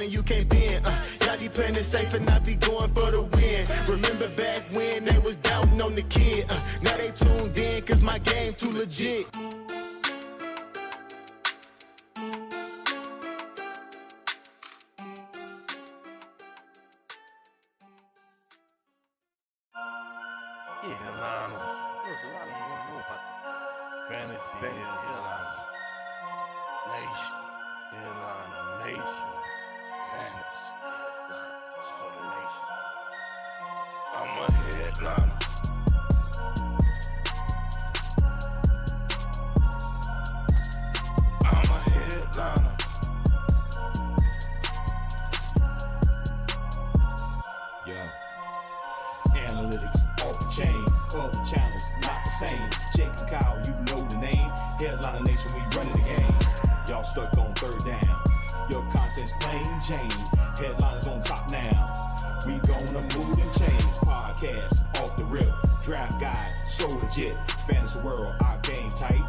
and you can't bend. Y'all be playing it safe and I be going for the win. Remember back when they was doubting on the kid. Now they tuned in cause my game too legit. Fantasy Headliners Nation. Headliner Nation. Fantasy Headliners for the nation. I'm a headliner. I'm a headliner. Yeah. Analytics off the chain, other channels not the same. Jake and Kyle, you know the name. Headliner Nation, we running the game. Y'all stuck on third down. Your content's plain Jane. Headliners on top now. We gonna move and change. Podcast off the rip. Draft guide, so legit. Fantasy world, our game tight.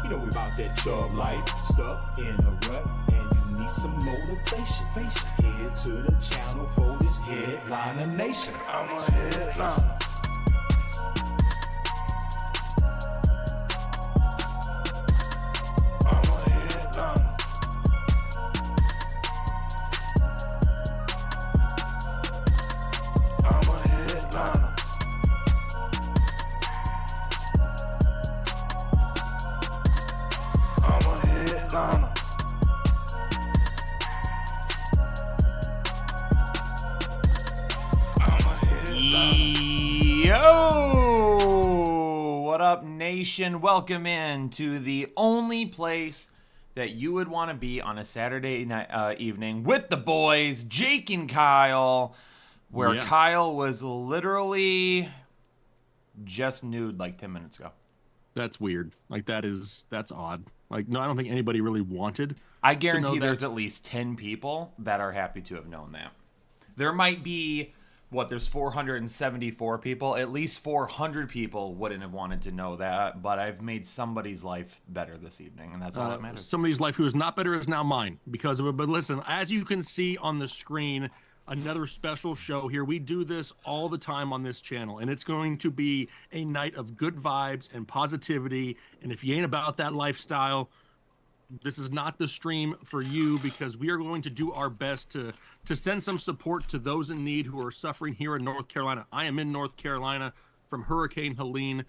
You know we about that Chubb life. Stuck in a rut and you need some motivation. Head to the channel for this Headliner Nation. I'm a headliner. Nation, welcome in to the only place that you would want to be on a Saturday night evening with the boys, Jake and Kyle, where Kyle was literally just nude like 10 minutes ago. That's weird. Like that's odd. Like, no, I don't think anybody really wanted. I guarantee there's at least 10 people that are happy to have known that. There might be there's 474 people. At least 400 people wouldn't have wanted to know that, but I've made somebody's life better this evening, and that's all that matters. Somebody's life who is not better is now mine because of it. But listen, as you can see on the screen, another special show here. We do this all the time on this channel, and it's going to be a night of good vibes and positivity. And if you ain't about that lifestyle, this is not the stream for you, because we are going to do our best to send some support to those in need who are suffering here in North Carolina. I am in North Carolina from Hurricane Helene,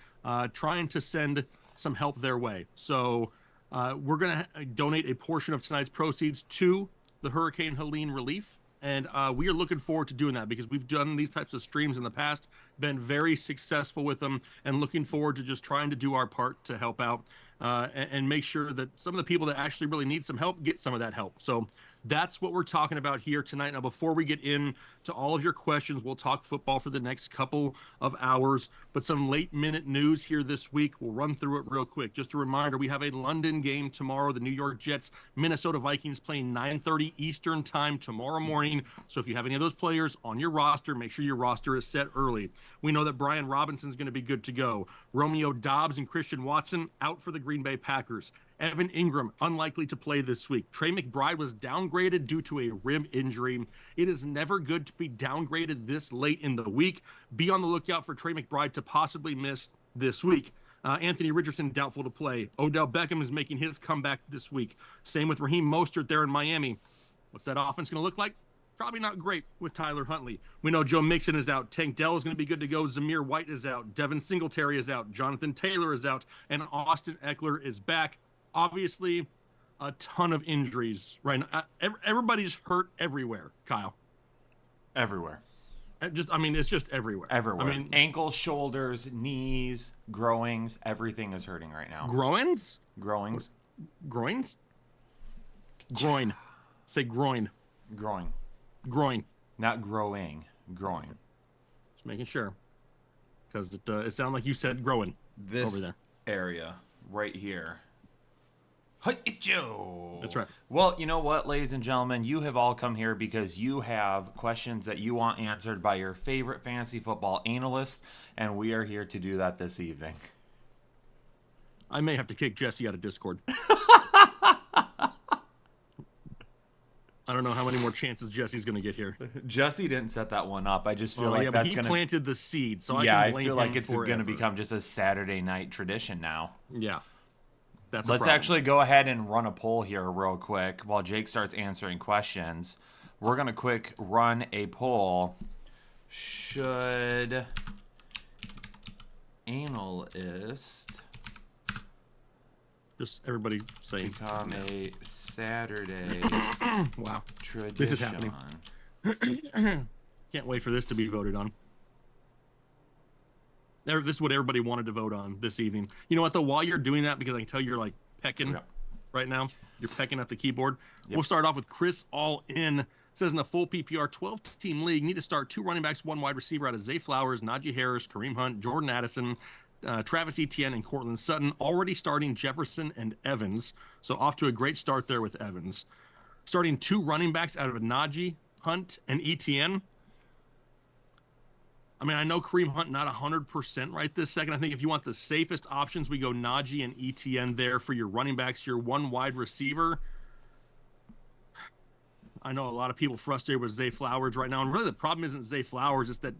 trying to send some help their way. So we're going to donate a portion of tonight's proceeds to the Hurricane Helene relief. And we are looking forward to doing that because we've done these types of streams in the past, been very successful with them, and looking forward to just trying to do our part to help out and make sure that some of the people that actually really need some help get some of that help. So that's what we're talking about here tonight. Now, before we get into all of your questions, we'll talk football for the next couple of hours, but some late-minute news here this week. We'll run through it real quick. Just a reminder, we have a London game tomorrow. The New York Jets, Minnesota Vikings playing 9:30 Eastern time tomorrow morning. So if you have any of those players on your roster, make sure your roster is set early. We know that Brian Robinson's going to be good to go. Romeo Doubs and Christian Watson out for the Green Bay Packers. Evan Ingram, unlikely to play this week. Trey McBride was downgraded due to a rib injury. It is never good to be downgraded this late in the week. Be on the lookout for Trey McBride to possibly miss this week. Anthony Richardson, doubtful to play. Odell Beckham is making his comeback this week. Same with Raheem Mostert there in Miami. What's that offense going to look like? Probably not great with Tyler Huntley. We know Joe Mixon is out. Tank Dell is going to be good to go. Zamir White is out. Devin Singletary is out. Jonathan Taylor is out. And Austin Eckler is back. Obviously, a ton of injuries right now. Everybody's hurt everywhere, Kyle. Everywhere. It's just everywhere. Everywhere. I mean, ankles, shoulders, knees, growings, everything is hurting right now. Groins? Growings. Groins? Groin. Say groin. Growing. Groin. Not growing. Growing. Just making sure. Because it sounded like you said growing this over there. Area right here. Hey, it's Joe. That's right. Well, you know what, ladies and gentlemen? You have all come here because you have questions that you want answered by your favorite fantasy football analyst, and we are here to do that this evening. I may have to kick Jesse out of Discord. I don't know how many more chances Jesse's going to get here. Jesse didn't set that one up. I just feel Oh, like yeah, but that's he gonna. planted the seed, so Yeah, I I can blame feel like him it's going to forever. become just a Saturday night tradition now. Yeah, that's Let's a problem. actually go ahead and run a poll here real quick while Jake starts answering questions. We're going to quick run a poll. Should analyst Just everybody say, become a Saturday wow, tradition? This is happening. Can't wait for this to be voted on. This is what everybody wanted to vote on this evening. You know what, though? While you're doing that, because I can tell you're like pecking Yeah. right now. You're pecking at the keyboard. Yep. We'll start off with Chris All In. Says in a full PPR 12-team league, need to start 2 running backs, 1 wide receiver out of Zay Flowers, Najee Harris, Kareem Hunt, Jordan Addison, Travis Etienne, and Cortland Sutton. Already starting Jefferson and Evans. So off to a great start there with Evans. Starting 2 running backs out of Najee, Hunt, and Etienne. I mean, I know Kareem Hunt not 100% right this second. I think if you want the safest options, we go Najee and Etienne there for your running backs, your 1 wide receiver. I know a lot of people frustrated with Zay Flowers right now, and really the problem isn't Zay Flowers, it's that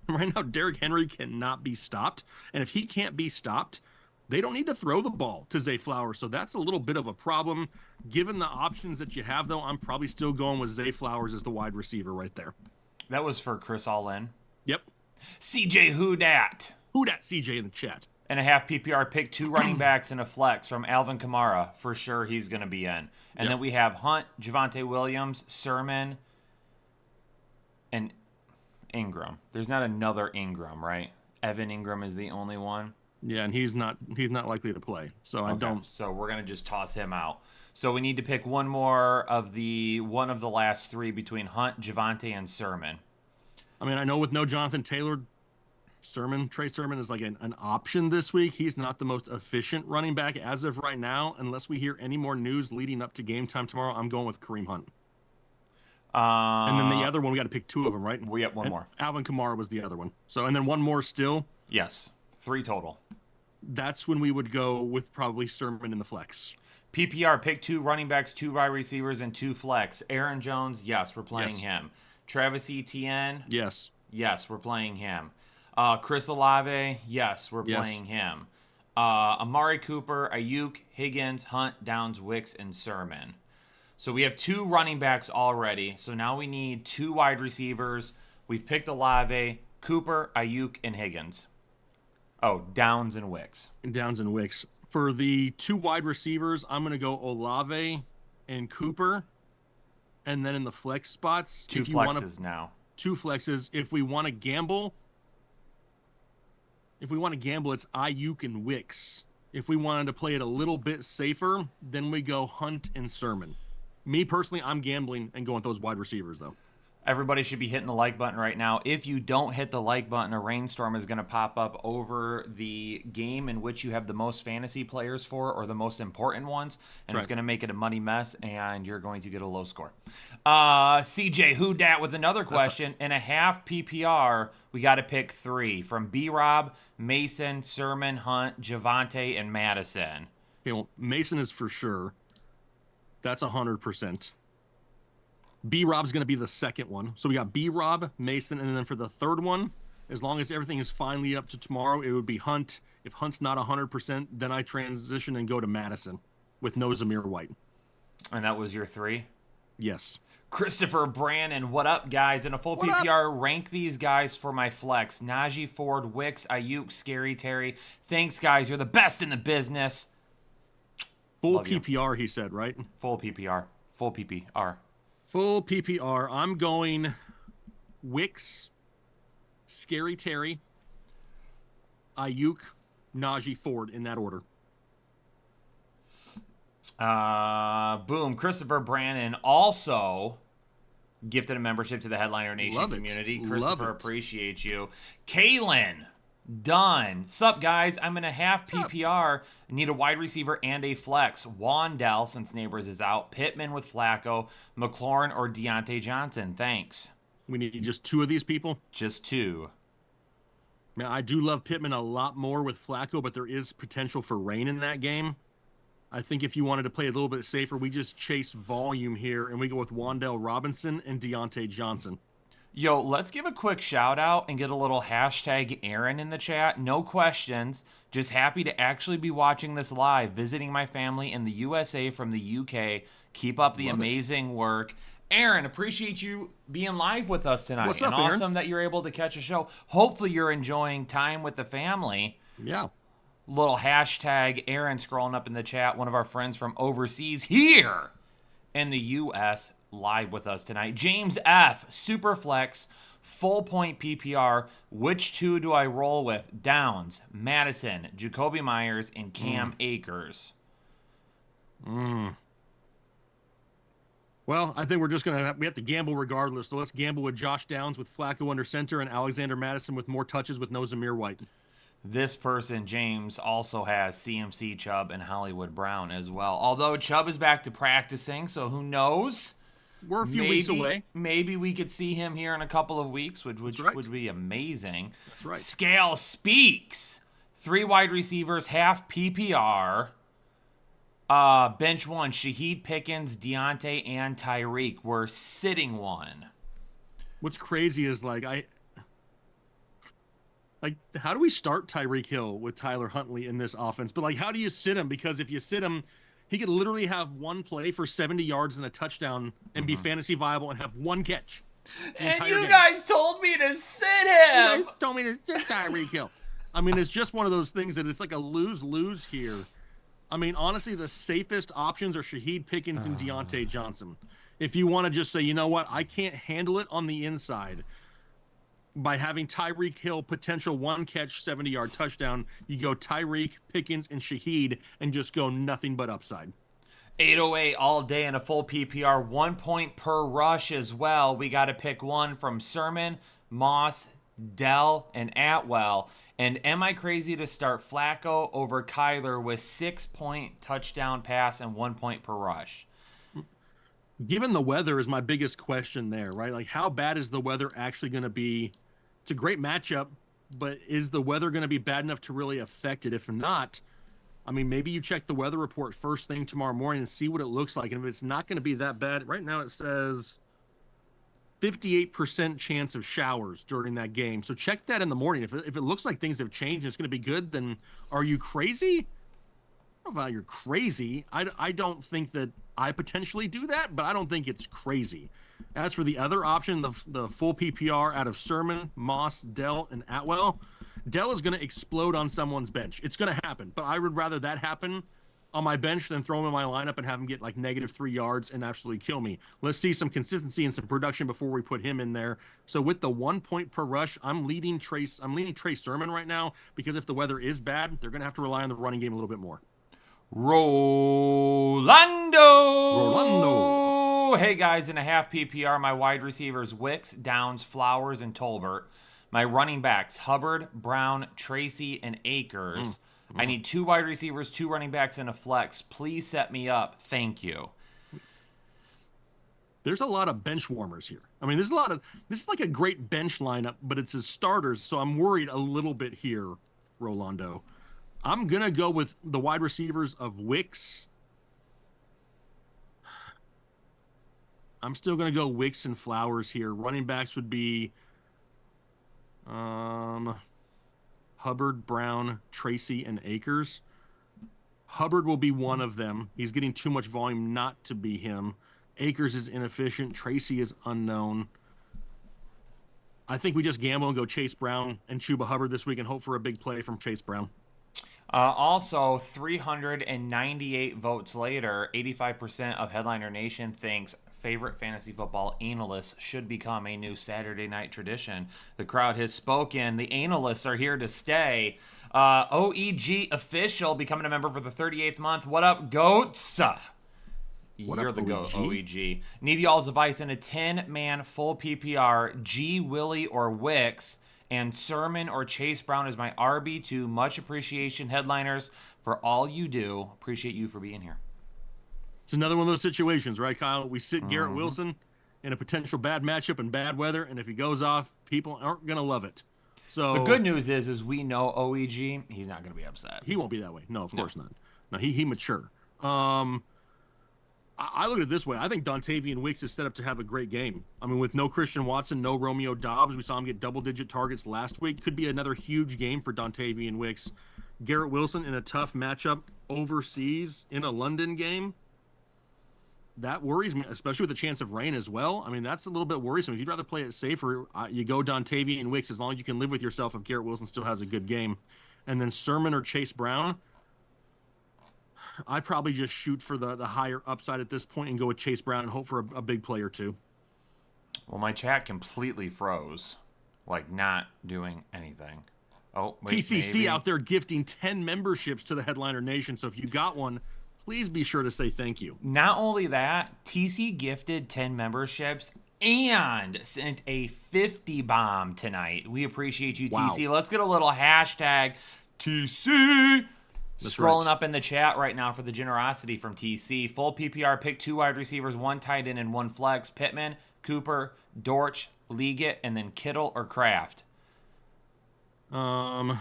right now Derrick Henry cannot be stopped, and if he can't be stopped, they don't need to throw the ball to Zay Flowers, so that's a little bit of a problem. Given the options that you have, though, I'm probably still going with Zay Flowers as the wide receiver right there. That was for Chris All In. Yep. CJ Who Dat. Who dat CJ in the chat? And a half PPR pick, 2 running backs and a flex from Alvin Kamara. For sure, he's going to be in. And Yep. then we have Hunt, Javonte Williams, Sermon, and Ingram. There's not another Ingram, right? Evan Ingram is the only one. Yeah, and he's not likely to play, so I Okay, don't. So we're going to just toss him out. So we need to pick one of the last 3 between Hunt, Javonte, and Sermon. I mean, I know with no Jonathan Taylor, Trey Sermon is like an option this week. He's not the most efficient running back as of right now. Unless we hear any more news leading up to game time tomorrow, I'm going with Kareem Hunt. And then the other one, we got to pick 2 of them, right? We have one And more. Alvin Kamara was the other one. So, and then one more still. Yes, 3 total. That's when we would go with probably Sermon in the flex. PPR, pick 2 running backs, 2 wide receivers, and 2 flex. Aaron Jones, yes, we're playing Yes. him. Travis Etienne, Yes. yes, we're playing him. Chris Olave, yes, we're Yes. playing him. Amari Cooper, Ayuk, Higgins, Hunt, Downs, Wicks, and Sermon. So we have 2 running backs already. So now we need 2 wide receivers. We've picked Olave, Cooper, Ayuk, and Higgins. Oh, Downs and Wicks. Downs and Wicks. For the 2 wide receivers, I'm going to go Olave and Cooper. And then in the flex spots, 2 if you wanna- flexes now. 2 flexes. If we want to gamble, it's Ayuk and Wicks. If we wanted to play it a little bit safer, then we go Hunt and Sermon. Me personally, I'm gambling and going with those wide receivers, though. Everybody should be hitting the like button right now. If you don't hit the like button, a rainstorm is going to pop up over the game in which you have the most fantasy players for, or the most important ones, and it's Right. going to make it a muddy mess, and you're going to get a low score. CJ Who Dat with another question. In a half PPR, we got to pick 3 from B-Rob, Mason, Sermon, Hunt, Javonte, and Madison. Okay, well, Mason is for sure. That's 100%. B-Rob's going to be the second one. So we got B-Rob, Mason, and then for the third one, as long as everything is fine leading up to tomorrow, it would be Hunt. If Hunt's not 100%, then I transition and go to Madison with no Zamir White. And that was your 3? Yes. Christopher Brannon, what up, guys? In a full What up? PPR, rank these guys for my flex. Najee, Ford, Wicks, Ayuk, Scary Terry. Thanks, guys. You're the best in the business. Full Love you. PPR, he said, right? Full PPR. Full PPR. Full PPR. I'm going Wicks, Scary Terry, Ayuk, Najee, Ford in that order. Boom. Christopher Brannon also gifted a membership to the Headliner Nation Love it. community. Love Christopher, it. appreciate you. Kaylin, done. Sup, guys? I'm in a half PPR. Need a wide receiver and a flex. Wandell, since Neighbors is out. Pittman with Flacco. McLaurin or Deontay Johnson. Thanks. We need just 2 of these people. Just 2. Now, I do love Pittman a lot more with Flacco, but there is potential for rain in that game. I think if you wanted to play a little bit safer, we just chase volume here, and we go with Wan'Dale Robinson and Deontay Johnson. Yo, let's give a quick shout out and get a little hashtag Aaron in the chat. No questions. Just happy to actually be watching this live, visiting my family in the USA from the UK. Keep up the amazing work. Aaron, appreciate you being live with us tonight. What's up, and Aaron? awesome that you're able to catch a show. Hopefully you're enjoying time with the family. Yeah. Little hashtag Aaron scrolling up in the chat. One of our friends from overseas here in the U.S. live with us tonight. James F. Superflex, full point PPR. Which two do I roll with? Downs, Madison, Jacoby Myers, and Cam Akers. Well, I think we're just we have to gamble regardless. So let's gamble with Josh Downs with Flacco under center and Alexander Madison with more touches with no Zamir White. This person, James, also has CMC Chubb and Hollywood Brown as well. Although Chubb is back to practicing, so who knows? We're a few weeks away. Maybe we could see him here in a couple of weeks, which right. would be amazing. That's right. Scale speaks. 3 wide receivers, half PPR. Bench one, Shaheed Pickens, Deontay, and Tyreek. We're sitting one. What's crazy is how do we start Tyreek Hill with Tyler Huntley in this offense? But how do you sit him? Because if you sit him, he could literally have one play for 70 yards and a touchdown and be fantasy viable and have one catch. And you guys told me to sit him. You guys told me to sit Tyreek Hill. I mean, it's just one of those things that it's like a lose-lose here. I mean, honestly, the safest options are Shaheed Pickens and Deontay Johnson. If you want to just say, you know what, I can't handle it on the inside, by having Tyreek Hill potential one catch 70-yard touchdown, you go Tyreek, Pickens, and Shaheed and just go nothing but upside. 808 all day in a full PPR, 1 point per rush as well. We got to pick one from Sermon, Moss, Dell, and Atwell. And am I crazy to start Flacco over Kyler with 6-point touchdown pass and 1 point per rush? Given the weather is my biggest question there, right? How bad is the weather actually going to be? It's a great matchup, but is the weather going to be bad enough to really affect it? If not, I mean, maybe you check the weather report first thing tomorrow morning and see what it looks like. And if it's not going to be that bad, right now it says 58% chance of showers during that game. So check that in the morning. If it looks like things have changed and it's going to be good, then are you crazy? I don't know about you're crazy. I don't think that I potentially do that, but I don't think it's crazy. As for the other option, the full PPR out of Sermon, Moss, Dell, and Atwell, Dell is going to explode on someone's bench. It's going to happen, but I would rather that happen on my bench than throw him in my lineup and have him get -3 yards and absolutely kill me. Let's see some consistency and some production before we put him in there. So with the 1 point per rush, I'm leading Trey Sermon right now, because if the weather is bad, they're going to have to rely on the running game a little bit more. Rolando. Hey guys, in a half PPR, my wide receivers Wicks, Downs, Flowers, and Tolbert. My running backs Hubbard, Brown, Tracy, and Akers. I need 2 wide receivers, 2 running backs, and a flex. Please set me up. Thank you. There's a lot of bench warmers here. I mean, this is like a great bench lineup, but it's his starters, so I'm worried a little bit here, Rolando. I'm going to go with the wide receivers of Wicks. I'm still going to go Wicks and Flowers here. Running backs would be Hubbard, Brown, Tracy, and Akers. Hubbard will be one of them. He's getting too much volume not to be him. Akers is inefficient. Tracy is unknown. I think we just gamble and go Chase Brown and Chuba Hubbard this week and hope for a big play from Chase Brown. Also, 398 votes later, 85% of Headliner Nation thinks favorite fantasy football analysts should become a new Saturday night tradition. The crowd has spoken. The analysts are here to stay. OEG official becoming a member for the 38th month. What up, goats? You're the goat, OEG. Need y'all's advice in a 10-man full PPR, G, Willie, or Wicks, and Sermon or Chase Brown is my RB2. Much appreciation, Headliners, for all you do. Appreciate you for being here. It's another one of those situations, right, Kyle? We sit Garrett Wilson in a potential bad matchup and bad weather, and if he goes off, people aren't going to love it. So the good news is we know OEG, he's not going to be upset. He won't be that way. No, of course not. No, he mature. I look at it this way. I think Dontavian Wicks is set up to have a great game. I mean, with no Christian Watson, no Romeo Dobbs, we saw him get double-digit targets last week. Could be another huge game for Dontavian Wicks. Garrett Wilson in a tough matchup overseas in a London game. That worries me, especially with the chance of rain as well. I mean, that's a little bit worrisome. If you'd rather play it safer, you go Dontavian Wicks as long as you can live with yourself if Garrett Wilson still has a good game. And then Sermon or Chase Brown, I'd probably just shoot for the higher upside at this point and go with Chase Brown and hope for a big play or two. Well, my chat completely froze, like not doing anything. Oh, wait, TCC maybe. out there gifting 10 memberships to the Headliner Nation. So if you got one, please be sure to say thank you. Not only that, TC gifted 10 memberships and sent a 50 bomb tonight. We appreciate you, Wow. TC. Let's get a little hashtag TC. That's Scrolling right. up in the chat right now for the generosity from TC. Full PPR, pick 2 wide receivers, 1 tight end, and 1 flex. Pittman, Cooper, Dortch, Liggett, and then Kittle or Kraft. I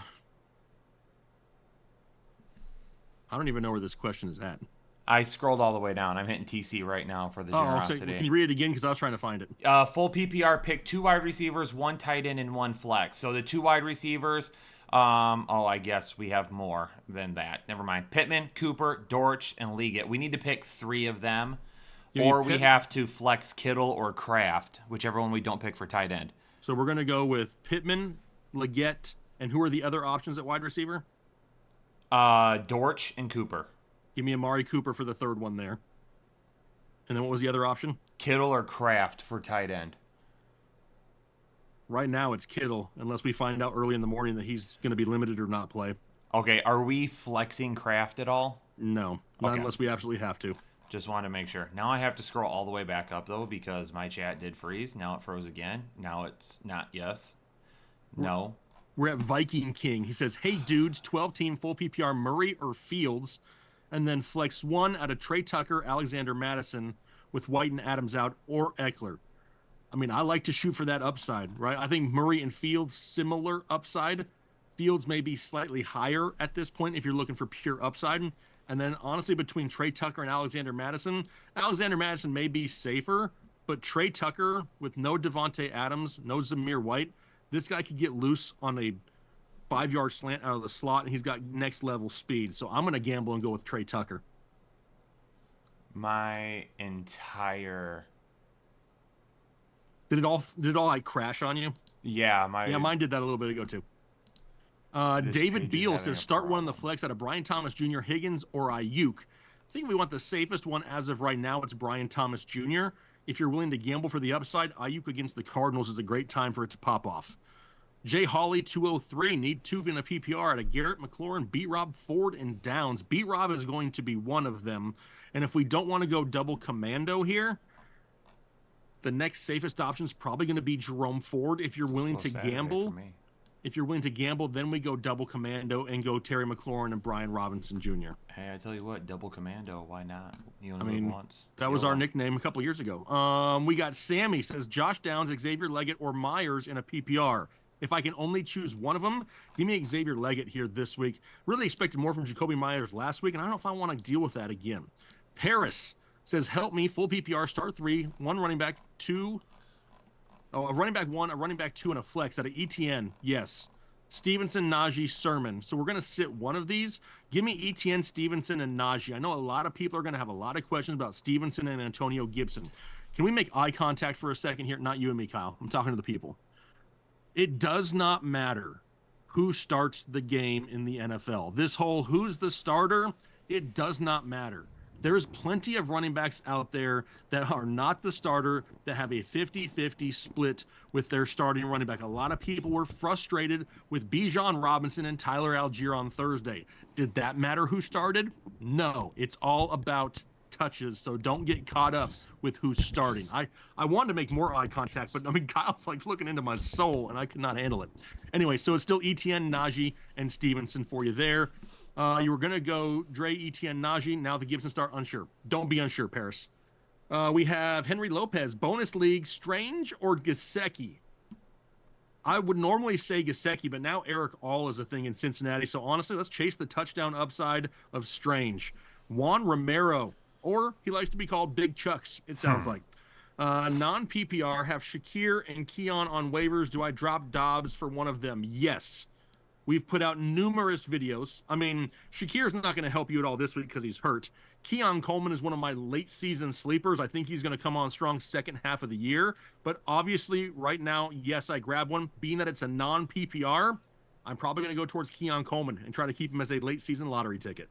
don't even know where this question is at. I scrolled all the way down. I'm hitting TC right now for the Oh, generosity. so can you read it again? Because I was trying to find it. Full PPR, pick 2 wide receivers, 1 tight end, and 1 flex. So the 2 wide receivers, I guess we have more than that. Never mind. Pittman, Cooper, Dortch, and Liggett. We need to pick 3 of them, Yeah, or we Pitt- have to flex Kittle or Kraft, whichever one we don't pick for tight end. So we're going to go with Pittman, Leggett, and who are the other options at wide receiver? Dortch and Cooper. Give me Amari Cooper for the third one there. And then what was the other option? Kittle or Kraft for tight end. Right now it's Kittle, unless we find out early in the morning that he's going to be limited or not play. Okay, are we flexing Kraft at all? No, not Okay. unless we absolutely have to. Just wanted to make sure. Now I have to scroll all the way back up, though, because my chat did freeze. Now it froze again. Now it's not yes. No. We're at Viking King. He says, hey, dudes, 12-team full PPR Murray or Fields, and then flex 1 out of Trey Tucker, Alexander Madison, with White and Adams out, or Eckler. I mean, I like to shoot for that upside, right? I think Murray and Fields, similar upside. Fields may be slightly higher at this point if you're looking for pure upside. And then, honestly, between Trey Tucker and Alexander Madison may be safer, but Trey Tucker, with no Devontae Adams, no Zamir White, this guy could get loose on a 5-yard slant out of the slot, and he's got next-level speed. So I'm going to gamble and go with Trey Tucker. My entire... Did it all like crash on you? Yeah, Yeah, mine did that a little bit ago too. This David page is Beal having says a start one on the problem. flex out of Brian Thomas Jr., Higgins, or Ayuk. I think we want the safest one as of right now. It's Brian Thomas Jr. If you're willing to gamble for the upside, Ayuk against the Cardinals is a great time for it to pop off. Jay Hawley 203 need 2 in a PPR out of Garrett McLaurin, B-Rob, Ford, and Downs. B-Rob is going to be one of them. And if we don't want to go double commando here, the next safest option is probably going to be Jerome Ford. If you're willing to Slow Saturday gamble, for me. if you're willing to gamble, then we go double commando and go Terry McLaurin and Brian Robinson Jr. Hey, I tell you what, double commando, why not? You only I mean, live once. That was our YOLO. nickname a couple years ago. We got Sammy says Josh Downs, Xavier Leggett, or Myers in a PPR. If I can only choose one of them, give me Xavier Leggett here this week. Really expected more from Jacoby Myers last week, and I don't know if I want to deal with that again. Paris says, help me, full PPR, start 3, 1 running back, 2. Oh, a running back 1, a running back 2, and a flex out of ETN. Yes. Stevenson, Najee, Sermon. So we're going to sit one of these. Give me ETN, Stevenson, and Najee. I know a lot of people are going to have a lot of questions about Stevenson and Antonio Gibson. Can we make eye contact for a second here? Not you and me, Kyle. I'm talking to the people. It does not matter who starts the game in the NFL. This whole who's the starter, it does not matter. There's plenty of running backs out there that are not the starter that have a 50-50 split with their starting running back. A lot of people were frustrated with Bijan Robinson and Tyler Algier on Thursday. Did that matter who started? No. It's all about touches, so don't get caught up with who's starting. I wanted to make more eye contact, but I mean, Kyle's like looking into my soul, and I could not handle it. Anyway, so it's still ETN, Najee, and Stevenson for you there. You were going to go Dre, ETN, Najee. Now the Gibson start, unsure. Don't be unsure, Paris. We have Henry Lopez, bonus league, Strange or Gesicki? I would normally say Gesicki, but now Eric All is a thing in Cincinnati. So honestly, let's chase the touchdown upside of Strange. Juan Romero, or he likes to be called Big Chucks, it sounds like. Non-PPR, have Shakir and Keon on waivers. Do I drop Dobbs for one of them? Yes. We've put out numerous videos. I mean, Shakir's not going to help you at all this week because he's hurt. Keon Coleman is one of my late season sleepers. I think he's going to come on strong second half of the year. But obviously, right now, yes, I grab one. Being that it's a non-PPR, I'm probably going to go towards Keon Coleman and try to keep him as a late season lottery ticket.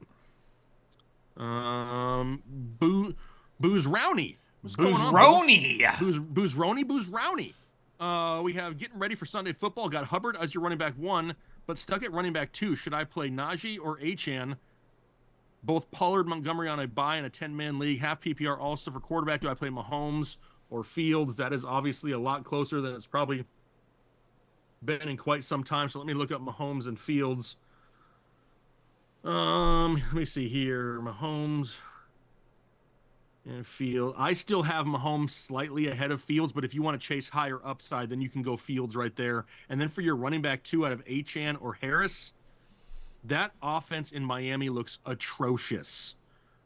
Booze Rowney. Booze Rowney. We have getting ready for Sunday football. Got Hubbard as your running back 1, but stuck at running back 2. Should I play Najee or Achane? Both Pollard, Montgomery on a bye in a 10-man league. Half PPR also for quarterback. Do I play Mahomes or Fields? That is obviously a lot closer than it's probably been in quite some time. So let me look up Mahomes and Fields. Let me see here. Mahomes and Fields. I still have Mahomes slightly ahead of Fields, but if you want to chase higher upside, then you can go Fields right there. And then for your running back 2 out of Achane or Harris, that offense in Miami looks atrocious.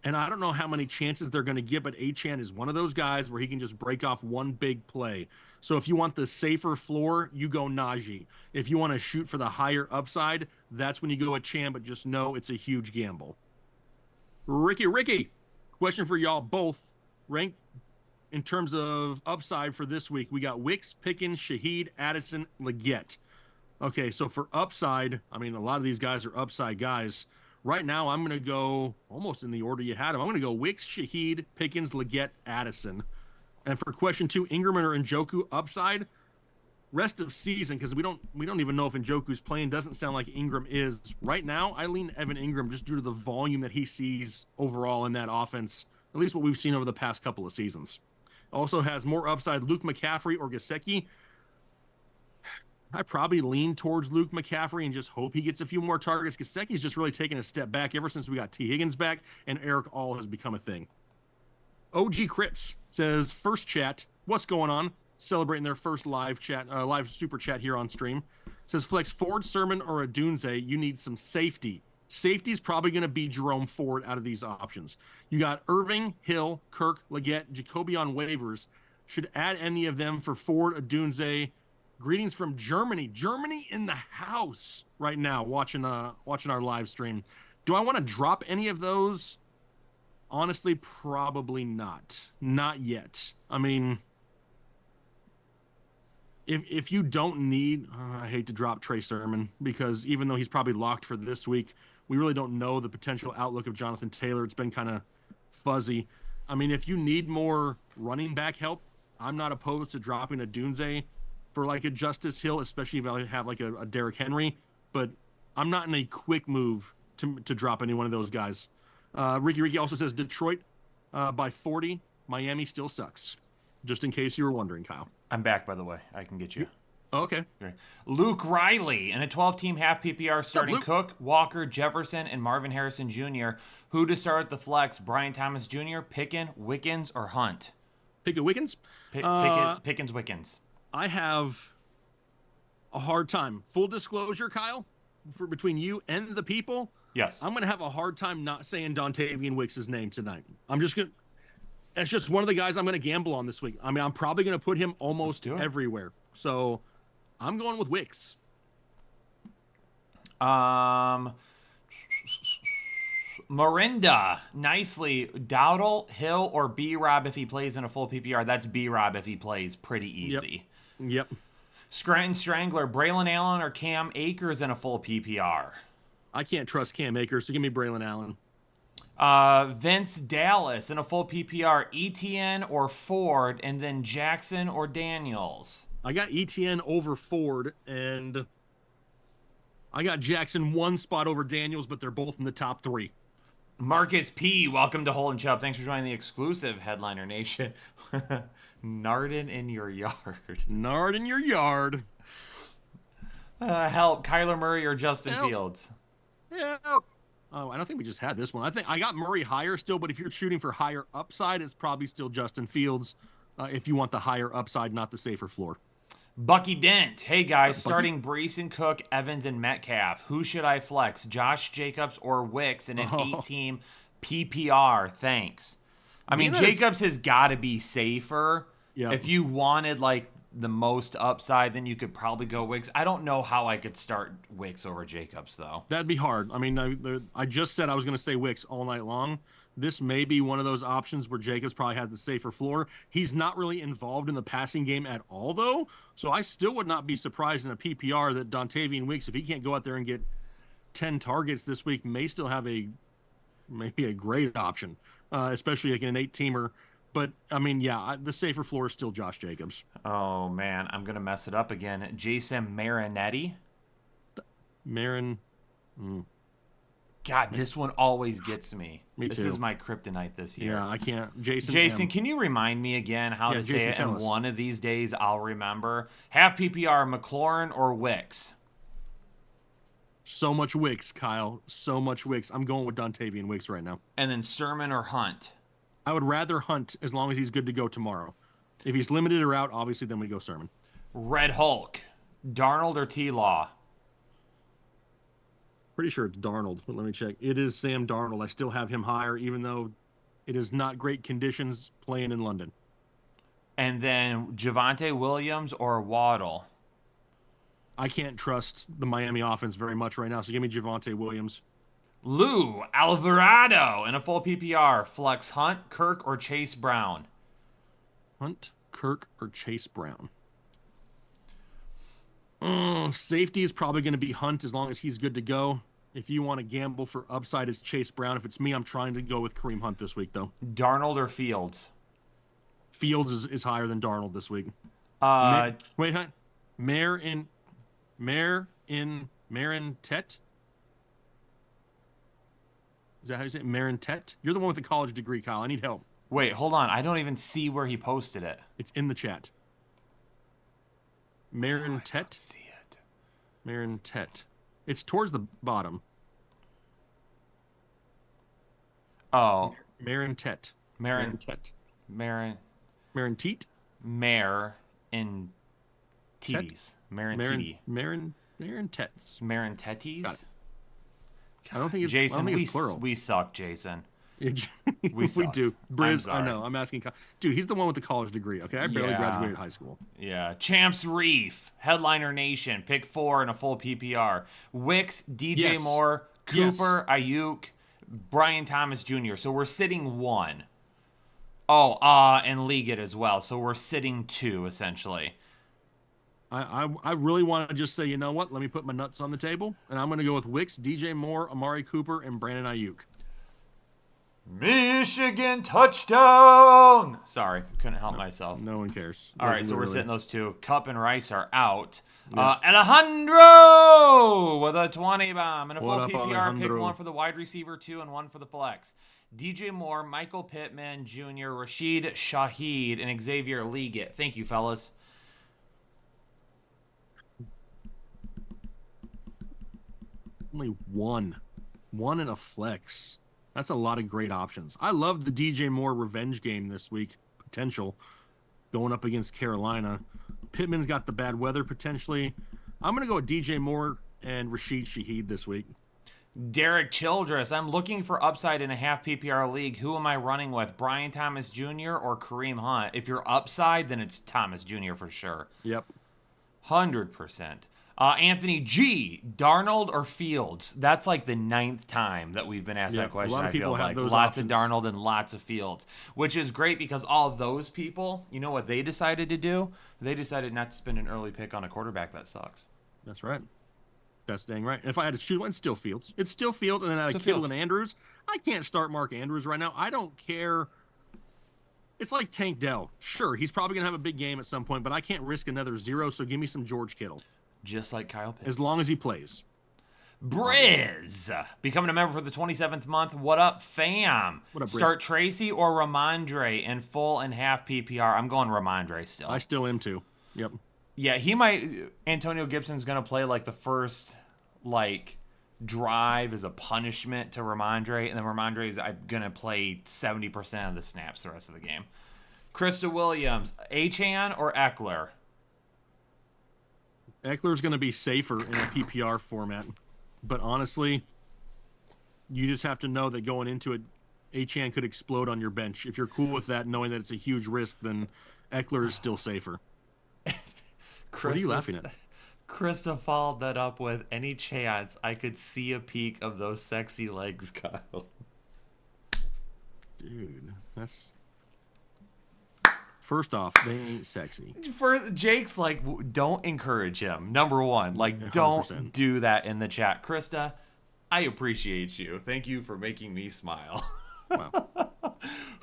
And I don't know how many chances they're going to get, but Achane is one of those guys where he can just break off one big play. So if you want the safer floor, you go Najee. If you want to shoot for the higher upside, that's when you go Achane, but just know it's a huge gamble. Ricky, question for y'all both. Rank in terms of upside for this week. We got Wicks, Pickens, Shaheed, Addison, Leggett. Okay, so for upside, I mean, a lot of these guys are upside guys. Right now, I'm going to go almost in the order you had them. I'm going to go Wicks, Shaheed, Pickens, Leggett, Addison. And for question 2, Ingram or Njoku upside, rest of season, because we don't even know if Njoku's playing. Doesn't sound like Ingram is. Right now, I lean Evan Ingram just due to the volume that he sees overall in that offense, at least what we've seen over the past couple of seasons. Also has more upside, Luke McCaffrey or Gesicki. I probably lean towards Luke McCaffrey and just hope he gets a few more targets. Gesicki's just really taken a step back ever since we got T. Higgins back, and Eric All has become a thing. OG Crips says, first chat, what's going on? Celebrating their first live super chat here on stream. Says, flex Ford, Sermon, or Adunze, you need some safety. Safety's probably going to be Jerome Ford out of these options. You got Irving, Hill, Kirk, Leggett, Jacoby on waivers. Should add any of them for Ford, Adunze. Greetings from Germany. Germany in the house right now, watching our live stream. Do I want to drop any of those? Honestly, probably not. Not yet. I mean, if you don't need, I hate to drop Trey Sermon, because even though he's probably locked for this week, we really don't know the potential outlook of Jonathan Taylor. It's been kind of fuzzy. I mean, if you need more running back help, I'm not opposed to dropping a Dunze for like a Justice Hill, especially if I have like a Derrick Henry, but I'm not in a quick move to drop any one of those guys. Ricky also says Detroit by 40. Miami still sucks. Just in case you were wondering, Kyle. I'm back, by the way. I can get you. Oh, okay. Luke Riley in a 12-team half PPR starting Cook, Walker, Jefferson, and Marvin Harrison Jr. Who to start at the flex? Brian Thomas Jr., Pickens, Wickens, or Hunt? Wickens? Pickens, Wickens. I have a hard time. Full disclosure, Kyle, between you and the people. Yes. I'm going to have a hard time not saying Dontavian Wicks' name tonight. That's just one of the guys I'm going to gamble on this week. I mean, I'm probably going to put him almost everywhere. So I'm going with Wicks. Morinda, nicely. Dowdle, Hill, or B-Rob if he plays in a full PPR. That's B-Rob if he plays pretty easy. Yep. Scranton Strangler, Braylon Allen, or Cam Akers in a full PPR. I can't trust Cam Akers, so give me Braylon Allen. Vince Dallas in a full PPR. Etienne or Ford, and then Jackson or Daniels. I got Etienne over Ford, and I got Jackson one spot over Daniels, but they're both in the top 3. Marcus P., welcome to Hole and Chubb. Thanks for joining the exclusive Headliner Nation. Nardin in your yard. Nard in your yard. Help, Kyler Murray or Justin Fields? Yeah. Oh, I don't think we just had this one. I think I got Murray higher still, but if you're shooting for higher upside, it's probably still Justin Fields if you want the higher upside, not the safer floor. Bucky Dent. Hey, guys. Starting Brees and Cook, Evans, and Metcalf. Who should I flex? Josh Jacobs or Wicks in an 8-team PPR, thanks. I mean, Being that it's- Jacobs has got to be safer. Yeah. If you wanted like the most upside, then you could probably go Wicks. I don't know how I could start Wicks over Jacobs though. That'd be hard. I mean, I just said I was going to say Wicks all night long. This may be one of those options where Jacobs probably has the safer floor. He's not really involved in the passing game at all, though. So I still would not be surprised in a PPR that Dontavian Wicks, if he can't go out there and get 10 targets this week, may still have maybe a great option, especially like in an 8-teamer. But, I mean, yeah, the safer floor is still Josh Jacobs. Oh, man. I'm going to mess it up again. Jason Marinetti. Marin. God, this one always gets me. Me This too. is my kryptonite this year. Yeah, I can't. Jason, Jason, M. can you remind me again how Yeah, to say Jason, it? tell And us. one of these days I'll remember. Half PPR, McLaurin or Wicks? So much Wicks, Kyle. So much Wicks. I'm going with Dontavian Wicks right now. And then Sermon or Hunt? I would rather Hunt as long as he's good to go tomorrow. If he's limited or out, obviously, then we go Sermon. Red Hulk, Darnold or T-Law? Pretty sure it's Darnold, but let me check. It is Sam Darnold. I still have him higher, even though it is not great conditions playing in London. And then Javonte Williams or Waddle? I can't trust the Miami offense very much right now, so give me Javonte Williams. Lou Alvarado in a full PPR. Flex Hunt, Kirk, or Chase Brown? Hunt, Kirk, or Chase Brown? Safety is probably going to be Hunt as long as he's good to go. If you want to gamble for upside, it's Chase Brown. If it's me, I'm trying to go with Kareem Hunt this week, though. Darnold or Fields? Fields is higher than Darnold this week. Wait, huh? Marin Tet? Is that how you say it? Marin Tet? You're the one with the college degree, Kyle. I need help. Wait, hold on. I don't even see where he posted it. It's in the chat. Marin Tet? See it. Marin Tet. It's towards the bottom. Oh, Marin Tet. Marin, Tet. Marin, Marin Teat? Mare in Titties. Marin Titty. Marin Tets. Marin Tetties? Got it. I don't think it's, Jason, I don't think it's plural. we suck, Jason. we suck. do. I'm Briz, I sorry. know. I'm asking. Dude, he's the one with the college degree. Okay, I barely Yeah. graduated high school. Yeah. Champs Reef, Headliner Nation, pick 4 in a full PPR. Wicks, DJ Yes. Moore, Yes. Cooper, Ayuk, Brian Thomas Jr. So we're sitting 1. Oh, and Liggett as well. So we're sitting 2, essentially. I really want to just say, you know what? Let me put my nuts on the table, and I'm going to go with Wicks, DJ Moore, Amari Cooper, and Brandon Ayuk. Michigan touchdown! Sorry, couldn't help myself. No one cares. All right, so we're Literally. sitting those 2. Cup and Rice are out. Alejandro with a 20 bomb and a full What up, PPR. Pick Alejandro? 1 for the wide receiver, 2, and 1 for the flex. DJ Moore, Michael Pittman Jr., Rashid Shaheed, and Xavier Liggett. Thank you, fellas. Only one in a flex. That's a lot of great options. I love the DJ Moore revenge game this week. Potential going up against Carolina. Pittman's got the bad weather potentially. I'm going to go with DJ Moore and Rashid Shaheed this week. Derek Childress, I'm looking for upside in a half PPR league. Who am I running with? Brian Thomas Jr. or Kareem Hunt? If you're upside, then it's Thomas Jr. for sure. Yep. 100%. Anthony G, Darnold or Fields? That's like the 9th time that we've been asked Yeah, that question. a lot of I feel people have like those lots options. of Darnold and lots of Fields, which is great because all those people, you know what they decided to do? They decided not to spend an early pick on a quarterback that sucks. That's right. That's dang right. And if I had to choose one, it's still Fields. It's still Fields, and then I had Still Kittle Fields. and Andrews. I can't start Mark Andrews right now. I don't care. It's like Tank Dell. Sure, he's probably going to have a big game at some point, but I can't risk another 0, so give me some George Kittle. Just like Kyle Pitts. As long as he plays. Briz, becoming a member for the 27th month. What up, fam? What up, Briz? Start Tracy or Ramondre in full and half PPR. I'm going Ramondre still. I still am too. Yep. Yeah, he might. Antonio Gibson's going to play like the first drive as a punishment to Ramondre, and then Ramondre is going to play 70% of the snaps the rest of the game. Krista Williams, Achane or Eckler? Eckler's going to be safer in a PPR format, but honestly, you just have to know that going into it, Achane could explode on your bench. If you're cool with that, knowing that it's a huge risk, then Eckler is still safer. What are you laughing at? Krista followed that up with, any chance I could see a peek of those sexy legs, Kyle. Dude, that's... First off, they ain't sexy. First, Jake's like, don't encourage him. Number one, like, don't 100%. do that in the chat. Krista, I appreciate you. Thank you for making me smile. Wow.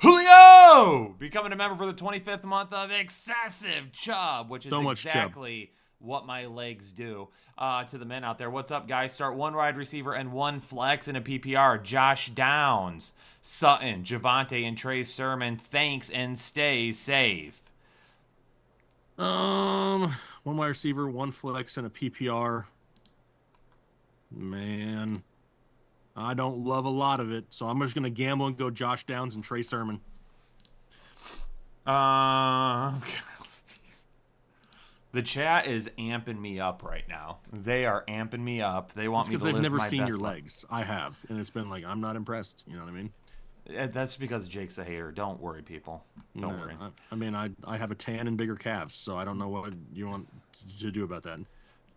Julio! Becoming a member for the 25th month of Excessive Chubb, which is So much Chubb. exactly what my legs do. To the men out there, what's up, guys? Start one wide receiver and one flex in a PPR. Josh Downs, Sutton, Javonte, and Trey Sermon. Thanks and stay safe. One wide receiver, one flex, and a PPR. Man, I don't love a lot of it, so I'm just gonna gamble and go Josh Downs and Trey Sermon. The chat is amping me up right now. They are amping me up. They want me to Because live they've never my seen best your life. legs. I have, and it's been like I'm not impressed. You know what I mean? That's because Jake's a hater. Don't worry, people. Don't worry. I mean, I have a tan and bigger calves, so I don't know what you want to do about that.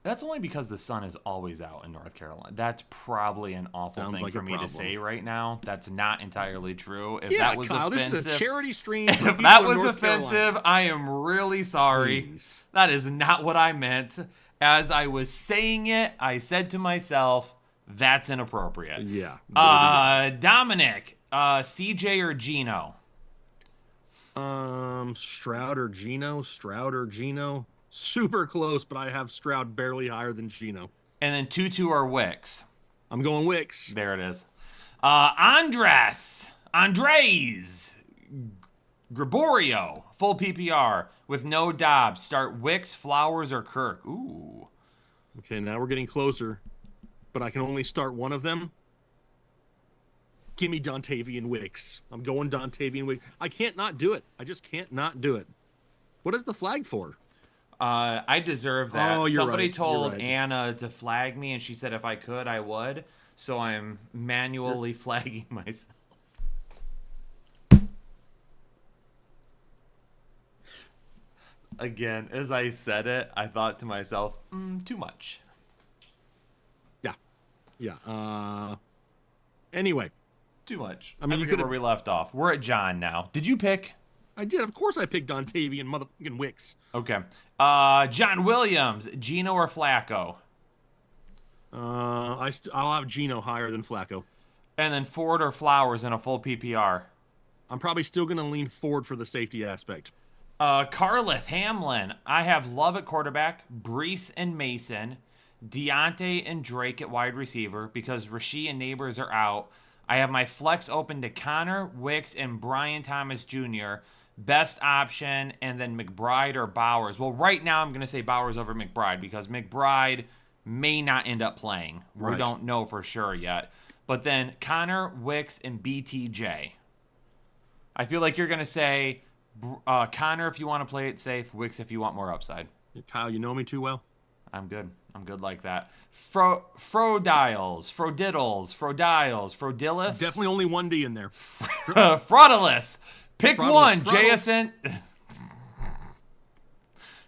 That's only because the sun is always out in North Carolina. That's probably an awful Sounds thing like for a me to problem. say right now. That's not entirely true. If Yeah, that was Kyle, offensive, this is a charity stream. for if people that in was North offensive, Carolina. I am really sorry. Please. That is not what I meant. As I was saying it, I said to myself, that's inappropriate. Yeah. Dominic, CJ or Gino? Stroud or Gino? Super close, but I have Stroud barely higher than Gino. And then Tutu or Wicks? I'm going Wicks. There it is. Andres Gregorio, full PPR with no Dobbs. Start Wicks, Flowers, or Kirk. Ooh. Okay, now we're getting closer, but I can only start one of them. Give me Dontavian Wicks. I'm going Dontavian Wicks. I can't not do it. I just can't not do it. What is the flag for? I deserve that. Oh, you're Somebody right. You're told right. Anna to flag me, and she said if I could, I would. So I'm manually flagging myself. Again, as I said it, I thought to myself, too much. Yeah. Anyway, Too much. I mean, you forget could've- where we left off. We're at John now. Did you pick? I did. Of course I picked Dontavian motherfucking Wicks. Okay. John Williams, Gino or Flacco? I'll have Gino higher than Flacco. And then Ford or Flowers in a full PPR? I'm probably still going to lean forward for the safety aspect. Carlith Hamlin. I have Love at quarterback, Brees and Mason, Deontay and Drake at wide receiver because Rasheed and Neighbors are out. I have my flex open to Connor, Wicks, and Brian Thomas Jr. Best option, and then McBride or Bowers. Well, right now I'm going to say Bowers over McBride because McBride may not end up playing. We Right. don't know for sure yet. But then Connor, Wicks, and BTJ. I feel like you're going to say Connor if you want to play it safe, Wicks if you want more upside. Kyle, you know me too well. I'm good. I'm good like that. Frodiles, Frodillis. Definitely only one D in there. Fraudulous. Pick Fraudulous. one. Fraudulous.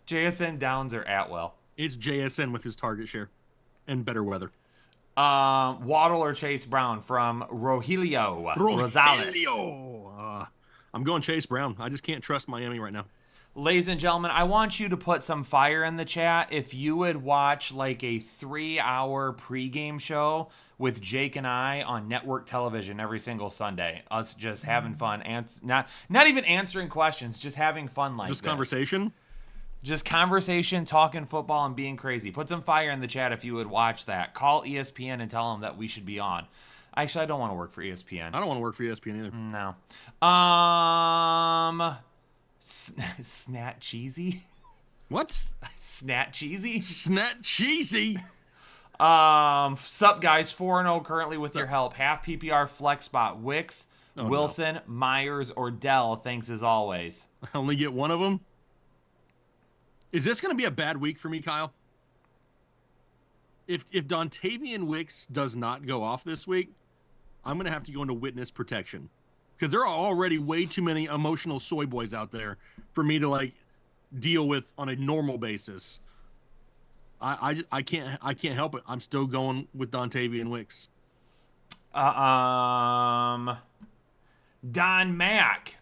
JSN Downs or Atwell. It's JSN with his target share and better weather. Waddle or Chase Brown from Rogelio Rosales. Rogelio. I'm going Chase Brown. I just can't trust Miami right now. Ladies and gentlemen, I want you to put some fire in the chat if you would watch like a 3-hour pregame show with Jake and I on network television every single Sunday. Us just having fun, not even answering questions, just having fun like Just this. conversation. Just conversation, talking football, and being crazy. Put some fire in the chat if you would watch that. Call ESPN and tell them that we should be on. Actually, I don't want to work for ESPN. I don't want to work for ESPN either. No. Snat cheesy? What? Snat cheesy? Snat cheesy. Sup guys, 4-0 currently with your help. Half PPR flex spot. Wicks, Oh, Wilson, Myers, or Dell. Thanks as always. I only get one of them. Is this going to be a bad week for me, Kyle? If Dontavian Wicks does not go off this week, I'm going to have to go into witness protection. because there are already way too many emotional soy boys out there for me to like deal with on a normal basis. I can't help it. I'm still going with Dontavian Wicks. Don Mack.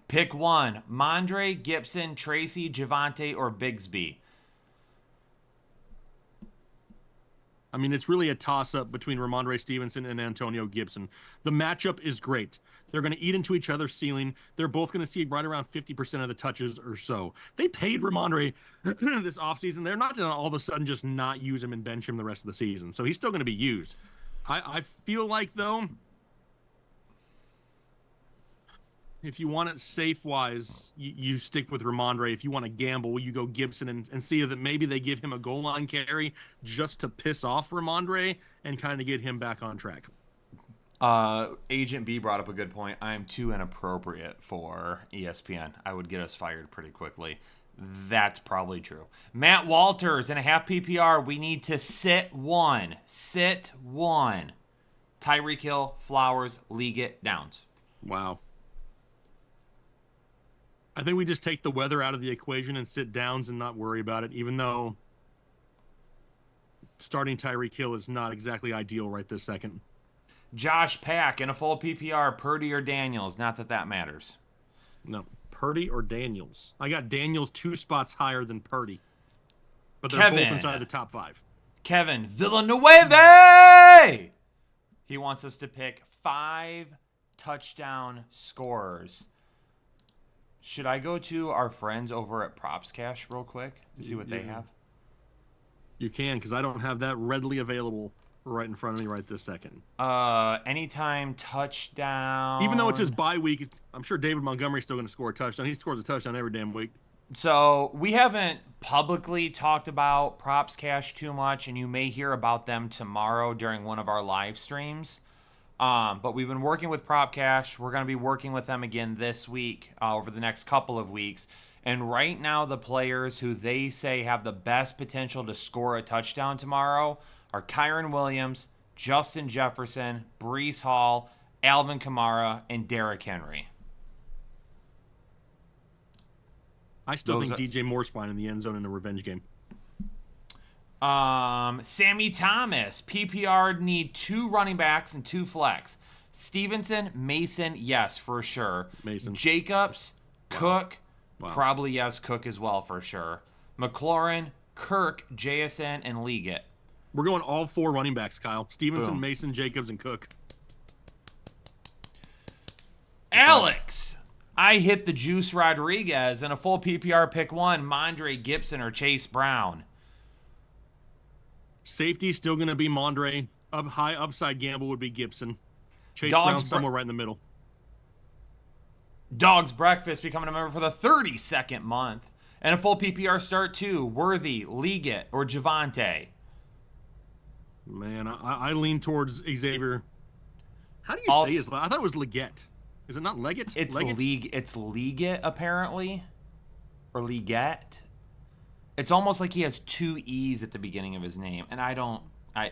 Pick one. Mondre, Gibson, Tracy, Javonte, or Bigsby. I mean, it's really a toss-up between Ramondre Stevenson and Antonio Gibson. The matchup is great. They're going to eat into each other's ceiling. They're both going to see right around 50% of the touches or so. They paid Ramondre this offseason. They're not going to all of a sudden just not use him and bench him the rest of the season. So he's still going to be used. I feel like, though, if you want it safe-wise, you stick with Ramondre. If you want to gamble, you go Gibson and see that maybe they give him a goal line carry just to piss off Ramondre and kind of get him back on track. Agent B brought up a good point. I am too inappropriate for ESPN. I would get us fired pretty quickly. That's probably true. Matt Walters in a half PPR. We need to sit one. Sit one. Tyreek Hill, Flowers, Liggett, Downs. Wow. I think we just take the weather out of the equation and sit Downs and not worry about it, even though starting Tyreek Hill is not exactly ideal right this second. Josh Pack in a full PPR, Purdy or Daniels. Not that that matters. No, Purdy or Daniels. I got Daniels 2 spots higher than Purdy, but they're Kevin. both inside the top 5. Kevin Villanueva. He wants us to pick 5 touchdown scorers. Should I go to our friends over at Props Cash real quick to see what they have? You can, because I don't have that readily available right in front of me right this second. Anytime touchdown. Even though it's his bye week, I'm sure David Montgomery's still going to score a touchdown. He scores a touchdown every damn week. So we haven't publicly talked about Props Cash too much, and you may hear about them tomorrow during one of our live streams. But we've been working with Prop Cash. We're going to be working with them again this week, over the next couple of weeks. And right now, the players who they say have the best potential to score a touchdown tomorrow are Kyron Williams, Justin Jefferson, Breece Hall, Alvin Kamara, and Derrick Henry. I still think DJ Moore's fine in the end zone in a revenge game. Sammy Thomas, PPR need 2 running backs and 2 flex. Stevenson, Mason, yes, for sure. Mason. Jacobs, Cook, Wow. probably yes, Cook as well for sure. McLaurin, Kirk, JSN, and Liggett. We're going all 4 running backs, Kyle. Stevenson, Boom. Mason, Jacobs, and Cook. Alex, I hit the Juice Rodriguez in a full PPR pick 1, Mondre, Gibson, or Chase Brown. Safety still going to be Mondre. High upside gamble would be Gibson. Chase Dogs Brown somewhere right in the middle. Dog's Breakfast becoming a member for the 32nd month. And a full PPR start too, Worthy, Liggett, or Javonte. Man, I lean towards Xavier. How do you Also- say his last? I thought it was Leggett. Is it not Leggett? It's Leggett? It's Liggett apparently, or Liggett. It's almost like he has 2 E's at the beginning of his name, and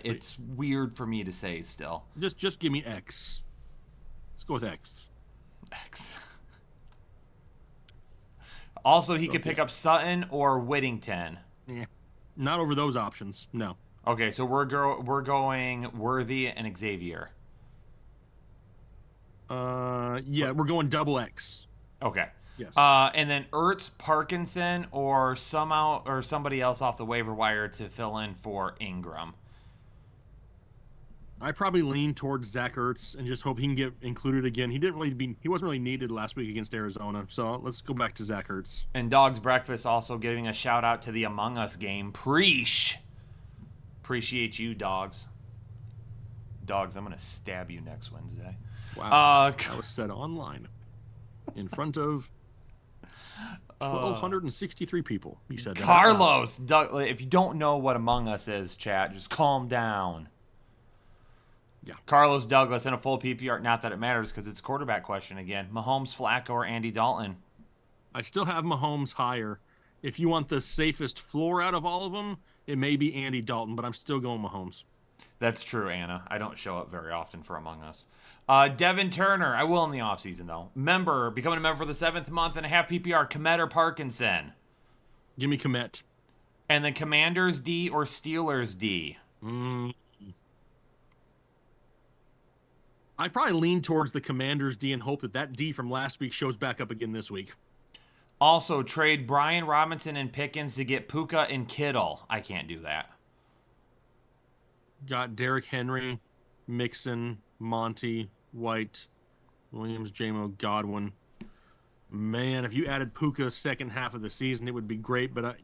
it's weird for me to say still. Just give me X. Let's go with X. X. Also, he could pick up Sutton or Whittington. Yeah, not over those options. No. Okay, so we're going Worthy and Xavier. Yeah, we're going double X. Okay. Yes. And then Ertz, Parkinson, or somebody else off the waiver wire to fill in for Ingram. I probably lean towards Zach Ertz and just hope he can get included again. He wasn't really needed last week against Arizona, so let's go back to Zach Ertz. And Dog's Breakfast also giving a shout out to the Among Us game. Preach. Appreciate you, Dogs. Dogs, I'm gonna stab you next Wednesday. Wow. That was said online in front of 1,263 people. You said that. Carlos, Doug, if you don't know what Among Us is, chat, just calm down. Yeah. Carlos Douglas in a full PPR. Not that it matters because it's a quarterback question again. Mahomes, Flacco, or Andy Dalton? I still have Mahomes higher. If you want the safest floor out of all of them, it may be Andy Dalton, but I'm still going Mahomes. That's true, Anna. I don't show up very often for Among Us. Devin Turner. I will in the offseason, though. Becoming a member for the 7th month and a half PPR. Komet or Parkinson? Give me Komet. And the Commanders D or Steelers D? I probably lean towards the Commanders D and hope that D from last week shows back up again this week. Also, trade Brian Robinson and Pickens to get Puka and Kittle. I can't do that. Got Derrick Henry, Mixon, Monty, White, Williams, J-Mo, Godwin. Man, if you added Puka second half of the season, it would be great, but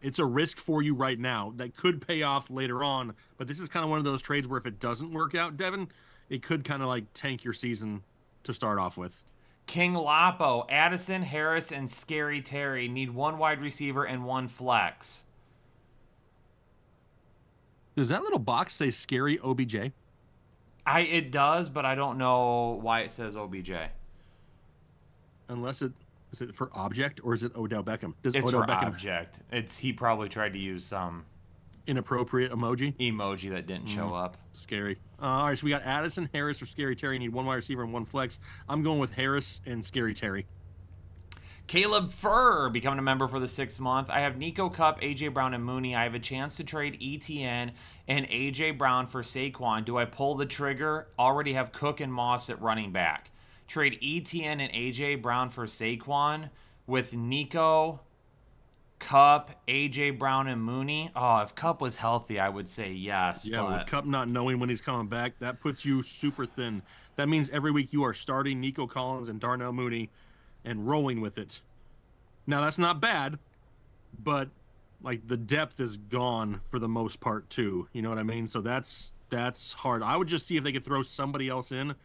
it's a risk for you right now that could pay off later on. But this is kind of one of those trades where if it doesn't work out, Devin, it could kind of like tank your season to start off with. King Lapo, Addison, Harris, and Scary Terry need one wide receiver and one flex. Does that little box say Scary OBJ? It does, but I don't know why it says OBJ. Unless is it for object or is it Odell Beckham? Does It's Odell for Beckham object. He probably tried to use some inappropriate emoji? emoji that didn't show up. Scary. All right, so we got Addison, Harris, or Scary Terry. Need one wide receiver and one flex. I'm going with Harris and Scary Terry. Caleb Furr becoming a member for the 6th month. I have Nico Cup, AJ Brown, and Mooney. I have a chance to trade ETN and AJ Brown for Saquon. Do I pull the trigger? Already have Cook and Moss at running back. Trade ETN and AJ Brown for Saquon with Nico, Cup, AJ Brown, and Mooney. Oh, if Cup was healthy, I would say yes. Yeah, but with Cup not knowing when he's coming back, that puts you super thin. That means every week you are starting Nico Collins and Darnell Mooney and rolling with it. Now, that's not bad, but like the depth is gone for the most part too. You know what I mean? So that's hard. I would just see if they could throw somebody else in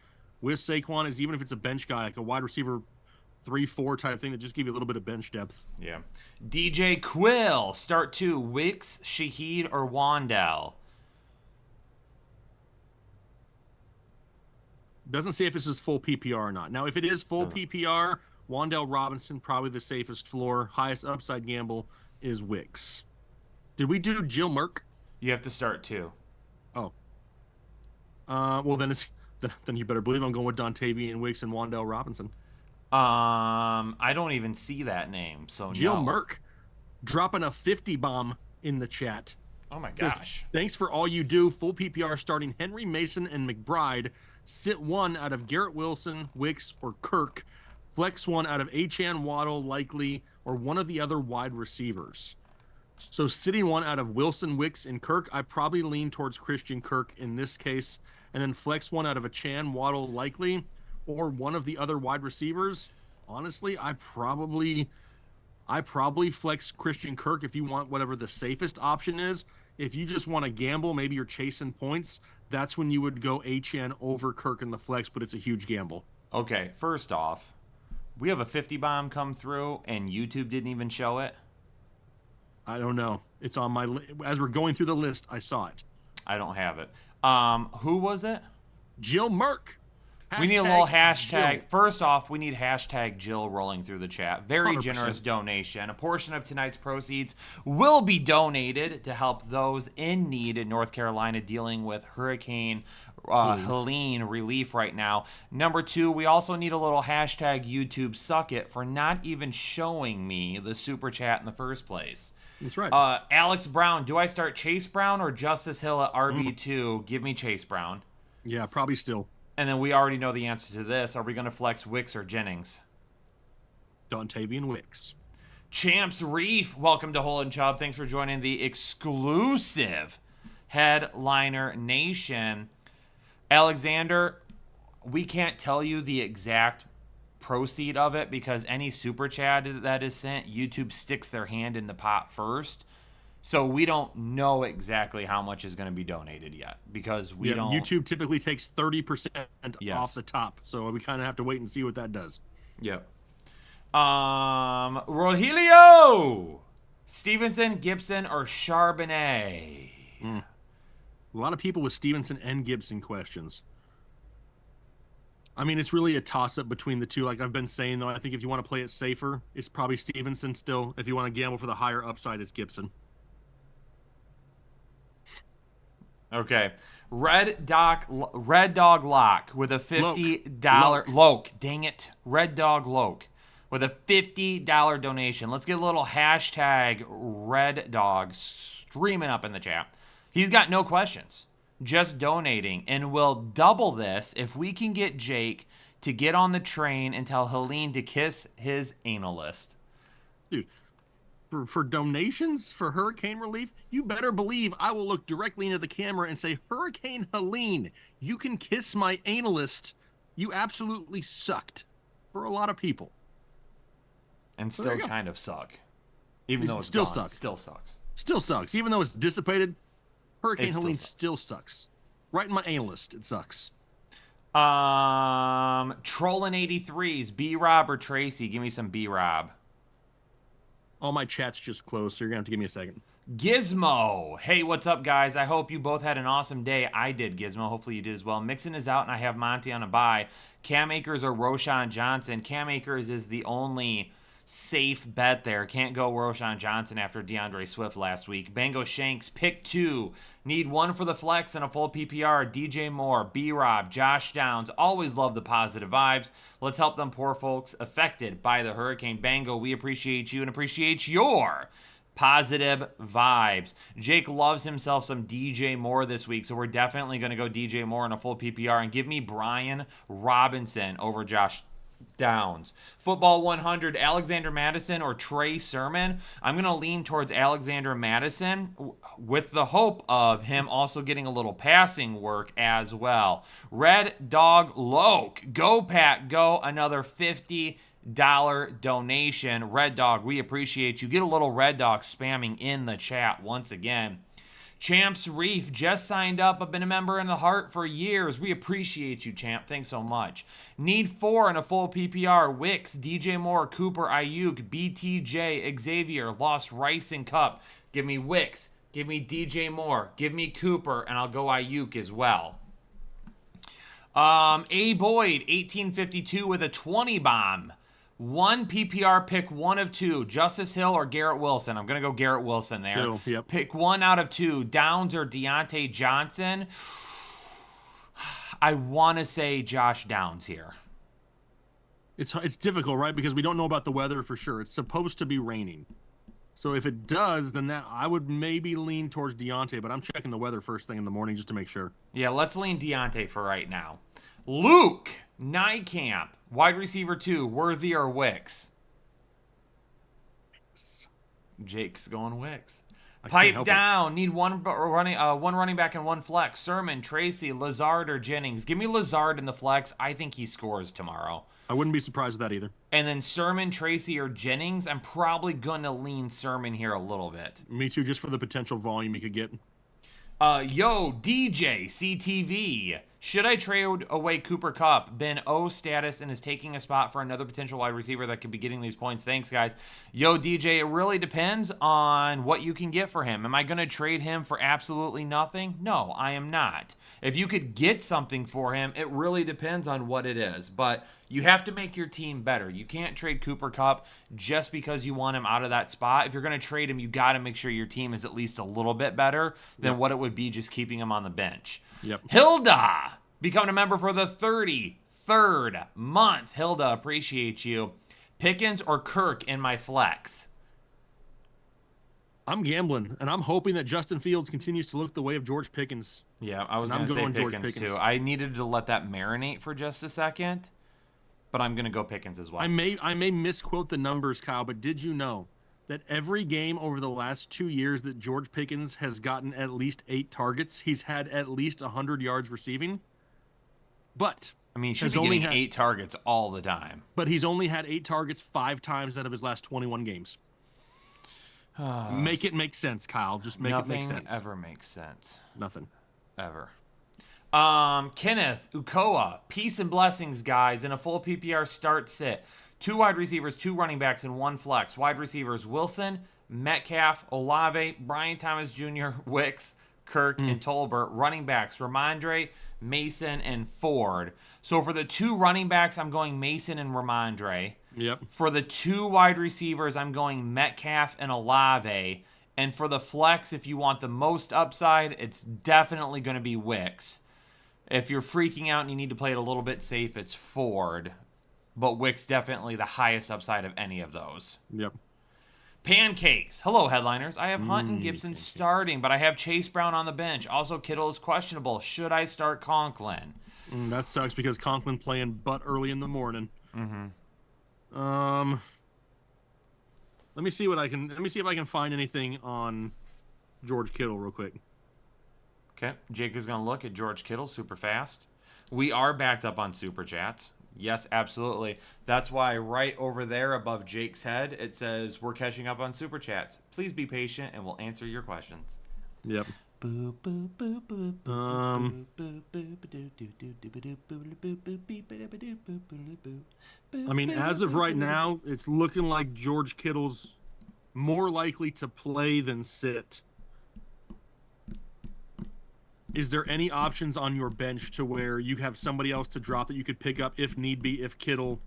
with Saquon, is even if it's a bench guy, like a wide receiver 3-4 type thing that just give you a little bit of bench depth. yeah. DJ Quill, start 2. Wicks, Shaheed, or Wandell? Doesn't say if this is full PPR or not. Now, if it is full PPR, Wandell Robinson, probably the safest floor. Highest upside gamble is Wicks. Did we do Jill Merck? You have to start 2. Oh. Well, then then you better believe I'm going with Dontavian Wicks and Wandell Robinson. I don't even see that name, so Jill no. Merck dropping a 50 bomb in the chat. Oh my Says, gosh. thanks for all you do. Full PPR starting Henry, Mason, and McBride. Sit one out of Garrett Wilson, Wicks, or Kirk. Flex one out of Achane, Waddle, Likely, or one of the other wide receivers. So sitting one out of Wilson, Wicks, and Kirk, I probably lean towards Christian Kirk in this case. And then flex one out of Achane, Waddle, Likely, or one of the other wide receivers. Honestly, I probably flex Christian Kirk if you want whatever the safest option is. If you just want to gamble, maybe you're chasing points, that's when you would go Achane over Kirk in the flex, but it's a huge gamble. Okay, first off, we have a 50 bomb come through and YouTube didn't even show it. I don't know. It's on my as we're going through the list, I saw it. I don't have it. Who was it? Jill Merck. We need a little hashtag. Jill. First off, we need hashtag Jill rolling through the chat. Very 100%. generous donation. A portion of tonight's proceeds will be donated to help those in need in North Carolina dealing with Hurricane Helene relief right now. Number 2, we also need a little hashtag YouTube suck it for not even showing me the super chat in the first place. That's right. Alex Brown, do I start Chase Brown or Justice Hill at RB2? Give me Chase Brown. Yeah, probably still. And then we already know the answer to this. Are we going to flex Wicks or Jennings? Dontavian Wicks. Champs Reef, welcome to Hole and Chubb. Thanks for joining the exclusive Headliner Nation. Alexander, we can't tell you the exact proceed of it because any super chat that is sent, YouTube sticks their hand in the pot first. So we don't know exactly how much is going to be donated yet because we don't. YouTube typically takes 30% Yes. off the top, so we kind of have to wait and see what that does. Yep. Rogelio, Stevenson, Gibson, or Charbonnet? A lot of people with Stevenson and Gibson questions. I mean, it's really a toss-up between the two. Like I've been saying, though, I think if you want to play it safer, it's probably Stevenson still. If you want to gamble for the higher upside, it's Gibson. Okay. Red Dog Lock with a $50 Loke. Dang it. Red Dog Loke with a $50 donation. Let's get a little hashtag Red Dog streaming up in the chat. He's got no questions, just donating, and we'll double this if we can get Jake to get on the train and tell Helene to kiss his analyst. Dude, for donations for hurricane relief, you better believe I will look directly into the camera and say, Hurricane Helene, you can kiss my analyst. You absolutely sucked for a lot of people. And still kind of suck. Even though it's still gone, sucks. Still sucks. Still sucks. Even though it's dissipated, Hurricane Helene sucks. still sucks. Right in my analyst, it sucks. Trollin' 83s, B-Rob or Tracy? Give me some B-Rob. All my chat's just closed, so you're going to have to give me a second. Gizmo. Hey, what's up, guys? I hope you both had an awesome day. I did, Gizmo. Hopefully you did as well. Mixon is out, and I have Monty on a bye. Cam Akers or Roshan Johnson? Cam Akers is the only safe bet there. Can't go Roshan Johnson after DeAndre Swift last week. Bango Shanks, pick 2. Need 1 for the flex and a full PPR. DJ Moore, B-Rob, Josh Downs. Always love the positive vibes. Let's help them poor folks affected by the hurricane. Bango, we appreciate you and appreciate your positive vibes. Jake loves himself some DJ Moore this week, so we're definitely going to go DJ Moore in a full PPR and give me Brian Robinson over Josh Downs. Football 100, Alexander Madison or Trey Sermon? I'm going to lean towards Alexander Madison with the hope of him also getting a little passing work as well. Red Dog Loke, go Pat, go. Another $50 donation. Red Dog, we appreciate you. Get a little Red Dog spamming in the chat once again. Champs Reef just signed up. I've been a member in the heart for years. We appreciate you, Champ. Thanks so much. Need 4 in a full PPR. Wicks, DJ Moore, Cooper, Ayuk, BTJ, Xavier, Lost Rice and Cup. Give me Wicks. Give me DJ Moore. Give me Cooper, and I'll go Ayuk as well. A. Boyd, 1852 with a 20 bomb. 1 PPR, pick 1 of 2. Justice Hill or Garrett Wilson? I'm going to go Garrett Wilson there. Hill, yep. Pick 1 out of 2. Downs or Deontay Johnson? I want to say Josh Downs here. It's difficult, right? Because we don't know about the weather for sure. It's supposed to be raining. So if it does, then that I would maybe lean towards Deontay, but I'm checking the weather first thing in the morning just to make sure. Yeah, let's lean Deontay for right now. Luke Nykamp, wide receiver 2, Worthy or Wicks? Jake's going Wicks. Pipe down. Need one running back and 1 flex. Sermon, Tracy, Lazard, or Jennings? Give me Lazard in the flex. I think he scores tomorrow. I wouldn't be surprised with that either. And then Sermon, Tracy, or Jennings? I'm probably going to lean Sermon here a little bit. Me too, just for the potential volume he could get. Yo, DJ, CTV. Should I trade away Cooper Kupp? Been O status and is taking a spot for another potential wide receiver that could be getting these points. Thanks, guys. Yo, DJ, it really depends on what you can get for him. Am I going to trade him for absolutely nothing? No, I am not. If you could get something for him, it really depends on what it is. But you have to make your team better. You can't trade Cooper Kupp just because you want him out of that spot. If you're going to trade him, you got to make sure your team is at least a little bit better than what it would be just keeping him on the bench. Yep. Hilda, becoming a member for the 33rd month. Hilda, appreciate you. Pickens or Kirk in my flex? I'm gambling, and I'm hoping that Justin Fields continues to look the way of George Pickens. Yeah, I was going to say Pickens too. I needed to let that marinate for just a second, but I'm going to go Pickens as well. I may misquote the numbers, Kyle, but did you know that every game over the last 2 years that George Pickens has gotten at least 8 targets, he's had at least 100 yards receiving? But I mean, he should be getting 8 targets all the time. But he's only had 8 targets 5 times out of his last 21 games. Make it make sense, Kyle. Just make it make sense. Nothing ever makes sense. Nothing. Ever. Kenneth Ukoa, peace and blessings, guys. In a full PPR start sit. 2 wide receivers, 2 running backs, and 1 flex. Wide receivers, Wilson, Metcalf, Olave, Brian Thomas Jr., Wicks, Kirk, and Tolbert. Running backs, Ramondre, Mason, and Ford. So for the 2 running backs, I'm going Mason and Ramondre. Yep. For the 2 wide receivers, I'm going Metcalf and Olave. And for the flex, if you want the most upside, it's definitely going to be Wicks. If you're freaking out and you need to play it a little bit safe, it's Ford. But Wicks definitely the highest upside of any of those. Yep. Pancakes. Hello, headliners. I have Hunt and Gibson starting, but I have Chase Brown on the bench. Also, Kittle is questionable. Should I start Conklin? That sucks because Conklin playing butt early in the morning. Let me see if I can find anything on George Kittle real quick. Okay, Jake is going to look at George Kittle super fast. We are backed up on Super Chats. Yes, absolutely. That's why right over there above Jake's head, it says, we're catching up on Super Chats. Please be patient and we'll answer your questions. Yep. I mean, as of right now, it's looking like George Kittle's more likely to play than sit. Is there any options on your bench to where you have somebody else to drop that you could pick up if need be, if Kittle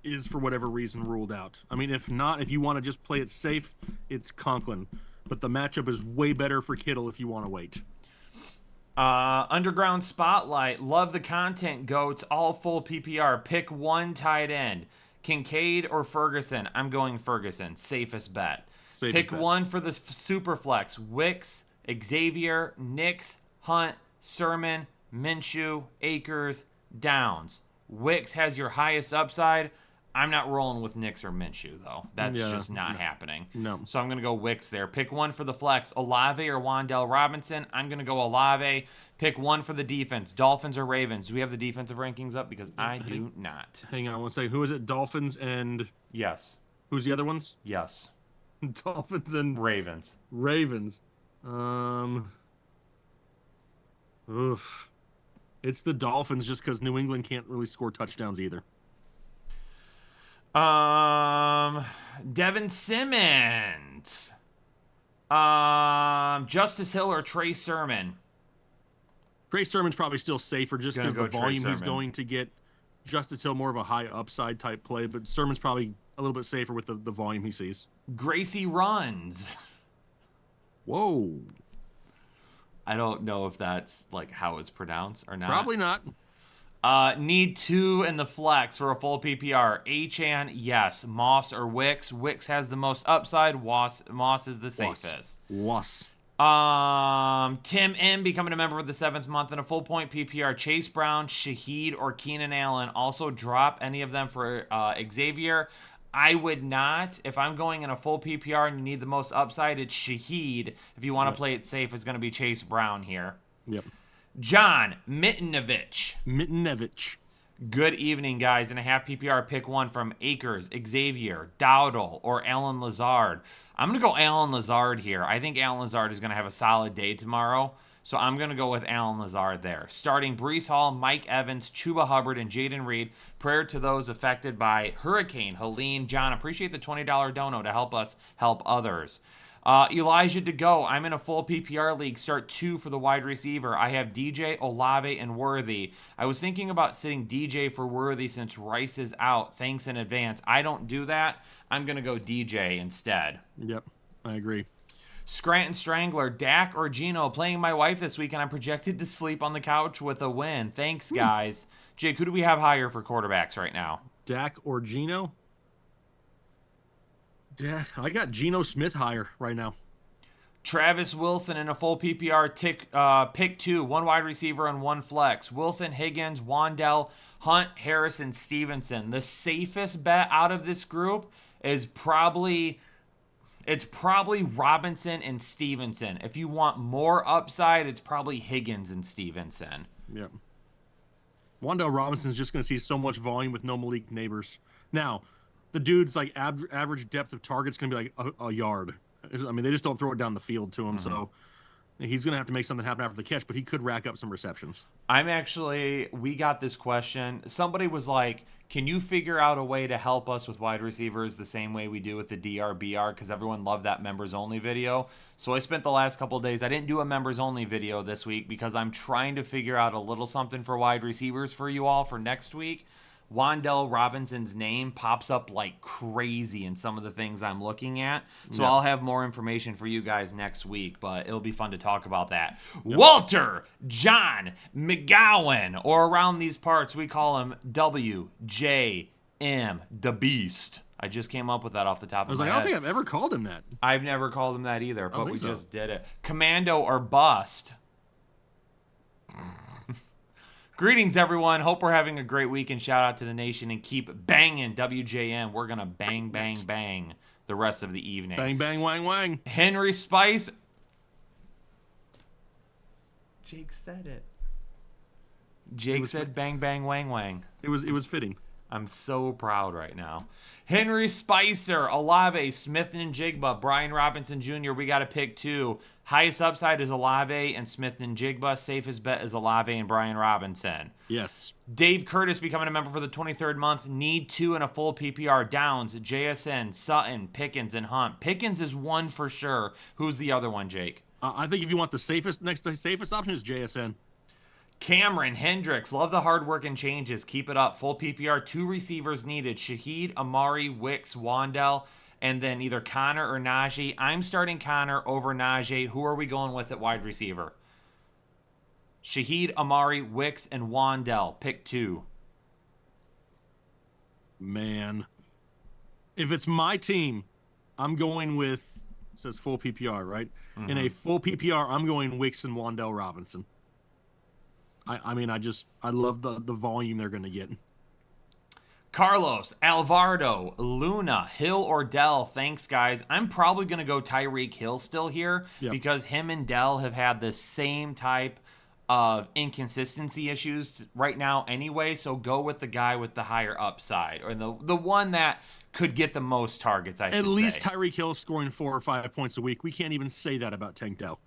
is for whatever reason ruled out? I mean, if not, if you want to just play it safe, it's Conklin. But the matchup is way better for Kittle if you want to wait. Underground Spotlight. Love the content, goats. All full PPR. Pick one tight end. Kincaid or Ferguson? I'm going Ferguson. Safest bet. Pick one for the super flex. Wicks, Xavier, Nix, Hunt, Sermon, Minshew, Akers, Downs. Wicks has your highest upside. I'm not rolling with Nix or Minshew, though. That's just not happening. No. So I'm going to go Wicks there. Pick one for the flex. Olave or Wan'Dale Robinson? I'm going to go Olave. Pick one for the defense. Dolphins or Ravens? Do we have the defensive rankings up? Because I do not. Hang on one second. Who is it? Dolphins and... Yes. Who's the other ones? Yes. Dolphins and... Ravens. Oof. It's the Dolphins just because New England can't really score touchdowns either. Devin Simmons. Justice Hill or Trey Sermon? Trey Sermon's probably still safer just because the volume he's going to get. Justice Hill more of a high upside type play, but Sermon's probably a little bit safer with the volume he sees. Gracie runs. Whoa. I don't know if that's like how it's pronounced or not. Probably not. Need two in the flex for a full PPR. Achane, yes. Moss or Wicks? Wicks has the most upside. Moss is the safest. Was. Tim M becoming a member of the 7th month in a full point PPR. Chase Brown, Shaheed, or Keenan Allen. Also drop any of them for Xavier. I would not. If I'm going in a full PPR and you need the most upside, it's Shaheed. If you want to play it safe, it's going to be Chase Brown here. Yep. John Mitinovich. Good evening, guys. In a half PPR, pick one from Akers, Xavier, Dowdle, or Alan Lazard. I'm going to go Alan Lazard here. I think Alan Lazard is going to have a solid day tomorrow, so I'm going to go with Alan Lazard there. Starting Breece Hall, Mike Evans, Chuba Hubbard, and Jaden Reed. Prayer to those affected by Hurricane Helene. John, appreciate the $20 dono to help us help others. Elijah to go. I'm in a full PPR league. Start two for the wide receiver. I have DJ, Olave, and Worthy. I was thinking about sitting DJ for Worthy since Rice is out. Thanks in advance. I don't do that. I'm going to go DJ instead. Yep, I agree. Scranton Strangler, Dak or Gino. Playing my wife this week, and I'm projected to sleep on the couch with a win. Thanks, guys. Jake, who do we have higher for quarterbacks right now? Dak or Gino? I got Geno Smith higher right now. Travis Wilson in a full PPR pick two, one wide receiver and one flex. Wilson, Higgins, Wan'Dale, Hunt, Harrison, Stevenson. The safest bet out of this group is probably Robinson and Stevenson. If you want more upside, it's probably Higgins and Stevenson. Yep. Wan'Dale Robinson's just going to see so much volume with no Malik Neighbors. Now, the dude's like average depth of target's going to be like a yard. I mean, they just don't throw it down the field to him, so he's going to have to make something happen after the catch, but he could rack up some receptions. We got this question. Somebody was like, can you figure out a way to help us with wide receivers the same way we do with the DRBR? Because everyone loved that members-only video. So I spent the last couple of days, I didn't do a members-only video this week because I'm trying to figure out a little something for wide receivers for you all for next week. Wan'Dale Robinson's name pops up like crazy in some of the things I'm looking at. So Yep. I'll have more information for you guys next week, but it'll be fun to talk about that. Yep. Walter John McGowan, or around these parts, we call him WJM, the Beast. I just came up with that off the top of my head. I don't think I've ever called him that. I've never called him that either, but we so. just did it. Commando or Bust. Greetings, everyone. Hope we're having a great week, and shout out to the nation, and keep banging WJM. We're going to bang, bang, bang the rest of the evening. Bang, bang, wang, wang. Henry Spice. Jake said it. Jake said bang, bang, wang, wang. It was fitting. I'm so proud right now. Henry Spicer, Olave, Smith and Jigba, Brian Robinson Jr. We got to pick 2. Highest upside is Olave and Smith and Jigba. Safest bet is Olave and Brian Robinson. Yes. Dave Curtis becoming a member for the 23rd month. Need 2 in a full PPR. Downs, JSN, Sutton, Pickens, and Hunt. Pickens is one for sure. Who's the other one, Jake? I think if you want the safest option is JSN. Cameron Hendricks, love the hard work and changes. Keep it up. Full PPR, 2 receivers needed. Shaheed, Amari, Wicks, Wan'Dale, and then either Connor or Najee. I'm starting Connor over Najee. Who are we going with at wide receiver? Shaheed, Amari, Wicks, and Wan'Dale. Pick 2. Man. If it's my team, I'm going with, it says full PPR, right? Mm-hmm. In a full PPR, I'm going Wicks and Wan'Dale Robinson. I love the volume they're going to get. Carlos, Alvarado, Luna, Hill, or Dell. Thanks, guys. I'm probably going to go Tyreek Hill still here because him and Dell have had the same type of inconsistency issues right now anyway, so go with the guy with the higher upside, or the one that could get the most targets, I should say. At least Tyreek Hill scoring 4 or 5 points a week. We can't even say that about Tank Dell.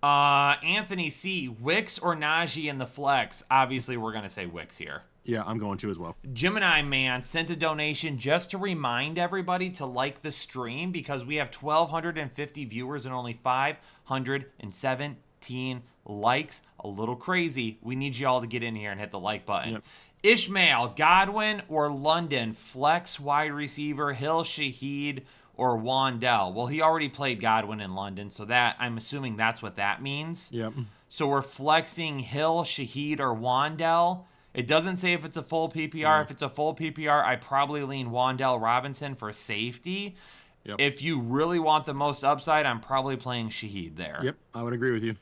Anthony C. Wicks or Najee in the flex? Obviously, we're going to say Wicks here. Yeah, I'm going to as well. Gemini Man sent a donation just to remind everybody to like the stream because we have 1,250 viewers and only 517 likes. A little crazy. We need you all to get in here and hit the like button. Yep. Ishmael, Godwin or London, flex wide receiver, Hill, Shaheed, or Wan'Dale. Well, he already played Godwin in London, so that I'm assuming that's what that means. Yep. So we're flexing Hill, Shaheed, or Wan'Dale. It doesn't say if it's a full PPR. If it's a full PPR, I probably lean Wan'Dale Robinson for safety. Yep. If you really want the most upside, I'm probably playing Shaheed there. Yep, I would agree with you.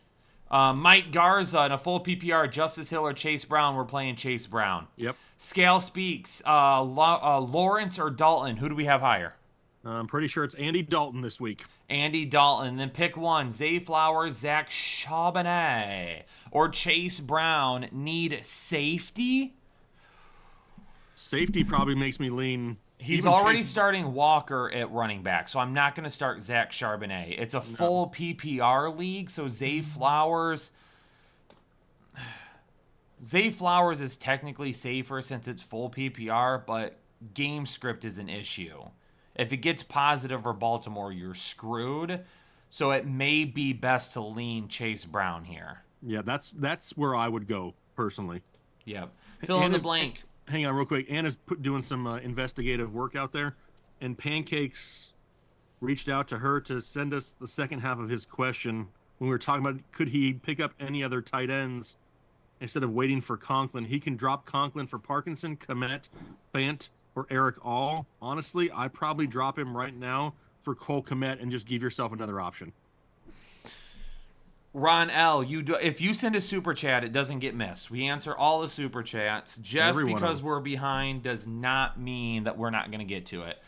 Mike Garza in a full PPR, Justice Hill or Chase Brown. We're playing Chase Brown. Yep. Scale speaks. Lawrence or Dalton. Who do we have higher? I'm pretty sure it's Andy Dalton this week. Andy Dalton. Then pick one. Zay Flowers, Zach Charbonnet, or Chase Brown. Need safety? Safety probably makes me lean. He's already starting Walker at running back, so I'm not going to start Zach Charbonnet. It's a full PPR league, so Zay Flowers is technically safer since it's full PPR, but game script is an issue. If it gets positive for Baltimore, you're screwed. So it may be best to lean Chase Brown here. Yeah, that's where I would go personally. Yep. Fill in the blank. Hang on real quick. Anna's doing some investigative work out there, and Pancakes reached out to her to send us the second half of his question when we were talking about could he pick up any other tight ends instead of waiting for Conklin. He can drop Conklin for Parkinson, Kmet, Fant, or Eric All. Honestly, I'd probably drop him right now for Cole Kmet and just give yourself another option. Ron L, if you send a super chat, it doesn't get missed. We answer all the super chats. Just because we're behind does not mean that we're not going to get to it.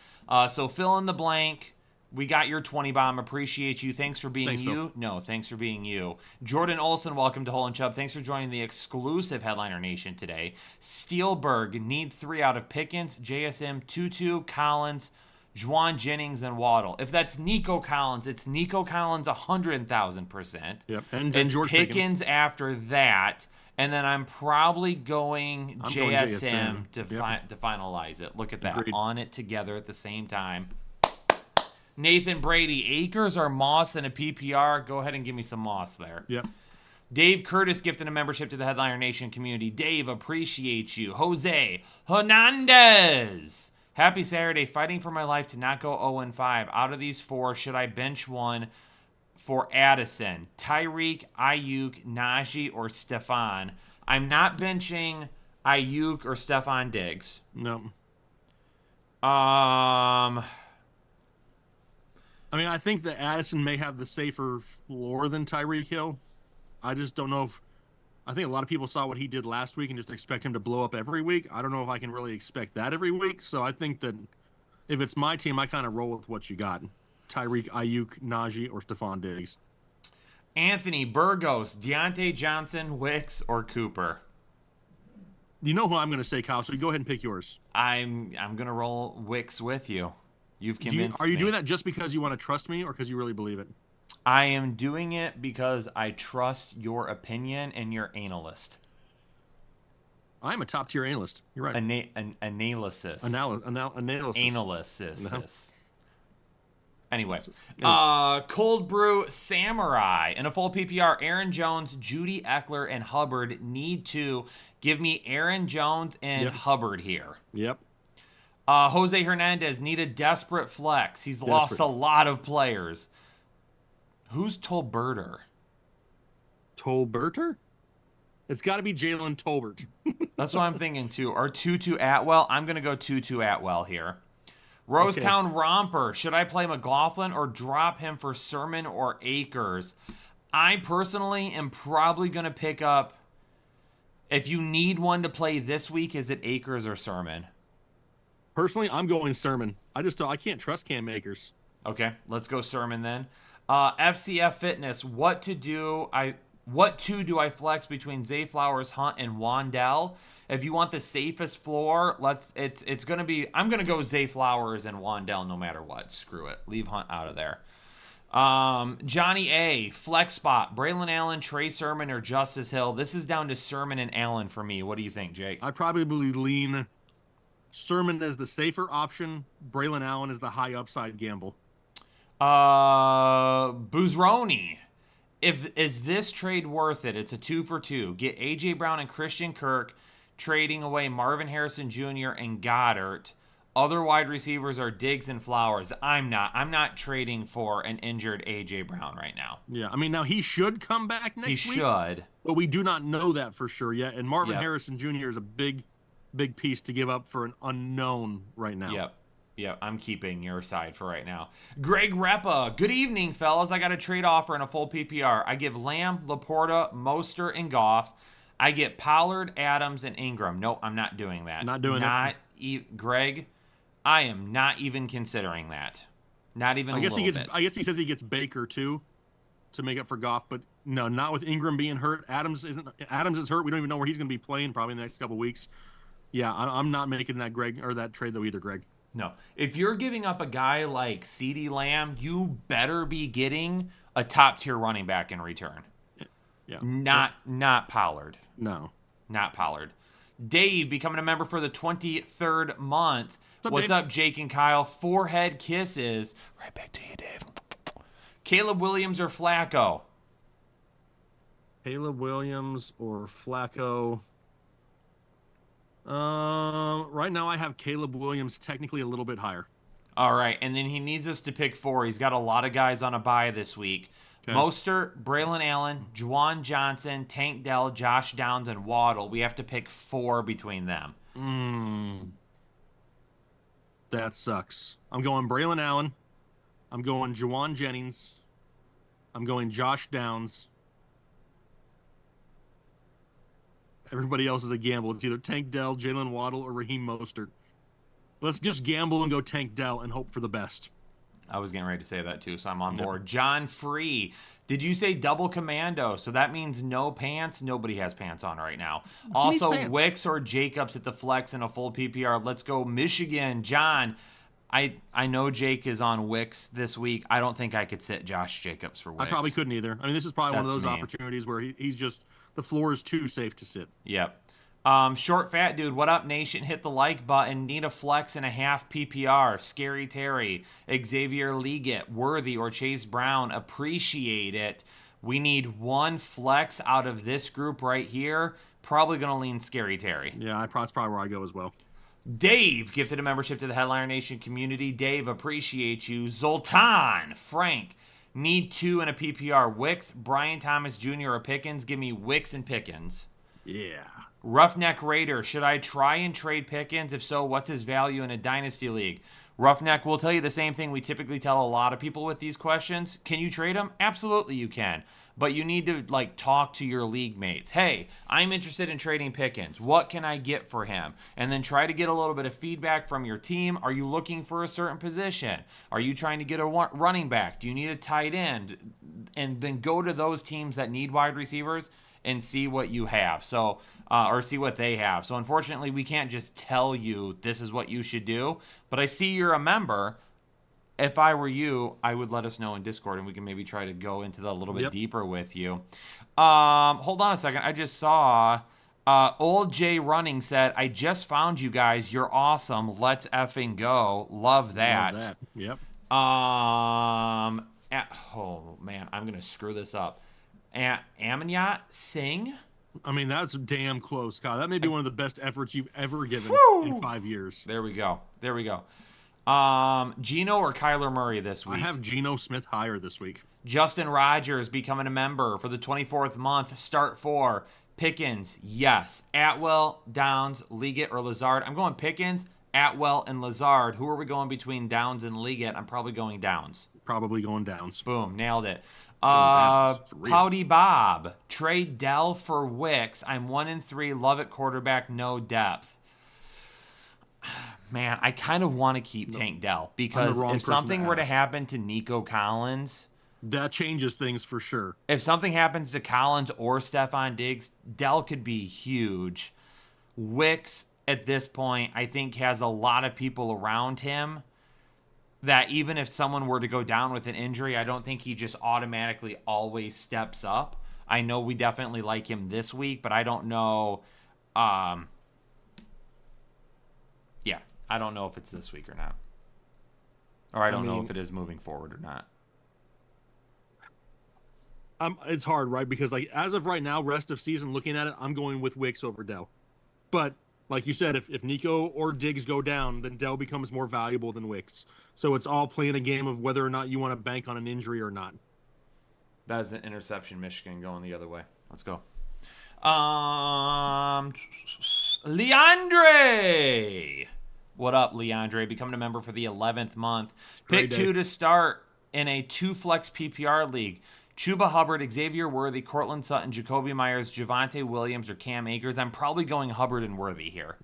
So fill in the blank. We got your 20 bomb. Appreciate you. Thanks for being you. Phil. No, thanks for being you. Jordan Olson, welcome to Hole and Chubb. Thanks for joining the exclusive Headliner Nation today. Steelberg, need 3 out of Pickens, JSM, Tutu, Collins, Juwan Jennings, and Waddle. If that's Nico Collins, it's Nico Collins 100,000%. Yep, and it's George Pickens after that, and then I'm probably going JSM to finalize it. Look at that. Agreed. On it together at the same time. Nathan Brady, Akers or Moss in a PPR? Go ahead and give me some Moss there. Yep. Dave Curtis gifted a membership to the Headliner Nation community. Dave, appreciate you. Jose Hernandez. Happy Saturday. Fighting for my life to not go 0-5. Out of these 4, should I bench one for Addison? Tyreek, Ayuk, Najee, or Stefan? I'm not benching Ayuk or Stefan Diggs. No. Um, I mean, I think that Addison may have the safer floor than Tyreek Hill. I just don't know if... I think a lot of people saw what he did last week and just expect him to blow up every week. I don't know if I can really expect that every week. So I think that if it's my team, I kind of roll with what you got. Tyreek, Ayuk, Najee, or Stephon Diggs. Anthony, Burgos, Deontay Johnson, Wicks, or Cooper? You know who I'm going to say, Kyle, so you go ahead and pick yours. I'm going to roll Wicks with you. You've convinced me. Are you doing that just because you want to trust me or because you really believe it? I am doing it because I trust your opinion and your analyst. I'm a top-tier analyst. You're right. Analysis. Analysis. Analysis. No. Anyway, Cold Brew Samurai in a full PPR. Aaron Jones, Judy Eckler, and Hubbard need to give me Aaron Jones and Hubbard here. Yep. Jose Hernandez need a desperate flex. He's lost a lot of players. Who's Tolberter? Tolberter? It's got to be Jalen Tolbert. That's what I'm thinking too. Or Tutu Atwell. I'm going to go Tutu Atwell here. Rosetown Romper. Should I play McLaughlin or drop him for Sermon or Akers? I personally am probably going to pick up, if you need one to play this week, is it Akers or Sermon? Personally, I'm going Sermon. I can't trust Cam Akers. Okay, let's go Sermon then. FCF Fitness. What two do I flex between Zay Flowers, Hunt, and Wandell? If you want the safest floor, it's gonna be. I'm gonna go Zay Flowers and Wandell no matter what. Screw it. Leave Hunt out of there. Johnny A. Flex spot. Braylon Allen, Trey Sermon, or Justice Hill. This is down to Sermon and Allen for me. What do you think, Jake? I'd probably lean Sermon as the safer option. Braylon Allen is the high upside gamble. Buzroni. Is this trade worth it? It's a 2-for-2. Get A.J. Brown and Christian Kirk, trading away Marvin Harrison Jr. and Goddard. Other wide receivers are Diggs and Flowers. I'm not trading for an injured A.J. Brown right now. Yeah, I mean, now he should come back next week. He should. But we do not know that for sure yet. And Marvin Harrison Jr. is a big piece to give up for an unknown right now. Yep, I'm keeping your side for right now. Greg Repa, good evening, fellas. I got a trade offer in a full PPR. I give Lamb, Laporta, Mostert, and Goff. I get Pollard, Adams, and Ingram. Nope, I'm not doing that. Not doing that. Greg, I am not even considering that. Not even a little bit. I guess he says he gets Baker, too, to make up for Goff. But, no, not with Ingram being hurt. Adams is hurt. We don't even know where he's going to be playing probably in the next couple weeks. Yeah, I'm not making that trade, though, either, Greg. No. If you're giving up a guy like CeeDee Lamb, you better be getting a top-tier running back in return. Yeah. Not Pollard. No. Not Pollard. Dave becoming a member for the 23rd month. What's up, Jake and Kyle? Forehead kisses. Right back to you, Dave. Caleb Williams or Flacco? Caleb Williams or Flacco? Right now I have Caleb Williams technically a little bit higher. All right, and then he needs us to pick 4. He's got a lot of guys on a bye this week. Okay. Mostert, Braylon Allen, Juwan Johnson, Tank Dell, Josh Downs, and Waddle. We have to pick 4 between them. That sucks. I'm going Braylon Allen. I'm going Juwan Jennings. I'm going Josh Downs. Everybody else is a gamble. It's either Tank Dell, Jalen Waddle, or Raheem Mostert. Let's just gamble and go Tank Dell and hope for the best. I was getting ready to say that too, so I'm on board. John Free. Did you say double commando? So that means no pants? Nobody has pants on right now. Also, Wicks or Jacobs at the flex in a full PPR. Let's go Michigan. John, I know Jake is on Wicks this week. I don't think I could sit Josh Jacobs for Wicks. I probably couldn't either. I mean, this is probably one of those opportunities where he's just, the floor is too safe to sit. Yep. Short Fat Dude, what up, nation? Hit the like button. Need a flex and a half PPR. Scary Terry, Xavier Leggett, Worthy, or Chase Brown. Appreciate it. We need one flex out of this group right here. Probably going to lean Scary Terry. Yeah, that's probably where I go as well. Dave gifted a membership to the Headliner Nation community. Dave, appreciate you. Zoltan, Frank, need 2 in a PPR. Wicks, Brian Thomas Jr. or Pickens. Give me Wicks and Pickens. Yeah. Roughneck Raider, should I try and trade Pickens? If so, what's his value in a dynasty league? Roughneck, will tell you the same thing we typically tell a lot of people with these questions. Can you trade him? Absolutely you can. But you need to talk to your league mates. Hey, I'm interested in trading Pickens. What can I get for him? And then try to get a little bit of feedback from your team. Are you looking for a certain position? Are you trying to get a running back? Do you need a tight end? And then go to those teams that need wide receivers and see what you have. So, or see what they have. So unfortunately, we can't just tell you this is what you should do. But I see you're a member. If I were you, I would let us know in Discord, and we can maybe try to go into that a little bit deeper with you. Hold on a second. I just saw Old J Running said, I just found you guys. You're awesome. Let's effing go. Love that. Love that. Yep. Oh, man. I'm going to screw this up. Amanyat Singh? I mean, that's damn close, Kyle. That may be one of the best efforts you've ever given in 5 years. There we go. Geno or Kyler Murray this week? I have Geno Smith higher this week. Justin Rogers becoming a member for the 24th month. Start 4. Pickens, yes. Atwell, Downs, Liggett, or Lazard. I'm going Pickens, Atwell, and Lazard. Who are we going between Downs and Liggett? I'm probably going Downs. Probably going Downs. Boom, nailed it. Downs, for real. Pouty Bob, trade Dell for Wicks. I'm 1-3. Love it. Quarterback, no depth. Man, I kind of want to keep Tank Dell because if something were to happen to Nico Collins, that changes things for sure. If something happens to Collins or Stephon Diggs, Dell could be huge. Wicks, at this point, I think has a lot of people around him that even if someone were to go down with an injury, I don't think he just automatically always steps up. I know we definitely like him this week, but I don't know. I don't know if it's this week or not. Or I don't know if it is moving forward or not. It's hard, right? Because as of right now, rest of season, looking at it, I'm going with Wicks over Dell. But like you said, if Nico or Diggs go down, then Dell becomes more valuable than Wicks. So it's all playing a game of whether or not you want to bank on an injury or not. That is an interception, Michigan going the other way. Let's go. Leandre. What up, Leandre? Becoming a member for the 11th month. Pick 2 to start in a 2-flex PPR league. Chuba Hubbard, Xavier Worthy, Cortland Sutton, Jacoby Myers, Javonte Williams, or Cam Akers. I'm probably going Hubbard and Worthy here.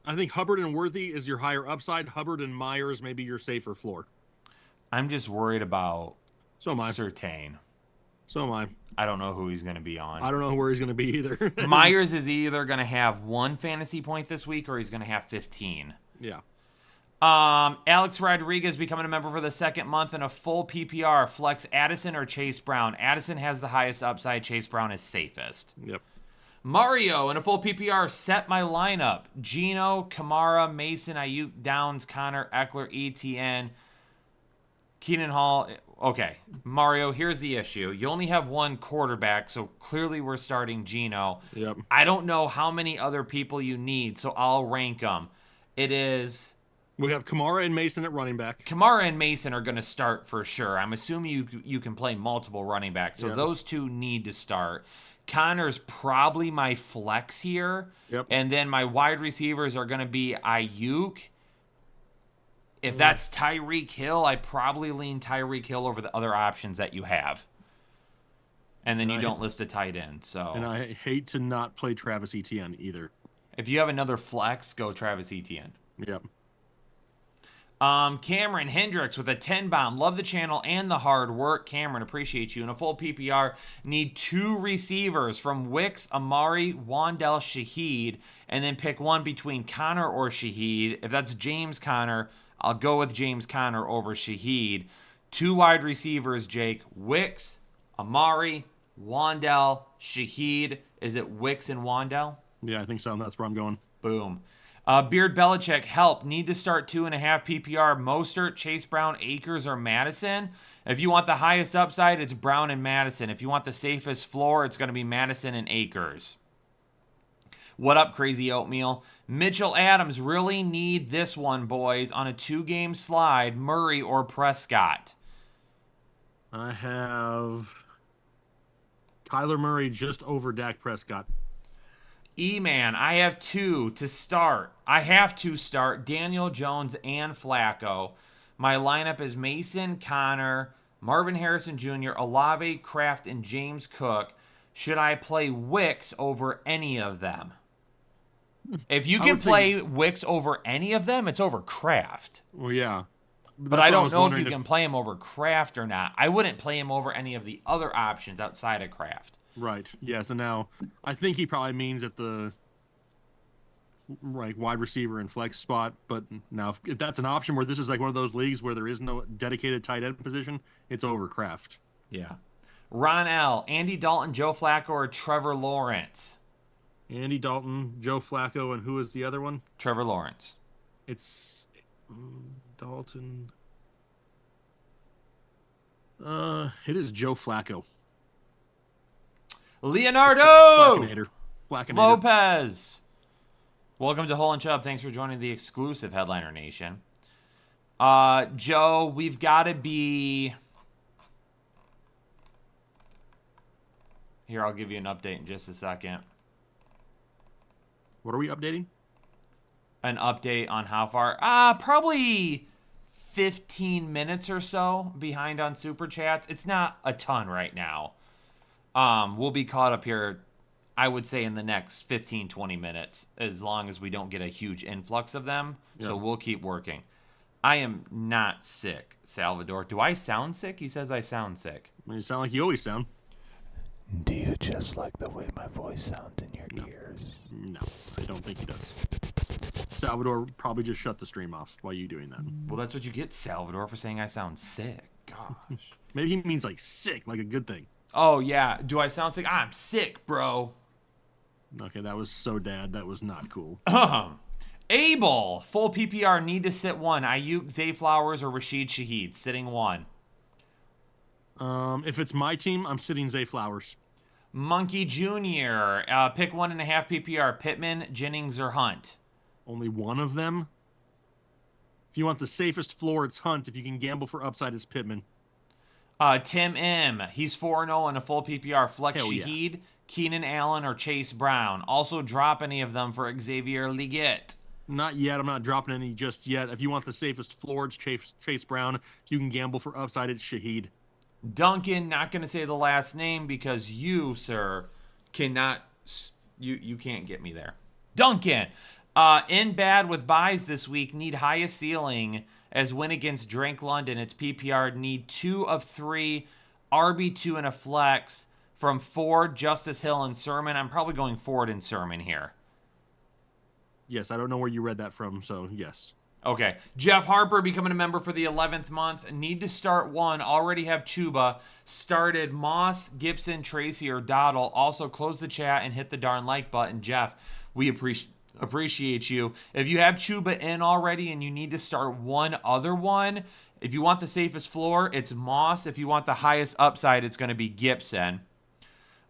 I think Hubbard and Worthy is your higher upside. Hubbard and Myers may be your safer floor. I'm just worried about Surtain. So am I. I don't know who he's going to be on. I don't know where he's going to be either. Myers is either going to have 1 fantasy point this week or he's going to have 15. Yeah. Alex Rodriguez becoming a member for the 2nd month in a full PPR. Flex Addison or Chase Brown. Addison has the highest upside. Chase Brown is safest. Yep. Mario in a full PPR. Set my lineup. Geno, Kamara, Mason, Ayuk, Downs, Connor, Eckler, ETN, Keenan Hall. Okay, Mario, here's the issue. You only have 1 quarterback, so clearly we're starting Geno. Yep. I don't know how many other people you need, so I'll rank them. It is... We have Kamara and Mason at running back. Kamara and Mason are going to start for sure. I'm assuming you can play multiple running backs, so those 2 need to start. Connor's probably my flex here. Yep. And then my wide receivers are going to be Ayuk. If that's Tyreek Hill, I probably lean Tyreek Hill over the other options that you have. And then you don't list a tight end. So. And I hate to not play Travis Etienne either. If you have another flex, go Travis Etienne. Yep. Cameron Hendricks with a 10 bomb. Love the channel and the hard work. Cameron, appreciate you. In a full PPR, need 2 receivers from Wicks, Amari, Wandell, Shaheed, and then pick one between Connor or Shaheed. If that's James Conner, I'll go with James Conner over Shaheed. 2 wide receivers, Jake. Wicks, Amari, Wandell, Shaheed. Is it Wicks and Wandell? Yeah, I think so. That's where I'm going. Boom. Beard Belichick, help. Need to start 2.5 PPR. Mostert, Chase Brown, Akers, or Madison. If you want the highest upside, it's Brown and Madison. If you want the safest floor, it's going to be Madison and Akers. What up, Crazy Oatmeal? Mitchell Adams, really need this one, boys. On a 2-game slide, Murray or Prescott. I have Kyler Murray just over Dak Prescott. E-Man, I have 2 to start. I have to start Daniel Jones and Flacco. My lineup is Mason, Connor, Marvin Harrison Jr., Olave, Kraft, and James Cook. Should I play Wicks over any of them? If you can play Wicks over any of them, it's over Kraft. Well, yeah. But I don't know if you can play him over Kraft or not. I wouldn't play him over any of the other options outside of Kraft. Right. Yeah. So now I think he probably means at the wide receiver and flex spot. But now if that's an option where this is like one of those leagues where there is no dedicated tight end position, it's over Kraft. Yeah. Ron L., Andy Dalton, Joe Flacco, or Trevor Lawrence? Andy Dalton, Joe Flacco, and who is the other one? Trevor Lawrence. It's Dalton. It is Joe Flacco. Leonardo Flackinator. Lopez. Welcome to Hole and Chubb. Thanks for joining the exclusive Headliner Nation. Joe, we've got to be... Here, I'll give you an update in just a second. What are we updating? An update on how far? Probably 15 minutes or so behind on Super Chats. It's not a ton right now. We'll be caught up here, I would say, in the next 15, 20 minutes, as long as we don't get a huge influx of them. Yeah. So we'll keep working. I am not sick, Salvador. Do I sound sick? He says I sound sick. You sound like you always sound. Do you just like the way my voice sounds in your ears? No, I don't think he does. Salvador probably just shut the stream off while you doing that. Well, that's what you get, Salvador, for saying I sound sick. Gosh. Maybe he means like sick, like a good thing. Oh, yeah. Do I sound sick? I'm sick, bro. Okay, that was so dad. That was not cool. Abel, full PPR, need to sit 1. Ayuk, Zay Flowers, or Rashid Shaheed, sitting 1. If it's my team, I'm sitting Zay Flowers. Monkey Jr., pick 1.5 PPR, Pittman, Jennings, or Hunt. Only one of them? If you want the safest floor, it's Hunt. If you can gamble for upside, it's Pittman. Tim M., he's 4-0 in a full PPR. Flex Hell Shaheed, yeah. Keenan Allen, or Chase Brown. Also drop any of them for Xavier Leggett. Not yet. I'm not dropping any just yet. If you want the safest floor, it's Chase Brown. If you can gamble for upside, it's Shaheed. Duncan, not going to say the last name because you, sir, cannot, you can't get me there. Duncan, in bad with buys this week, need highest ceiling as win against Drake London. It's PPR, need 2 of 3, RB2 and a flex from Ford, Justice Hill, and Sermon. I'm probably going Ford and Sermon here. Yes, I don't know where you read that from, so yes. Okay. Jeff Harper becoming a member for the 11th month. Need to start 1. Already have Chuba. Started Moss, Gibson, Tracy, or Dottle. Also, close the chat and hit the darn like button. Jeff, we appreciate you. If you have Chuba in already and you need to start one other one, if you want the safest floor, it's Moss. If you want the highest upside, it's going to be Gibson.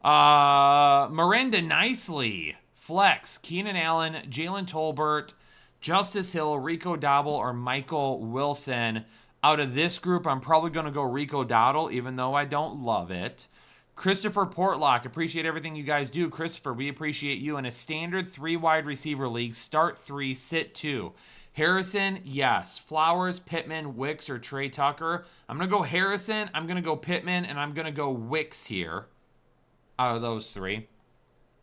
Miranda Nicely. Flex. Keenan Allen, Jalen Tolbert, Justice Hill, Rico Dowdle, or Michael Wilson. Out of this group, I'm probably going to go Rico Dowdle, even though I don't love it. Christopher Portlock, appreciate everything you guys do. Christopher, we appreciate you. In a standard 3 wide receiver league, start 3, sit 2. Harrison, yes. Flowers, Pittman, Wicks, or Trey Tucker. I'm going to go Harrison, I'm going to go Pittman, and I'm going to go Wicks here out of those 3.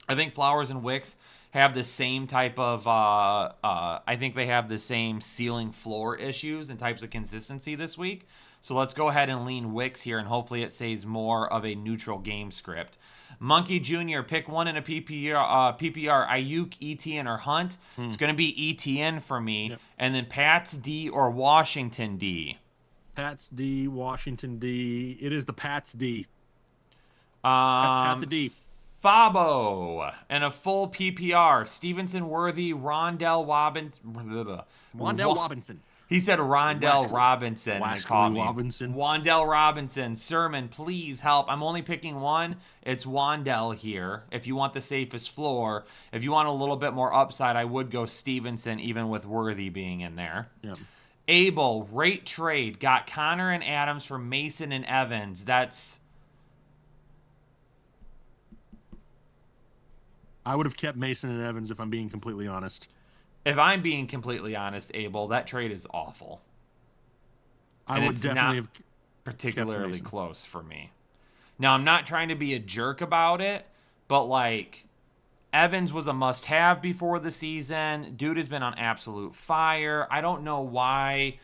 I think Flowers and Wicks have the same type of, I think they have the same ceiling floor issues and types of consistency this week. So let's go ahead and lean Wicks here, and hopefully it says more of a neutral game script. Monkey Jr., pick 1 in a PPR, Ayuk, ETN, or Hunt. It's going to be ETN for me. Yep. And then Pats D or Washington D. Pats D, Washington D. It is the Pats D. Pat the D. Fabo and a full PPR. Stevenson, Worthy, Rondell Robinson. He said Rondell Wascally- Robinson. And it caught me. Robinson. Wandell Robinson. Sermon, please help. I'm only picking one. It's Wandell here. If you want the safest floor. If you want a little bit more upside, I would go Stevenson, even with Worthy being in there. Yeah. Abel, rate trade. Got Connor and Adams for Mason and Evans. I would have kept Mason and Evans if I'm being completely honest. If I'm being completely honest, Abel, that trade is awful. I And would it's definitely not have. particularly Mason. close for me. Now, I'm not trying to be a jerk about it, but like Evans was a must-have before the season. Dude has been on absolute fire. I don't know why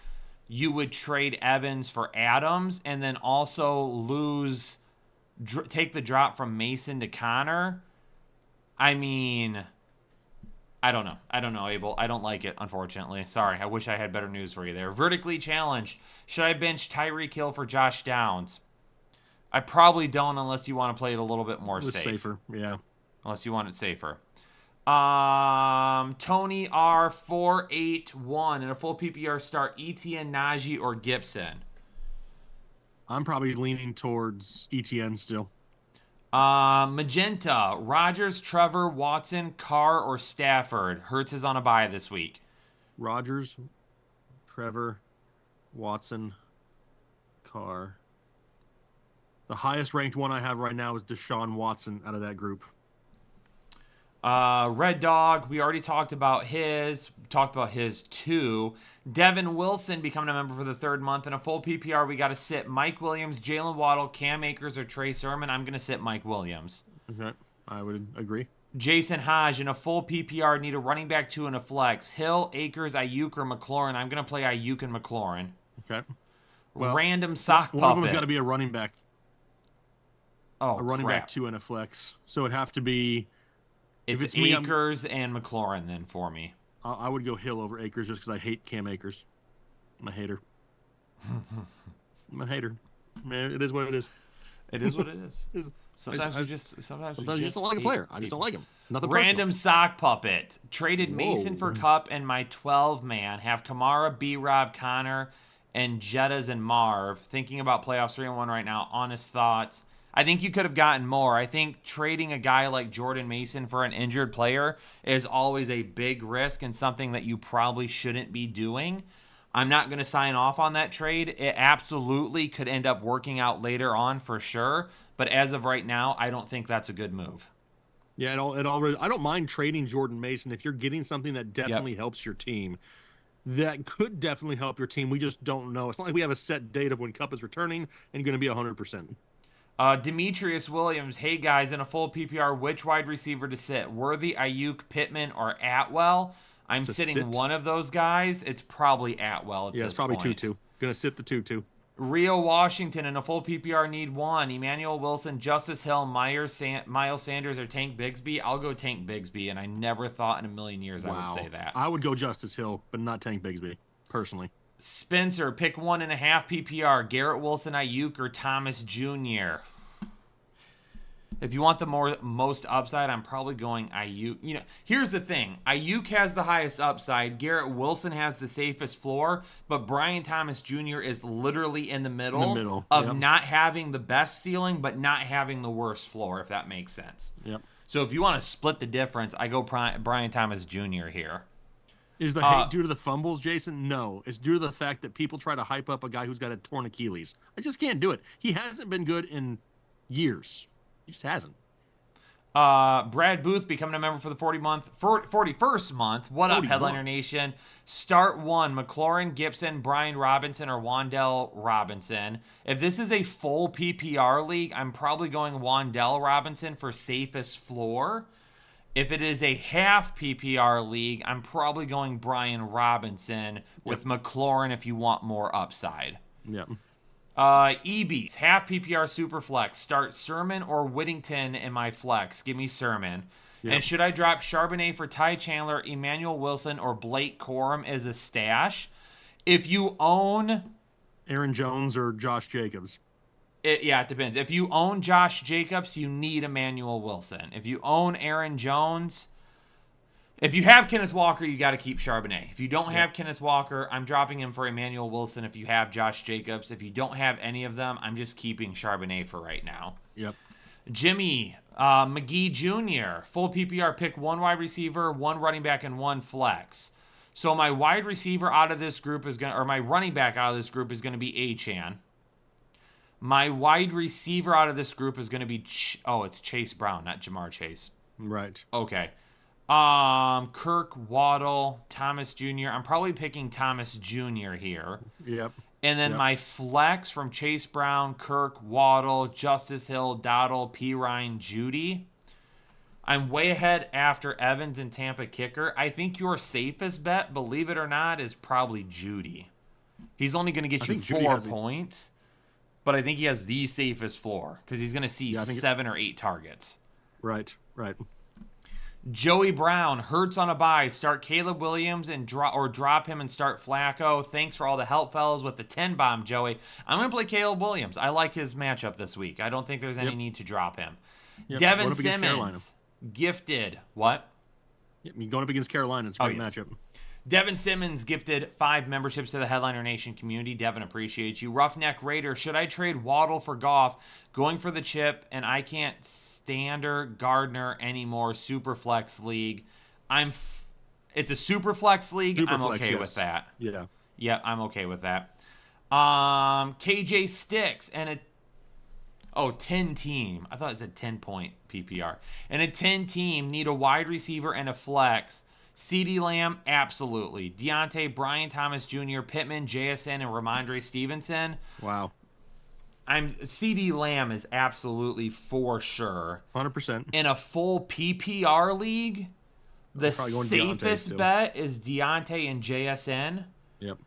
you would trade Evans for Adams and then also take the drop from Mason to Connor. I mean, I don't know, Abel. I don't like it, unfortunately. Sorry. I wish I had better news for you there. Vertically challenged. Should I bench Tyreek Hill for Josh Downs? I probably don't unless you want to play it a little bit more It's safe. safer. Yeah. Unless you want it safer. Tony R 481 and a full PPR start. Etienne, Najee, or Gibson. I'm probably leaning towards ETN still. Magenta, Rodgers, Trevor, Watson, Carr, or Stafford. Hurts is on a bye this week. Rodgers, Trevor, Watson, Carr. The highest ranked one I have right now is Deshaun Watson out of that group. Red Dog, we already talked about his. Talked about his too. Devin Wilson becoming a member for the third month. In a full PPR, we got to sit Mike Williams, Jalen Waddle, Cam Akers, or Trey Sermon. I'm going to sit Mike Williams. Okay, I would agree. Jason Hodge, in a full PPR, need a running back 2 and a flex. Hill, Akers, Ayuk, or McLaurin. I'm going to play Ayuk and McLaurin. Okay. Well, Random sock one of puppet. them's got to be a running back. Oh, A running crap. back 2 and a flex. So it'd have to be. It's, it's me, I'm- Akers and McLaurin then for me. I would go Hill over Akers just because I hate Cam Akers. I'm a hater. I'm a hater. Man, it is what it is. It is what it is. Sometimes I- we just Sometimes you just don't like a hate player. I just people. don't like him. Nothing Random sock puppet. Traded Mason Whoa. for Cup and my 12-man. Have Kamara, B-Rob, Connor, and Jettas and Marv. Thinking about playoffs 3-1 right now. Honest thoughts. I think you could have gotten more. I think trading a guy like Jordan Mason for an injured player is always a big risk and something that you probably shouldn't be doing. I'm not going to sign off on that trade. It absolutely could end up working out later on for sure. But as of right now, I don't think that's a good move. Yeah, I don't mind trading Jordan Mason if you're getting something that definitely helps your team. That could definitely help your team. We just don't know. It's not like we have a set date of when Cup is returning and going to be 100%. Demetrius Williams, hey guys, in a full PPR, which wide receiver to sit? Worthy, Ayuk, Pittman, or Atwell? I'm To sitting sit? one of those guys. It's probably Atwell at Yeah, this it's probably point. 2-2. Going to sit the 2-2. Rio Washington in a full PPR need one. Emmanuel Wilson, Justice Hill, Miles Sanders, or Tank Bigsby. I'll go Tank Bigsby, and I never thought in a million years I would say that. I would go Justice Hill, but not Tank Bigsby, personally. Spencer, pick 1.5 PPR. Garrett Wilson, Ayuk, or Thomas Jr. If you want the most upside, I'm probably going Ayuk. You know, here's the thing. Ayuk has the highest upside. Garrett Wilson has the safest floor. But Brian Thomas Jr. is literally in the middle, of yep. not having the best ceiling, but not having the worst floor, if that makes sense. Yep. So if you want to split the difference, I go Brian Thomas Jr. here. Is the hate due to the fumbles, Jason? No. It's due to the fact that people try to hype up a guy who's got a torn Achilles. I just can't do it. He hasn't been good in years. He just hasn't. Brad Booth becoming a member for the 41st month. What up, 41. Headliner Nation? Start 1, McLaurin, Gibson, Brian Robinson, or Wandell Robinson. If this is a full PPR league, I'm probably going Wandell Robinson for safest floor. If it is a half PPR league, I'm probably going Brian Robinson with McLaurin if you want more upside. Yep. EBs, half PPR Superflex. Start Sermon or Whittington in my flex. Give me Sermon. Yep. And should I drop Charbonnet for Ty Chandler, Emmanuel Wilson, or Blake Corum as a stash? If you own Aaron Jones or Josh Jacobs. It depends. If you own Josh Jacobs, you need Emmanuel Wilson. If you own Aaron Jones, if you have Kenneth Walker, you got to keep Charbonnet. If you don't have Kenneth Walker, I'm dropping him for Emmanuel Wilson. If you have Josh Jacobs, if you don't have any of them, I'm just keeping Charbonnet for right now. Yep. Jimmy McGee Jr., full PPR, pick 1 wide receiver, 1 running back, and 1 flex. So my wide receiver out of this group is my running back out of this group is going to be Achane. My wide receiver out of this group is going to be it's Chase Brown, not Jamar Chase. Right. Okay. Kirk, Waddle, Thomas Jr. I'm probably picking Thomas Jr. here. Yep. And then my flex from Chase Brown, Kirk, Waddle, Justice Hill, Dowdle, P. Ryan, Judy. I'm way ahead after Evans and Tampa kicker. I think your safest bet, believe it or not, is probably Judy. He's only going to get you 4 points, but I think he has the safest floor because he's going to see 7 or 8 targets. Right. Joey Brown, Hurts on a bye. Start Caleb Williams and drop him and start Flacco. Thanks for all the help, fellas, with the 10 bomb, Joey. I'm going to play Caleb Williams. I like his matchup this week. I don't think there's any need to drop him. Yep. Devin Simmons, gifted. What? Going up against Carolina, it's a great matchup. Devin Simmons gifted 5 memberships to the Headliner Nation community. Devin, appreciate you. Roughneck Raider, should I trade Waddle for Goff? Going for the chip, and I can't standard Gardner anymore. Superflex league. It's a Superflex league. I'm okay with that. Yeah, I'm okay with that. KJ Sticks and 10 team. I thought it said 10-point PPR. And a 10 team need a wide receiver and a flex. CeeDee Lamb, absolutely. Deontay, Brian Thomas Jr., Pittman, JSN, and Ramondre Stevenson. Wow. CeeDee Lamb is absolutely for sure. 100%. In a full PPR league, the safest bet is Deontay and JSN. Yep.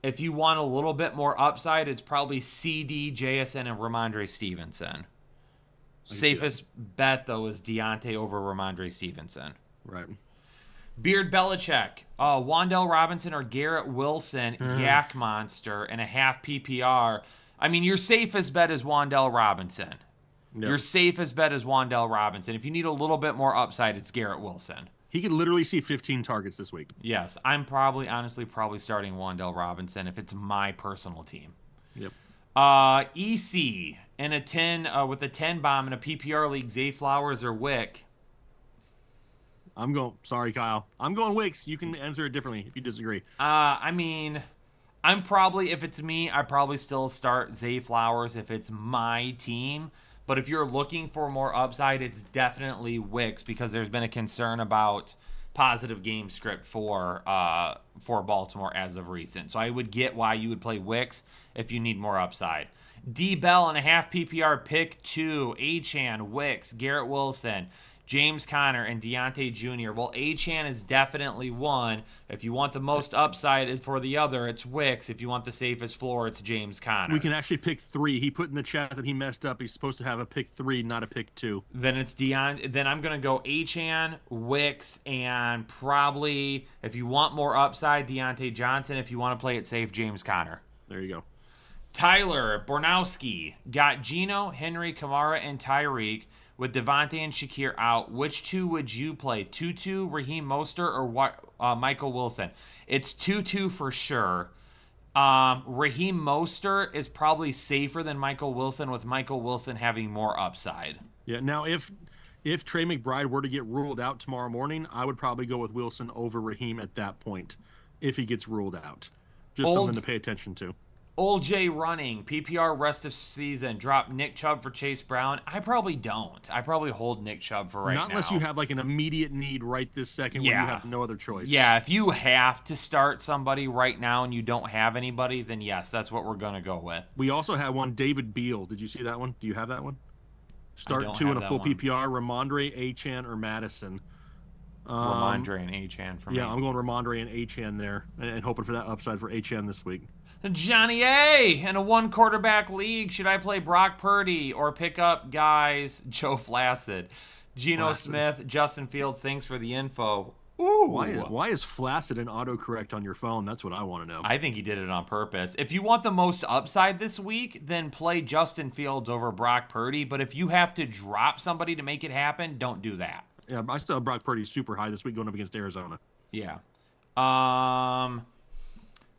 If you want a little bit more upside, it's probably CD, JSN, and Ramondre Stevenson. Safest bet, though, is Deontay over Ramondre Stevenson. Right. Beard Belichick, Wan'Dale Robinson or Garrett Wilson, Yak Monster, and a half PPR. I mean, your safest bet is Wan'Dale Robinson. Yep. Your safest bet is Wan'Dale Robinson. If you need a little bit more upside, it's Garrett Wilson. He could literally see 15 targets this week. Yes, I'm probably starting Wan'Dale Robinson if it's my personal team. Yep. EC in a 10 with a 10 bomb in a PPR league, Zay Flowers or Wick. Sorry, Kyle. I'm going Wicks. You can answer it differently if you disagree. I mean, if it's me, I probably still start Zay Flowers if it's my team. But if you're looking for more upside, it's definitely Wicks because there's been a concern about positive game script for Baltimore as of recent. So I would get why you would play Wicks if you need more upside. D Bell in a half PPR pick 2, Achane, Wicks, Garrett Wilson, James Conner, and Deontay Jr. Well, Achane is definitely one. If you want the most upside for the other, it's Wicks. If you want the safest floor, it's James Conner. We can actually pick 3. He put in the chat that he messed up. He's supposed to have a pick 3, not a pick 2. Then it's Then I'm going to go Achane, Wicks, and probably, if you want more upside, Deontay Johnson. If you want to play it safe, James Conner. There you go. Tyler Bornowski got Geno, Henry, Kamara, and Tyreek. With Devontae and Shakir out, which 2 would you play? Tutu, Raheem Mostert, or Michael Wilson? It's Tutu for sure. Raheem Mostert is probably safer than Michael Wilson, with Michael Wilson having more upside. Yeah. Now, if Trey McBride were to get ruled out tomorrow morning, I would probably go with Wilson over Raheem at that point. If he gets ruled out, just something to pay attention to. Old J running, PPR rest of season, drop Nick Chubb for Chase Brown. I probably don't. I probably hold Nick Chubb for right now. Not unless you have like an immediate need right this second where you have no other choice. Yeah, if you have to start somebody right now and you don't have anybody, then yes, that's what we're going to go with. We also have one, David Beal. Did you see that one? Do you have that one? Start 2 in a full PPR, Ramondre, Achane, or Madison. Ramondre and Achane for me. Yeah, I'm going Ramondre and Achane there and hoping for that upside for Achane this week. Johnny A, in a 1 quarterback league, should I play Brock Purdy or pick up guys Joe Flacid? Geno Smith, Justin Fields, thanks for the info. Ooh. Why is flaccid and autocorrect on your phone? That's what I want to know. I think he did it on purpose. If you want the most upside this week, then play Justin Fields over Brock Purdy. But if you have to drop somebody to make it happen, don't do that. Yeah, I still have Brock Purdy super high this week going up against Arizona. Yeah.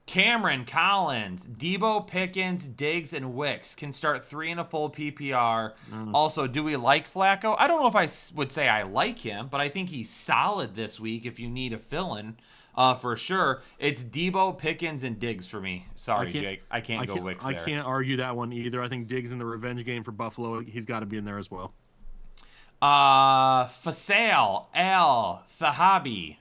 Cameron, Collins, Debo, Pickens, Diggs, and Wicks can start 3 in a full PPR. Also, do we like Flacco? I don't know if I would say I like him, but I think he's solid this week if you need a fill-in for sure. It's Debo, Pickens, and Diggs for me. Sorry, Jake. I can't go Wicks there. I can't argue that one either. I think Diggs in the revenge game for Buffalo, he's got to be in there as well. Faisal, Thahabi.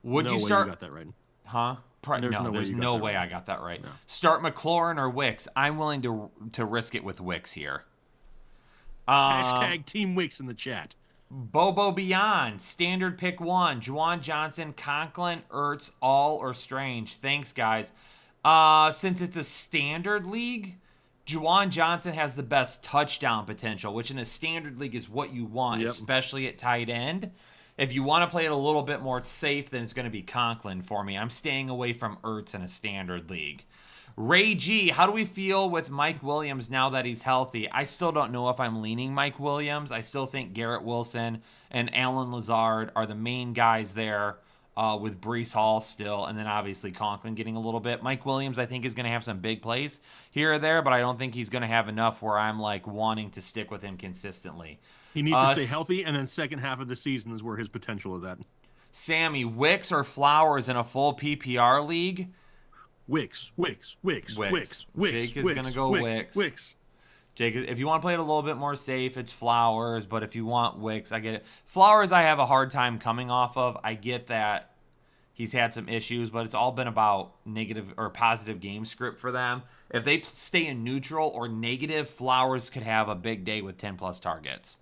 Would you start? You got that right. Huh? There's no way I got that right. No. Start McLaurin or Wicks. I'm willing to risk it with Wicks here. Hashtag Team Wicks in the chat. Bobo Beyond, standard pick 1. Juwan Johnson, Conklin, Ertz, All, or Strange. Thanks, guys. Since it's a standard league, Juwan Johnson has the best touchdown potential, which in a standard league is what you want, especially at tight end. If you want to play it a little bit more safe, then it's going to be Conklin for me. I'm staying away from Ertz in a standard league. Ray G, how do we feel with Mike Williams now that he's healthy? I still don't know if I'm leaning Mike Williams. I still think Garrett Wilson and Alan Lazard are the main guys there with Breece Hall still, and then obviously Conklin getting a little bit. Mike Williams, I think, is going to have some big plays here or there, but I don't think he's going to have enough where I'm like wanting to stick with him consistently. He needs to stay healthy, and then second half of the season is where his potential is at. Sammy, Wicks or Flowers in a full PPR league? Wicks. Jake is going to go Wicks. Jake, if you want to play it a little bit more safe, it's Flowers. But if you want Wicks, I get it. Flowers, I have a hard time coming off of. I get that he's had some issues, but it's all been about negative or positive game script for them. If they stay in neutral or negative, Flowers could have a big day with 10-plus targets.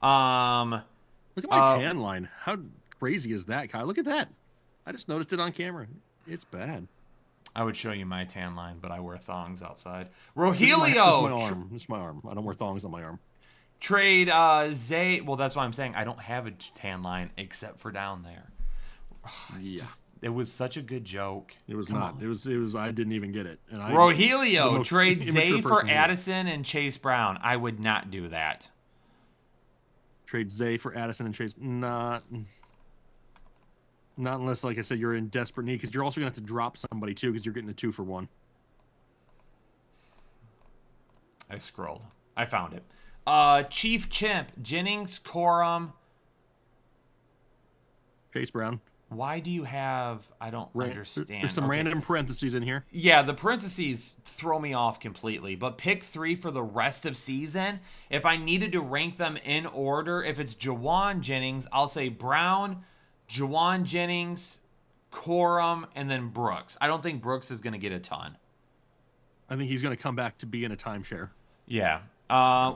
Look at my tan line. How crazy is that, Kyle? Look at that. I just noticed it on camera. It's bad. I would show you my tan line, but I wear thongs outside. Rogelio. This is my arm. I don't wear thongs on my arm. Trade Zay. Well, that's why I'm saying I don't have a tan line except for down there. It was such a good joke. It was not. It was. I didn't even get it. And Rogelio. Trade Zay for Addison and Chase Brown. I would not do that. Trade Zay for Addison and Chase. Not unless, like I said, you're in desperate need, because you're also going to have to drop somebody, too, because you're getting a 2-for-1. I scrolled. I found it. Chief Chimp, Jennings, Corum. Chase Brown. Why do you have... I don't understand. There's some random parentheses in here. Yeah, the parentheses throw me off completely. But pick 3 for the rest of season. If I needed to rank them in order, if it's Juwan Jennings, I'll say Brown, Juwan Jennings, Corum, and then Brooks. I don't think Brooks is going to get a ton. I think he's going to come back to be in a timeshare. Yeah.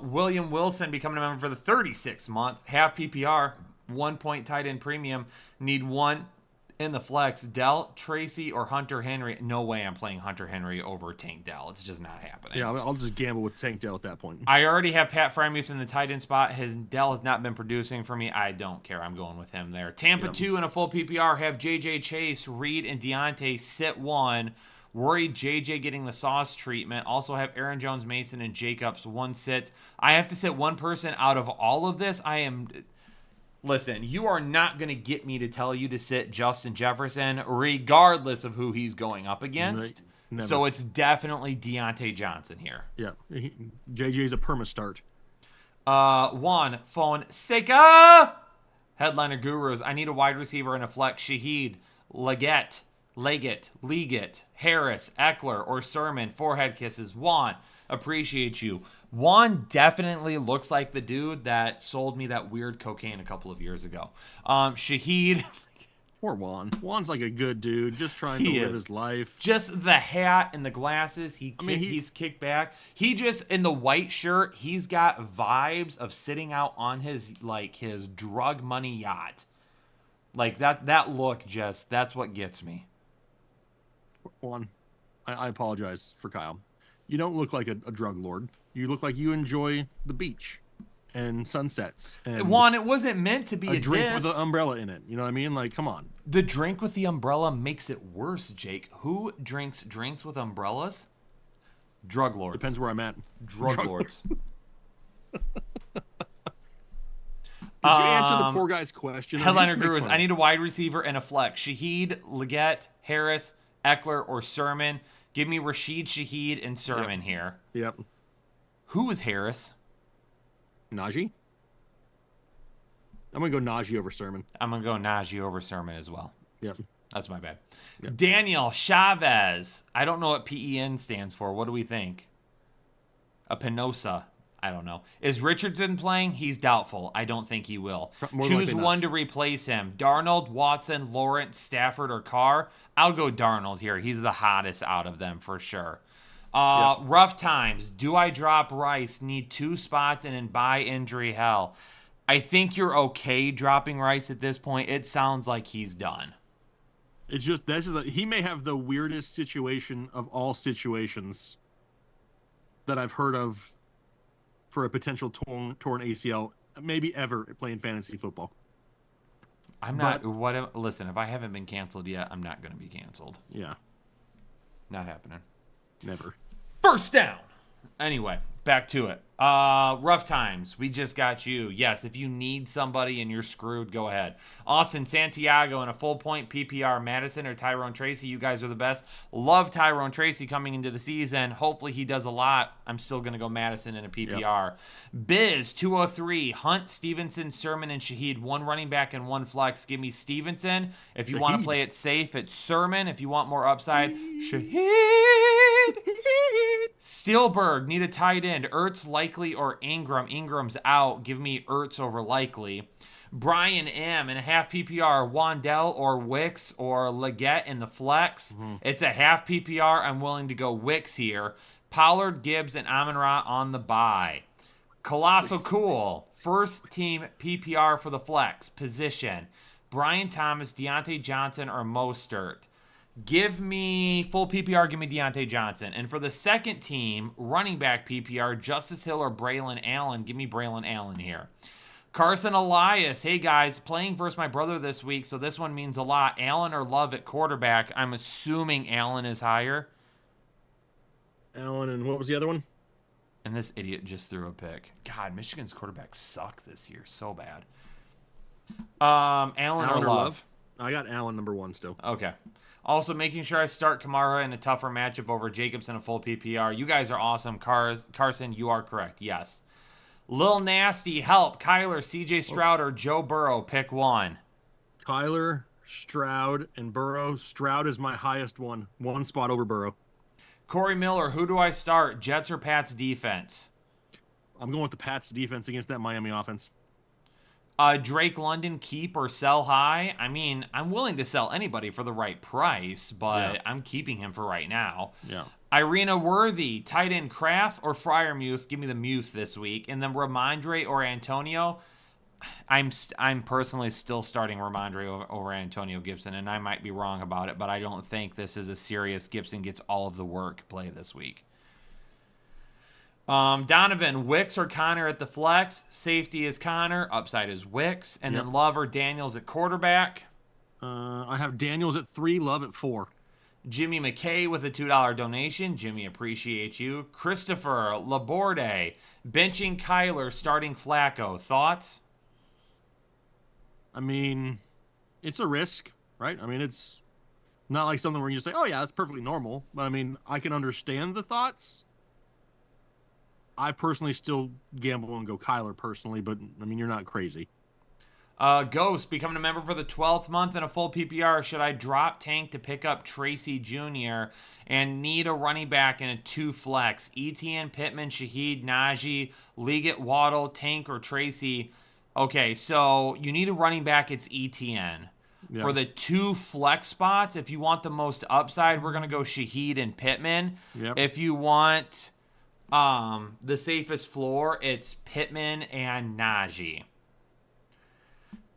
William Wilson becoming a member for the 36th month. Half PPR. 1 point tight end premium. Need 1 in the flex. Dell, Tracy, or Hunter Henry. No way I'm playing Hunter Henry over Tank Dell. It's just not happening. Yeah, I'll just gamble with Tank Dell at that point. I already have Pat Freiermuth in the tight end spot. Dell has not been producing for me. I don't care. I'm going with him there. Tampa 2 in a full PPR have JJ Chase, Reed, and Deontay sit 1. Worried JJ getting the sauce treatment. Also have Aaron Jones, Mason, and Jacobs 1 sits. I have to sit one person out of all of this. Listen, you are not going to get me to tell you to sit Justin Jefferson, regardless of who he's going up against. Never. So it's definitely Deontay Johnson here. Yeah, JJ's a perma start. Juan Fonseca, headliner gurus. I need a wide receiver and a flex. Shaheed, Leggett, Harris, Eckler, or Sermon. Forehead kisses. Juan, appreciate you. Juan definitely looks like the dude that sold me that weird cocaine a couple of years ago. Shaheed. Poor Juan. Juan's like a good dude, just trying to live his life. Just the hat and the glasses. He's kicked back. He just, in the white shirt, he's got vibes of sitting out on his drug money yacht. Like that look that's what gets me. Juan, I apologize for Kyle. You don't look like a drug lord. You look like you enjoy the beach. and sunsets and Juan, it wasn't meant to be a drink diss. with an umbrella in it. You know what I mean? Like, come on. The drink with the umbrella makes it worse, Jake. Who drinks drinks with umbrellas? Drug lords. Depends where I'm at. Drug lords. Did you answer the poor guy's question? Headliner Gurus, I need a wide receiver and a flex. Shaheed, Leggett, Harris, Eckler, or Sermon. Give me Rashid, Shaheed, and Sermon here. Yep. Who was Harris? Najee? I'm going to go Najee over Sermon. I'm going to go Najee over Sermon as well. Yep. That's my bad. Yep. Daniel Chavez. I don't know what PEN stands for. What do we think? A Penosa. I don't know. Is Richardson playing? He's doubtful. I don't think he will. More Choose likely not. one to replace him. Darnold, Watson, Lawrence, Stafford, or Carr. I'll go Darnold here. He's the hottest out of them for sure. Rough times. Do I drop Rice? Need 2 spots and in buy injury hell. I think you're okay dropping Rice at this point. It sounds like he's done. It's just he may have the weirdest situation of all situations that I've heard of for a potential torn ACL, maybe ever playing fantasy football. Listen, if I haven't been canceled yet, I'm not going to be canceled. Yeah, Not happening. never. First down. Anyway, back to it. Rough times. We just got you. Yes, if you need somebody and you're screwed, go ahead. Austin Santiago in a full point PPR. Madison or Tyrone Tracy. You guys are the best. Love Tyrone Tracy coming into the season. Hopefully he does a lot. I'm still going to go Madison in a PPR. Yep. Biz 203. Hunt, Stevenson, Sermon, and Shaheed. 1 running back and 1 flex. Give me Stevenson. If you want to play it safe, it's Sermon. If you want more upside, Shaheed. Steelberg, need a tight end. Ertz, likely, or Ingram. Ingram's out. Give me Ertz over likely. Brian M. in a half PPR. Wandell or Wicks or Leggett in the flex. Mm-hmm. It's a half PPR. I'm willing to go Wicks here. Pollard, Gibbs, and Amon-Ra on the bye. Colossal Cool. First team PPR for the flex position. Brian Thomas, Deontay Johnson, or Mostert. Give me full PPR, give me Deontay Johnson. And for the second team, running back PPR, Justice Hill or Braylon Allen. Give me Braylon Allen here. Carson Elias. Hey, guys, playing versus my brother this week, so this one means a lot. Allen or Love at quarterback. I'm assuming Allen is higher. Allen, and what was the other one? And this idiot just threw a pick. God, Michigan's quarterbacks suck this year so bad. Allen or Love? I got Allen number 1 still. Okay. Also, making sure I start Kamara in a tougher matchup over Jacobs in a full PPR. You guys are awesome. Carson, you are correct. Yes. Lil Nasty, help. Kyler, CJ Stroud, or Joe Burrow. Pick one. Kyler, Stroud, and Burrow. Stroud is my highest one. 1 spot over Burrow. Corey Miller, who do I start? Jets or Pats defense? I'm going with the Pats defense against that Miami offense. Drake London, keep or sell high? I mean, I'm willing to sell anybody for the right price, but I'm keeping him for right now. Yeah. Irina Worthy, tight end Kraft or Freiermuth? Give me the Muth this week. And then Ramondre or Antonio? I'm personally still starting Ramondre over Antonio Gibson, and I might be wrong about it, but I don't think this is a serious Gibson gets all of the work play this week. Donovan, Wicks or Connor at the flex. Safety is Connor. Upside is Wicks. And then Love or Daniels at quarterback. I have Daniels at 3, Love at 4. Jimmy McKay with a $2 donation. Jimmy, appreciate you. Christopher Laborde, benching Kyler, starting Flacco. Thoughts? I mean, it's a risk, right? I mean, it's not like something where you say, oh, yeah, that's perfectly normal. But, I mean, I can understand the thoughts. I personally still gamble and go Kyler personally, but, I mean, you're not crazy. Ghost, becoming a member for the 12th month in a full PPR. Should I drop Tank to pick up Tracy Jr. and need a running back in a 2 flex? Etienne, Pittman, Shaheed, Najee, Liggett, Waddle, Tank, or Tracy? Okay, so you need a running back. It's Etienne. Yeah. For the 2 flex spots, if you want the most upside, we're going to go Shaheed and Pittman. Yep. If you want the safest floor, it's Pittman and Najee.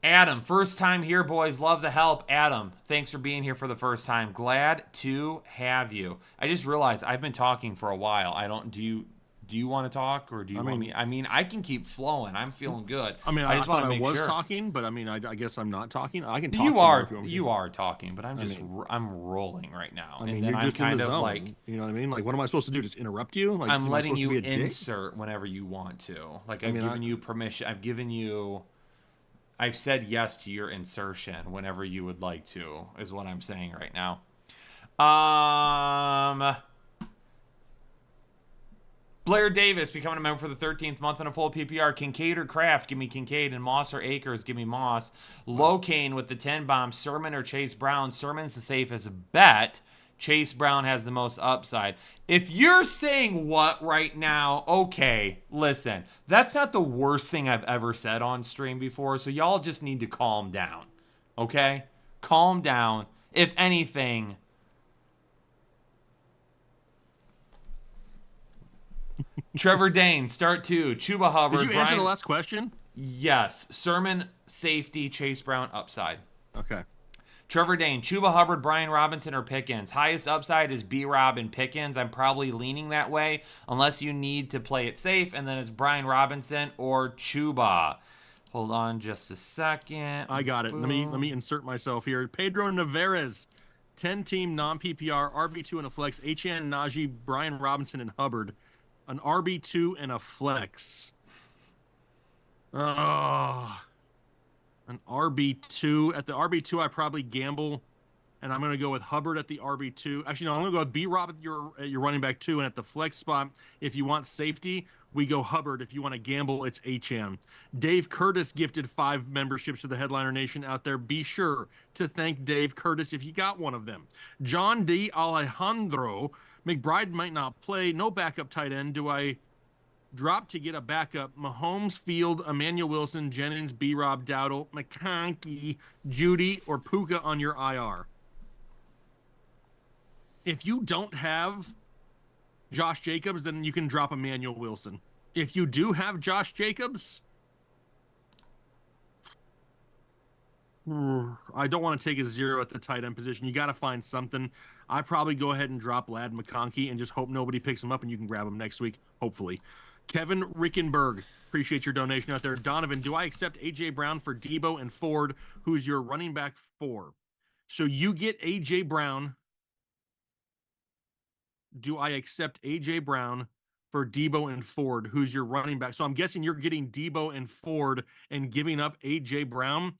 Adam, first time here, boys. Love the help. Adam, thanks for being here for the first time. Glad to have you. I just realized I've been talking for a while. Do Do you want to talk, or do you want me? I mean, I can keep flowing. I'm feeling good. I mean, I I just thought want to I make was sure. talking, but I mean, I guess I'm not talking. I can talk. You some more are. if want me to. You are talking, but I'm just. mean- I'm rolling right now, I mean, and then you're I'm just in kind the of zone. like. You know what I mean? Like, what am I supposed to do? Just interrupt you? Like, I'm am I letting supposed you to be a dick? insert whenever you want to. Like I've mean, given you permission. I've given you. I've said yes to your insertion whenever you would like to. Is what I'm saying right now. Blair Davis becoming a member for the 13th month in a full PPR. Kincaid or Kraft, give me Kincaid. And Moss or Akers, give me Moss. Locane with the 10 bomb. Sermon or Chase Brown. Sermon's the safest bet. Chase Brown has the most upside. If you're saying what right now, okay, listen. That's not the worst thing I've ever said on stream before, so y'all just need to calm down. Okay? Calm down. If anything... Trevor Dane, start 2. Chuba Hubbard. Did you answer Brian... the last question? Yes. Sermon, safety, Chase Brown, upside. Okay. Trevor Dane, Chuba Hubbard, Brian Robinson, or Pickens. Highest upside is B-Rob and Pickens. I'm probably leaning that way unless you need to play it safe, and then it's Brian Robinson or Chuba. Hold on just a second. I got it. Boom. Let me insert myself here. Pedro Navarez, 10-team non-PPR, RB2 and a flex. HN, Najee, Brian Robinson, and Hubbard. An RB2 and a flex. Oh, an RB2. At the RB2, I probably gamble, and I'm going to go with Hubbard at the RB2. Actually, no, I'm going to go with B-Rob at your running back 2, and at the flex spot, if you want safety, we go Hubbard. If you want to gamble, it's HM. Dave Curtis gifted 5 memberships to the Headliner Nation out there. Be sure to thank Dave Curtis if you got one of them. John D. Alejandro, McBride might not play. No backup tight end. Do I drop to get a backup? Mahomes, Field, Emmanuel Wilson, Jennings, B-Rob, Dowdle, McConkey, Judy, or Puka on your IR? If you don't have Josh Jacobs, then you can drop Emmanuel Wilson. If you do have Josh Jacobs, I don't want to take a 0 at the tight end position. You got to find something. I probably go ahead and drop Lad McConkey and just hope nobody picks him up and you can grab him next week, hopefully. Kevin Rickenberg, appreciate your donation out there. Donovan, do I accept A.J. Brown for Debo and Ford, who's your running back 4? So you get A.J. Brown. Do I accept A.J. Brown for Debo and Ford, who's your running back? So I'm guessing you're getting Debo and Ford and giving up A.J. Brown?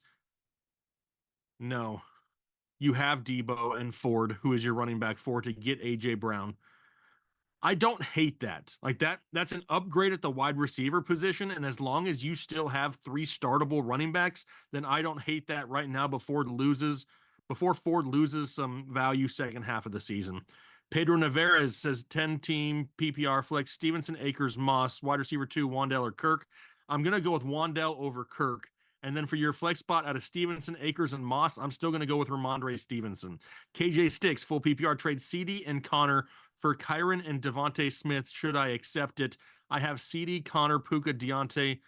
No. You have Debo and Ford, who is your running back 4, to get A.J. Brown. I don't hate that. Like that's an upgrade at the wide receiver position, and as long as you still have 3 startable running backs, then I don't hate that right now before Ford loses some value second half of the season. Pedro Navarez says 10-team PPR flex. Stevenson, Akers, Moss, wide receiver 2, Wandell or Kirk. I'm going to go with Wandell over Kirk. And then for your flex spot out of Stevenson, Akers, and Moss, I'm still going to go with Ramondre Stevenson. KJ Sticks, full PPR trade CD and Connor for Kyron and Devontae Smith. Should I accept it? I have CD, Connor, Puka, Deontay,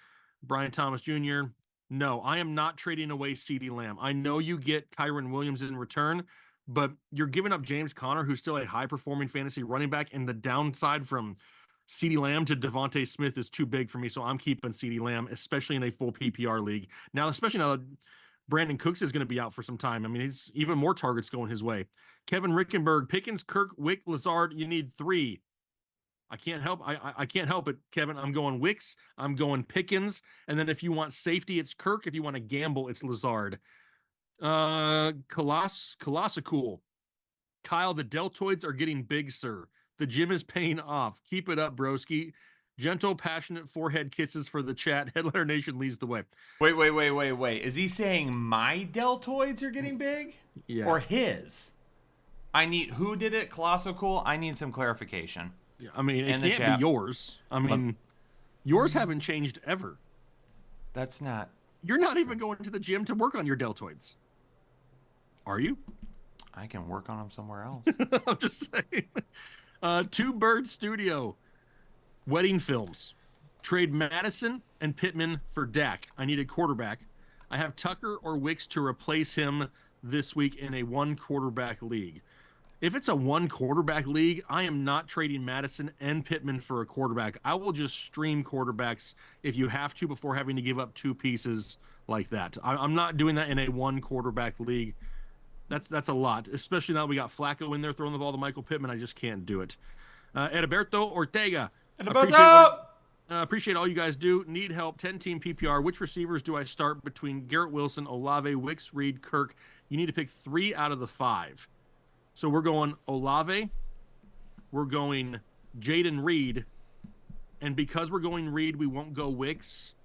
Brian Thomas Jr. No, I am not trading away CD Lamb. I know you get Kyron Williams in return, but you're giving up James Conner, who's still a high-performing fantasy running back, and the downside from CeeDee Lamb to Devontae Smith is too big for me, so I'm keeping CeeDee Lamb, especially in a full PPR league. Now, especially now that Brandon Cooks is going to be out for some time. I mean, he's even more targets going his way. Kevin Rickenberg, Pickens, Kirk, Wick, Lazard, you need 3. I can't help it, Kevin. I'm going Wicks, I'm going Pickens, and then if you want safety, it's Kirk. If you want to gamble, it's Lazard. Colossicool. Kyle, the deltoids are getting big, sir. The gym is paying off. Keep it up, broski. Gentle, passionate forehead kisses for the chat. Headliner Nation leads the way. Wait. Is he saying my deltoids are getting big? Yeah. Or his? Who did it? Colossal? I need some clarification. Yeah, I mean, In it the can't chat. be yours. I mean, yours haven't changed ever. That's not. You're not even going to the gym to work on your deltoids. Are you? I can work on them somewhere else. I'm just saying. Two Bird Studio. Wedding Films. Trade Madison and Pittman for Dak. I need a quarterback. I have Tucker or Wicks to replace him this week in a 1-quarterback league. If it's a one quarterback league, I am not trading Madison and Pittman for a quarterback. I will just stream quarterbacks if you have to before having to give up two pieces like that. I'm not doing that in a one quarterback league. That's a lot, especially now we got Flacco in there throwing the ball to Michael Pittman. I just can't do it. Edilberto Ortega. Appreciate all you guys do. Need help. 10-team PPR. Which receivers do I start between Garrett Wilson, Olave, Wicks, Reed, Kirk? You need to pick 3 out of the 5. So we're going Olave, we're going Jaden Reed, and because we're going Reed, we won't go Wicks.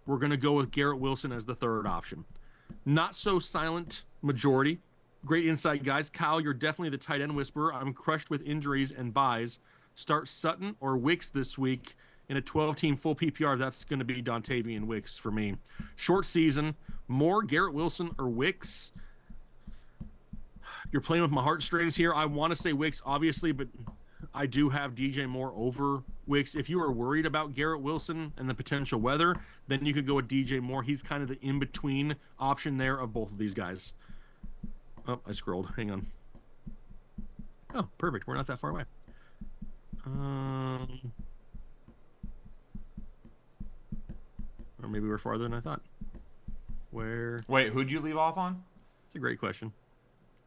We're going to go with Garrett Wilson as the third option. Not so silent majority. Great insight, guys. Kyle, you're definitely the tight end whisperer. I'm crushed with injuries and buys. Start Sutton or Wicks this week in a 12-team full PPR. That's going to be Dontavian Wicks for me. Short season, more Garrett Wilson or Wicks. You're playing with my heartstrings here. I want to say Wicks, obviously, but I do have DJ Moore over Wicks. If you are worried about Garrett Wilson and the potential weather, then you could go with DJ Moore. He's kind of the in-between option there of both of these guys. Oh, I scrolled. Hang on. Oh, perfect. We're not that far away. Or maybe we're farther than I thought. Where? Wait, who'd you leave off on? It's a great question.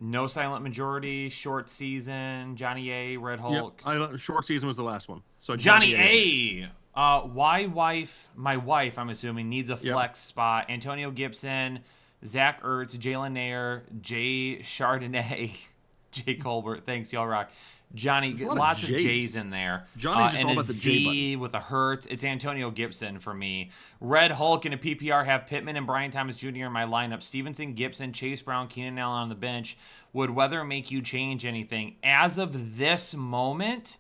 No silent majority, short season, Johnny A, Red Hulk. Yep, short season was the last one. So Johnny A. My wife, I'm assuming, needs a flex spot. Antonio Gibson, Zach Ertz, Jalen Nair, Jay Chardonnay, Jay Colbert. Thanks, y'all rock. Johnny, lots of J's in there. Johnny's just and all about a the J Z with a Hertz. It's Antonio Gibson for me. Red Hulk in a PPR have Pittman and Brian Thomas Jr. in my lineup. Stevenson, Gibson, Chase Brown, Keenan Allen on the bench. Would weather make you change anything? As of this moment,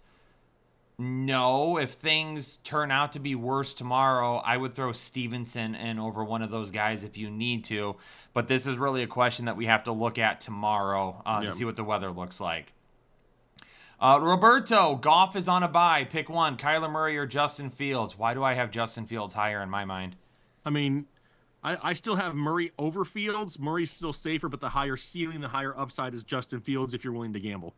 no. If things turn out to be worse tomorrow, I would throw Stevenson in over one of those guys if you need to. But this is really a question that we have to look at tomorrow to see what the weather looks like. Roberto, Goff is on a bye. Pick one, Kyler Murray or Justin Fields. Why do I have Justin Fields higher in my mind? I mean, I still have Murray over Fields. Murray's still safer, but the higher ceiling, the higher upside is Justin Fields if you're willing to gamble.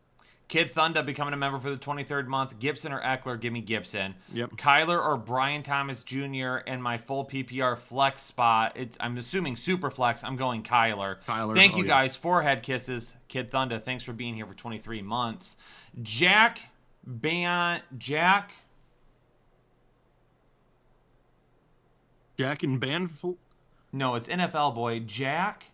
Kid Thunder becoming a member for the 23rd month. Gibson or Eckler? Give me Gibson. Yep. Kyler or Brian Thomas Jr. in my full PPR flex spot. I'm assuming super flex. I'm going Kyler. Thank you guys. 4 head kisses. Kid Thunder, thanks for being here for 23 months. Jack. And Banfield? No, it's NFL boy. Jack,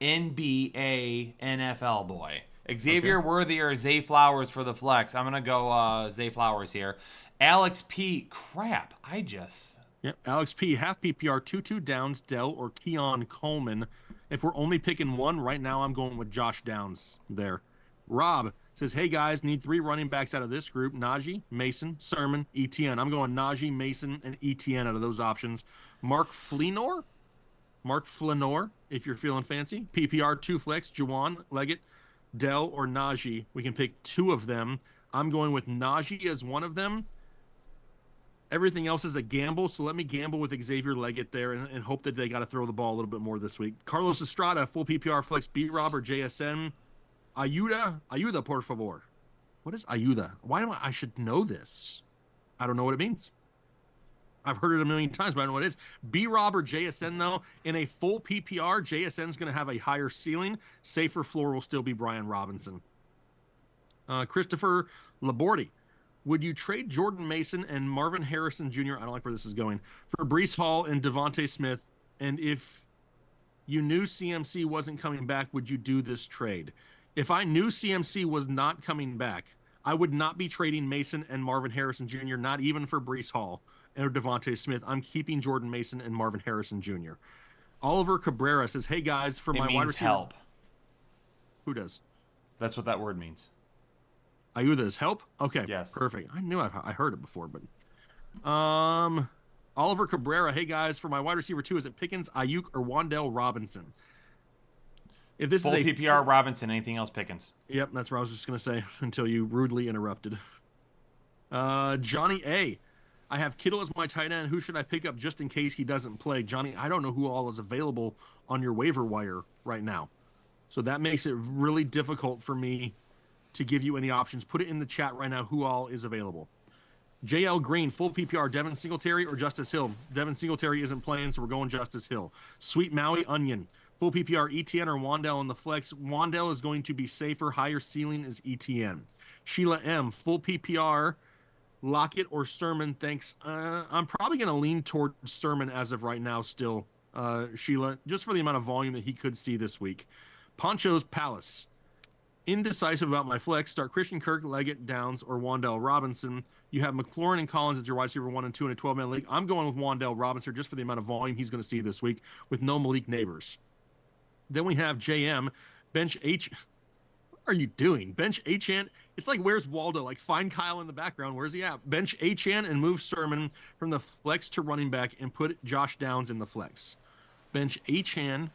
NBA NFL boy. Xavier Worthy or Zay Flowers for the flex. I'm going to go Zay Flowers here. Alex P. Crap. Alex P. Half PPR, 2 Downs, Dell, or Keon Coleman. If we're only picking one, right now I'm going with Josh Downs there. Rob says, hey guys, need 3 running backs out of this group. Najee, Mason, Sermon, ETN. I'm going Najee, Mason, and ETN out of those options. Mark Flenor, if you're feeling fancy. PPR, 2 flex, Juwan, Leggett, Dell, or Najee. We can pick 2 of them. I'm going with Najee as one of them. Everything else is a gamble, so let me gamble with Xavier Leggett there and hope that they got to throw the ball a little bit more this week. Carlos Estrada, full PPR flex, B-Rob or JSN. Ayuda, por favor. What is Ayuda? Why do I should know this? I don't know what it means. I've heard it a million times, but I don't know what it is. B-Rob or JSN, though, in a full PPR, JSN's going to have a higher ceiling. Safer floor will still be Brian Robinson. Christopher Labordi. Would you trade Jordan Mason and Marvin Harrison Jr., I don't like where this is going, for Breece Hall and Devontae Smith? And if you knew CMC wasn't coming back, would you do this trade? If I knew CMC was not coming back, I would not be trading Mason and Marvin Harrison Jr., not even for Breece Hall or Devontae Smith. I'm keeping Jordan Mason and Marvin Harrison Jr. Oliver Cabrera says, hey guys, for my wide receiver. Help. Who does? That's what that word means. Ayuda's help? Okay. Yes. Perfect. I knew I heard it before, but Oliver Cabrera, hey guys, for my wide receiver 2, is it Pickens, Ayuk, or Wan'Dale Robinson? If this full is a PPR Robinson, anything else Pickens? Yep, that's what I was just gonna say until you rudely interrupted. Johnny A. I have Kittle as my tight end. Who should I pick up just in case he doesn't play? Johnny, I don't know who all is available on your waiver wire right now. So that makes it really difficult for me to give you any options. Put it in the chat right now who all is available. JL Green, full PPR, Devin Singletary or Justice Hill? Devin Singletary isn't playing, so we're going Justice Hill. Sweet Maui Onion, full PPR, ETN or Wandell in the flex? Wandell is going to be safer. Higher ceiling is ETN. Sheila M, full PPR, Lockett or Sermon? Thanks. I'm probably going to lean toward Sermon as of right now still, Sheila, just for the amount of volume that he could see this week. Poncho's Palace. Indecisive about my flex. Start Christian Kirk, Leggett, Downs, or Wandell Robinson. You have McLaurin and Collins as your wide receiver 1 and 2 in a 12-man league. I'm going with Wandell Robinson just for the amount of volume he's going to see this week with no Malik Neighbors. Then we have JM, bench H. What are you doing? Bench Achan. It's like, where's Waldo? Like, find Kyle in the background. Where's he at? Bench Achan and move Sermon from the flex to running back and put Josh Downs in the flex. Bench Achan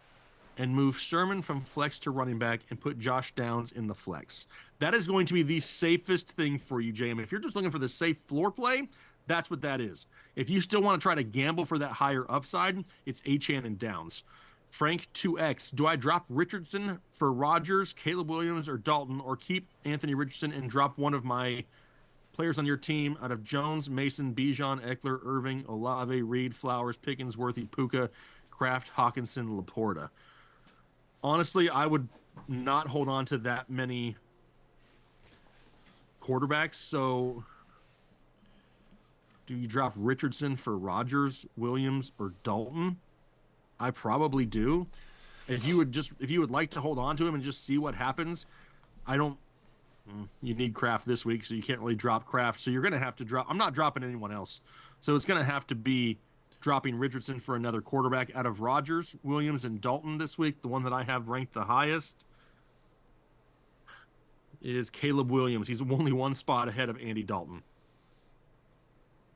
and move Sermon from flex to running back and put Josh Downs in the flex. That is going to be the safest thing for you, JM. If you're just looking for the safe floor play, that's what that is. If you still want to try to gamble for that higher upside, it's Achan and Downs. Frank 2X, do I drop Richardson for Rodgers, Caleb Williams, or Dalton, or keep Anthony Richardson and drop one of my players on your team out of Jones, Mason, Bijan, Eckler, Irving, Olave, Reed, Flowers, Pickens, Worthy, Puka, Kraft, Hawkinson, Laporta? Honestly, I would not hold on to that many quarterbacks. So do you drop Richardson for Rodgers, Williams, or Dalton? I probably do. If you would like to hold on to him and just see what happens, you need Kraft this week, so you can't really drop Kraft. So you're going to have to drop. I'm not dropping anyone else. So it's going to have to be dropping Richardson for another quarterback out of Rodgers, Williams, and Dalton this week. The one that I have ranked the highest is Caleb Williams. He's only one spot ahead of Andy Dalton.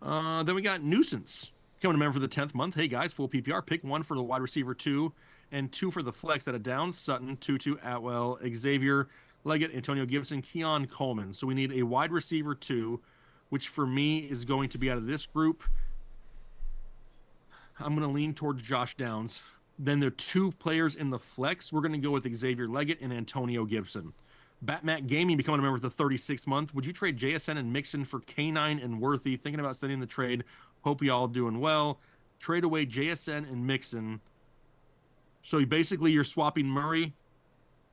Then we got Nuisance coming to member for the 10th month. Hey, guys, full PPR. Pick one for the wide receiver 2 and 2 for the flex out of Downs, Sutton, Tutu, Atwell, Xavier, Leggett, Antonio Gibson, Keon Coleman. So we need a wide receiver 2, which for me is going to be out of this group. I'm going to lean towards Josh Downs. Then the 2 players in the flex, we're going to go with Xavier Leggett and Antonio Gibson. Batmat Gaming becoming a member for the 36th month. Would you trade JSN and Mixon for K9 and Worthy? Thinking about sending the trade. Hope you all doing well. Trade away JSN and Mixon. So you're swapping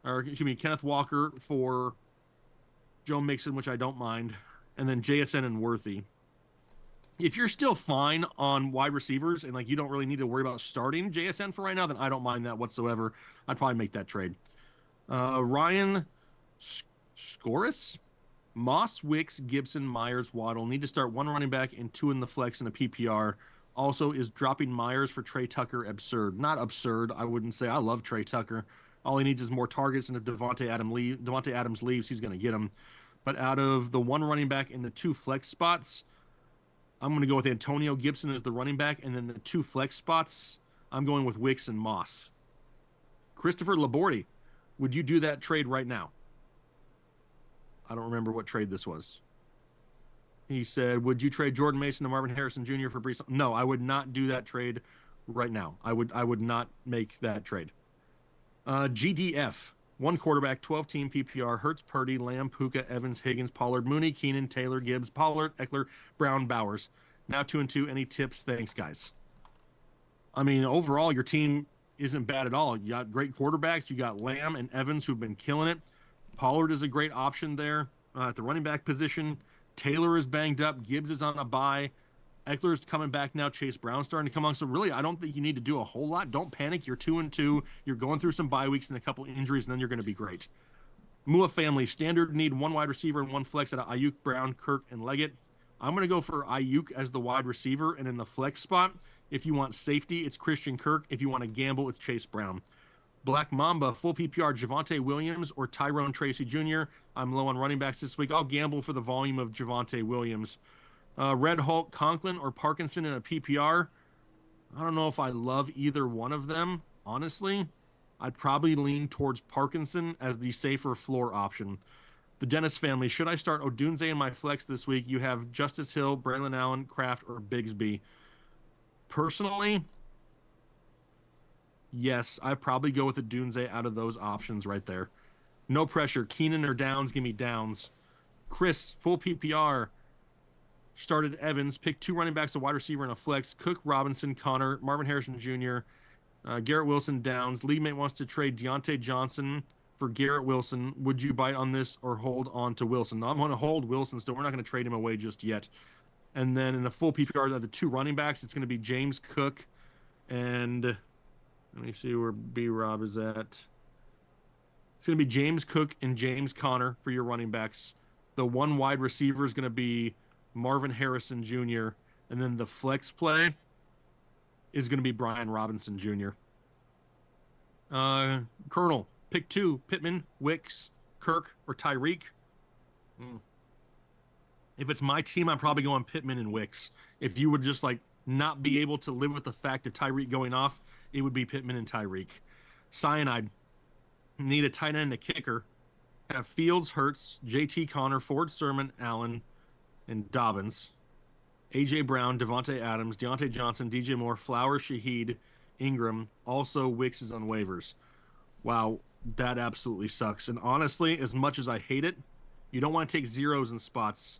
Kenneth Walker for Joe Mixon, which I don't mind, and then JSN and Worthy. If you're still fine on wide receivers and like you don't really need to worry about starting JSN for right now, then I don't mind that whatsoever. I'd probably make that trade. Ryan Scoris, Moss, Wicks, Gibson, Myers, Waddle need to start 1 running back and 2 in the flex in a PPR. Also, is dropping Myers for Trey Tucker absurd? Not absurd. I wouldn't say. I love Trey Tucker. All he needs is more targets, and if Devontae Adams leaves, he's going to get him. But out of the 1 running back in the 2 flex spots, I'm going to go with Antonio Gibson as the running back, and then the 2 flex spots, I'm going with Wicks and Moss. Christopher Labordi, would you do that trade right now? I don't remember what trade this was. He said, would you trade Jordan Mason to Marvin Harrison Jr. for Brees? No, I would not do that trade right now. I would not make that trade. GDF, 1 quarterback, 12-team PPR, Hurts, Purdy, Lamb, Puka, Evans, Higgins, Pollard, Mooney, Keenan, Taylor, Gibbs, Pollard, Eckler, Brown, Bowers. Now 2-2. Any tips? Thanks, guys. I mean, overall, your team isn't bad at all. You got great quarterbacks. You got Lamb and Evans who've been killing it. Pollard is a great option there at the running back position. Taylor is banged up. Gibbs is on a bye. Eckler's coming back now. Chase Brown's starting to come on. So really, I don't think you need to do a whole lot. Don't panic. You're 2-2. You're going through some bye weeks and a couple injuries, and then you're going to be great. Mua family, standard need 1 wide receiver and 1 flex out of Ayuk, Brown, Kirk, and Leggett. I'm going to go for Ayuk as the wide receiver, and in the flex spot, if you want safety, it's Christian Kirk. If you want to gamble, it's Chase Brown. Black Mamba, full PPR, Javonte Williams or Tyrone Tracy Jr. I'm low on running backs this week. I'll gamble for the volume of Javonte Williams. Red Hulk, Conklin, or Parkinson in a PPR. I don't know if I love either one of them, honestly. I'd probably lean towards Parkinson as the safer floor option. The Dennis family, should I start Odunze in my flex this week? You have Justice Hill, Braylon Allen, Kraft, or Bigsby. Personally, yes, I'd probably go with Odunze out of those options right there. No pressure. Keenan or Downs? Give me Downs. Chris, full PPR. Started Evans. Picked 2 running backs, a wide receiver, and a flex. Cook, Robinson, Connor, Marvin Harrison Jr., Garrett Wilson, Downs. League mate wants to trade Deontay Johnson for Garrett Wilson. Would you bite on this or hold on to Wilson? No, I'm going to hold Wilson still. We're not going to trade him away just yet. And then in a full PPR, the 2 running backs, it's going to be James Cook and let me see where B-Rob is at. It's going to be James Cook and James Conner for your running backs. The 1 wide receiver is going to be Marvin Harrison Jr. And then the flex play is going to be Brian Robinson Jr. Colonel, pick 2, Pittman, Wicks, Kirk, or Tyreek. If it's my team, I'm probably going Pittman and Wicks. If you would just like not be able to live with the fact of Tyreek going off, it would be Pittman and Tyreek. Cyanide, need a tight end and a kicker. Have Fields, Hurts, JT Connor, Ford Sermon, Allen, and Dobbins. A.J. Brown, Devontae Adams, Deontay Johnson, DJ Moore, Flowers, Shaheed, Ingram. Also, Wicks is on waivers. Wow, that absolutely sucks. And honestly, as much as I hate it, you don't want to take zeros in spots.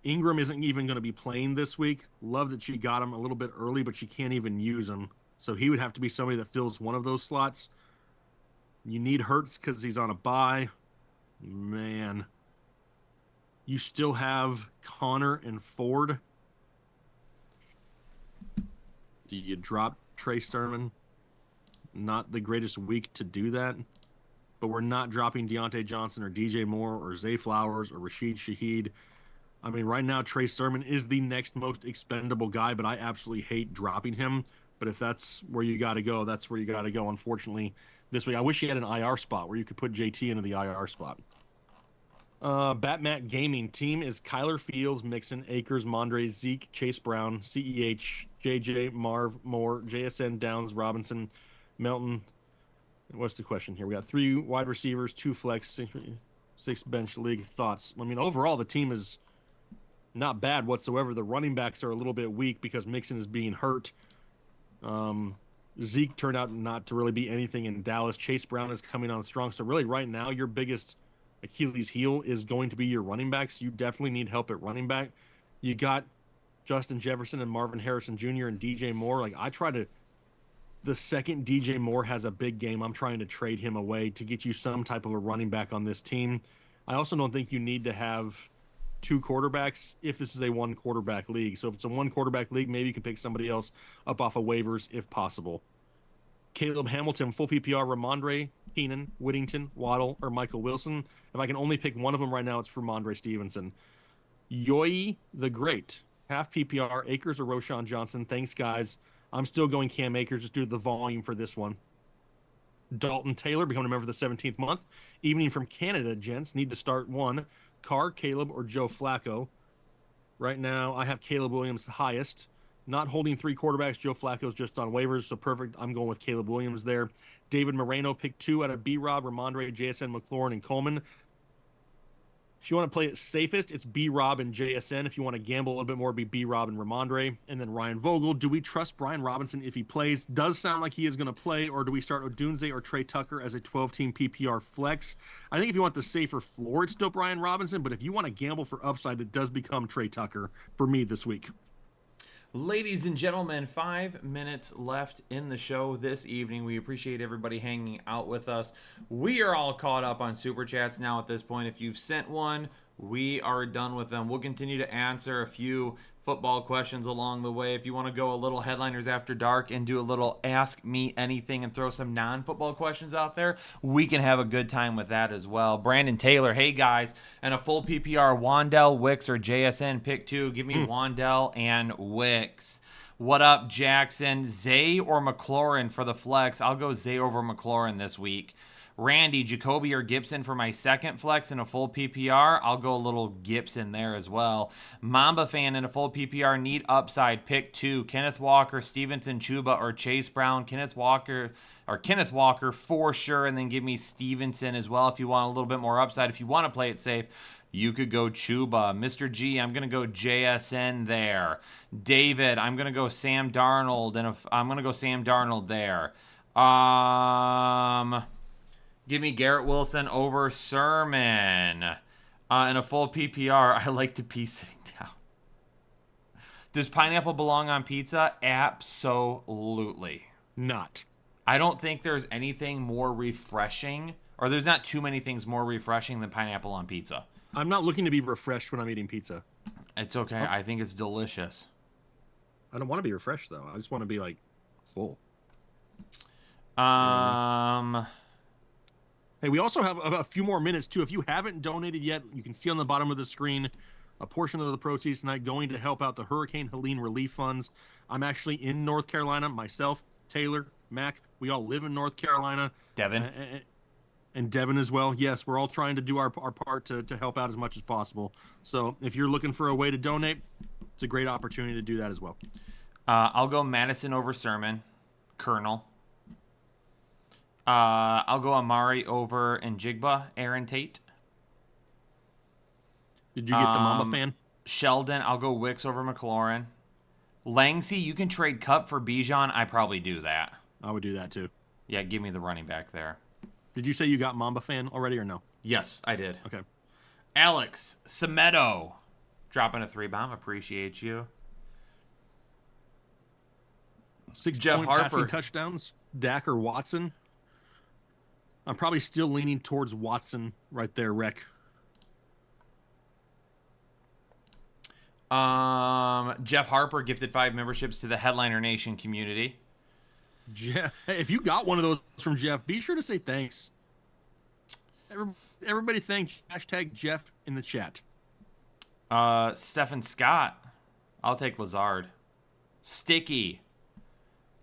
Ingram isn't even going to be playing this week. Love that she got him a little bit early, but she can't even use him. So he would have to be somebody that fills one of those slots. You need Hurts because he's on a bye. Man. You still have Connor and Ford. Do you drop Trey Sermon? Not the greatest week to do that. But we're not dropping Deontay Johnson or DJ Moore or Zay Flowers or Rashid Shaheed. I mean, right now, Trey Sermon is the next most expendable guy, but I absolutely hate dropping him. But if that's where you got to go, that's where you got to go, unfortunately, this week. I wish you had an IR spot where you could put JT into the IR spot. Batmat Gaming team is Kyler Fields, Mixon, Akers, Mondre, Zeke, Chase Brown, CEH, JJ, Marv, Moore, JSN, Downs, Robinson, Melton. What's the question here? We got 3 wide receivers, 2 flex, 6 bench league. Thoughts? I mean, overall, the team is not bad whatsoever. The running backs are a little bit weak because Mixon is being hurt. Zeke turned out not to really be anything in Dallas. Chase Brown is coming on strong. So really right now, your biggest Achilles heel is going to be your running backs. You definitely need help at running back. You got Justin Jefferson and Marvin Harrison Jr. and DJ Moore. Like the second DJ Moore has a big game, I'm trying to trade him away to get you some type of a running back on this team. I also don't think you need to have 2 quarterbacks if this is a 1 quarterback league. So if it's a 1 quarterback league, maybe you can pick somebody else up off of waivers if possible. Caleb Hamilton, full PPR, Ramondre, Keenan, Whittington, Waddle, or Michael Wilson. If I can only pick one of them right now, it's Ramondre Stevenson. Yoyi the Great, half PPR, Akers or Roshan Johnson. Thanks, guys. I'm still going Cam Akers just due to the volume for this one. Dalton Taylor, becoming a member of the 17th month. Evening from Canada, gents. Need to start 1. Carr, Caleb, or Joe Flacco. Right now, I have Caleb Williams the highest. Not holding 3 quarterbacks. Joe Flacco's just on waivers, so perfect. I'm going with Caleb Williams there. David Moreno, pick 2 out of B-Rob, Ramondre, JSN, McLaurin, and Coleman. If you want to play it safest, it's B-Rob and JSN. If you want to gamble a little bit more, it'd be B-Rob and Ramondre. And then Ryan Vogel. Do we trust Brian Robinson if he plays? Does sound like he is going to play, or do we start Odunze or Trey Tucker as a 12-team PPR flex? I think if you want the safer floor, it's still Brian Robinson, but if you want to gamble for upside, it does become Trey Tucker for me this week. Ladies and gentlemen, 5 minutes left in the show this evening. We appreciate everybody hanging out with us. We are all caught up on Super Chats now at this point. If you've sent one, we are done with them. We'll continue to answer a few football questions along the way. If you want to go a little Headliners After Dark and do a little Ask Me Anything and throw some non-football questions out there, we can have a good time with that as well. Brandon Taylor, hey guys, and a full PPR, Wandell, Wicks, or JSN, pick 2. Give me Wandell and Wicks. What up, Jackson? Zay or McLaurin for the flex? I'll go Zay over McLaurin this week. Randy, Jacoby or Gibson for my second flex in a full PPR. I'll go a little Gibson there as well. Mamba fan in a full PPR, need upside, pick 2. Kenneth Walker, Stevenson, Chuba, or Chase Brown. Kenneth Walker for sure, and then give me Stevenson as well if you want a little bit more upside. If you want to play it safe, you could go Chuba. Mr. G, I'm going to go JSN there. David, I'm going to go Sam Darnold, and I'm going to go Sam Darnold there. Give me Garrett Wilson over Sermon. In a full PPR, I like to be sitting down. Does pineapple belong on pizza? Absolutely. Not. I don't think there's anything more refreshing, or there's not too many things more refreshing than pineapple on pizza. I'm not looking to be refreshed when I'm eating pizza. It's okay. I think it's delicious. I don't want to be refreshed, though. I just want to be, like, full. Hey, we also have a few more minutes, too. If you haven't donated yet, you can see on the bottom of the screen a portion of the proceeds tonight going to help out the Hurricane Helene relief funds. I'm actually in North Carolina. Myself, Taylor, Mac, we all live in North Carolina. Devin. And Devin as well. Yes, we're all trying to do our part to help out as much as possible. So if you're looking for a way to donate, it's a great opportunity to do that as well. I'll go Madison over Sermon. Colonel. I'll go Amari over Njigba. Aaron Tate. Did you get the Mamba fan? Sheldon. I'll go Wicks over McLaurin. Langsey, you can trade Cup for Bijan. I probably do that. I would do that too. Yeah, give me the running back there. Did you say you got Mamba fan already or no? Yes, I did. Okay. Alex Semedo. Dropping a 3-bomb. Appreciate you. 6 Jeff point Harper. passing touchdowns. Dak or Watson. I'm probably still leaning towards Watson right there, Rec. Jeff Harper gifted 5 memberships to the Headliner Nation community. Jeff, hey, if you got one of those from Jeff, be sure to say thanks. Everybody thank #Jeff in the chat. Stephen Scott. I'll take Lazard. Sticky.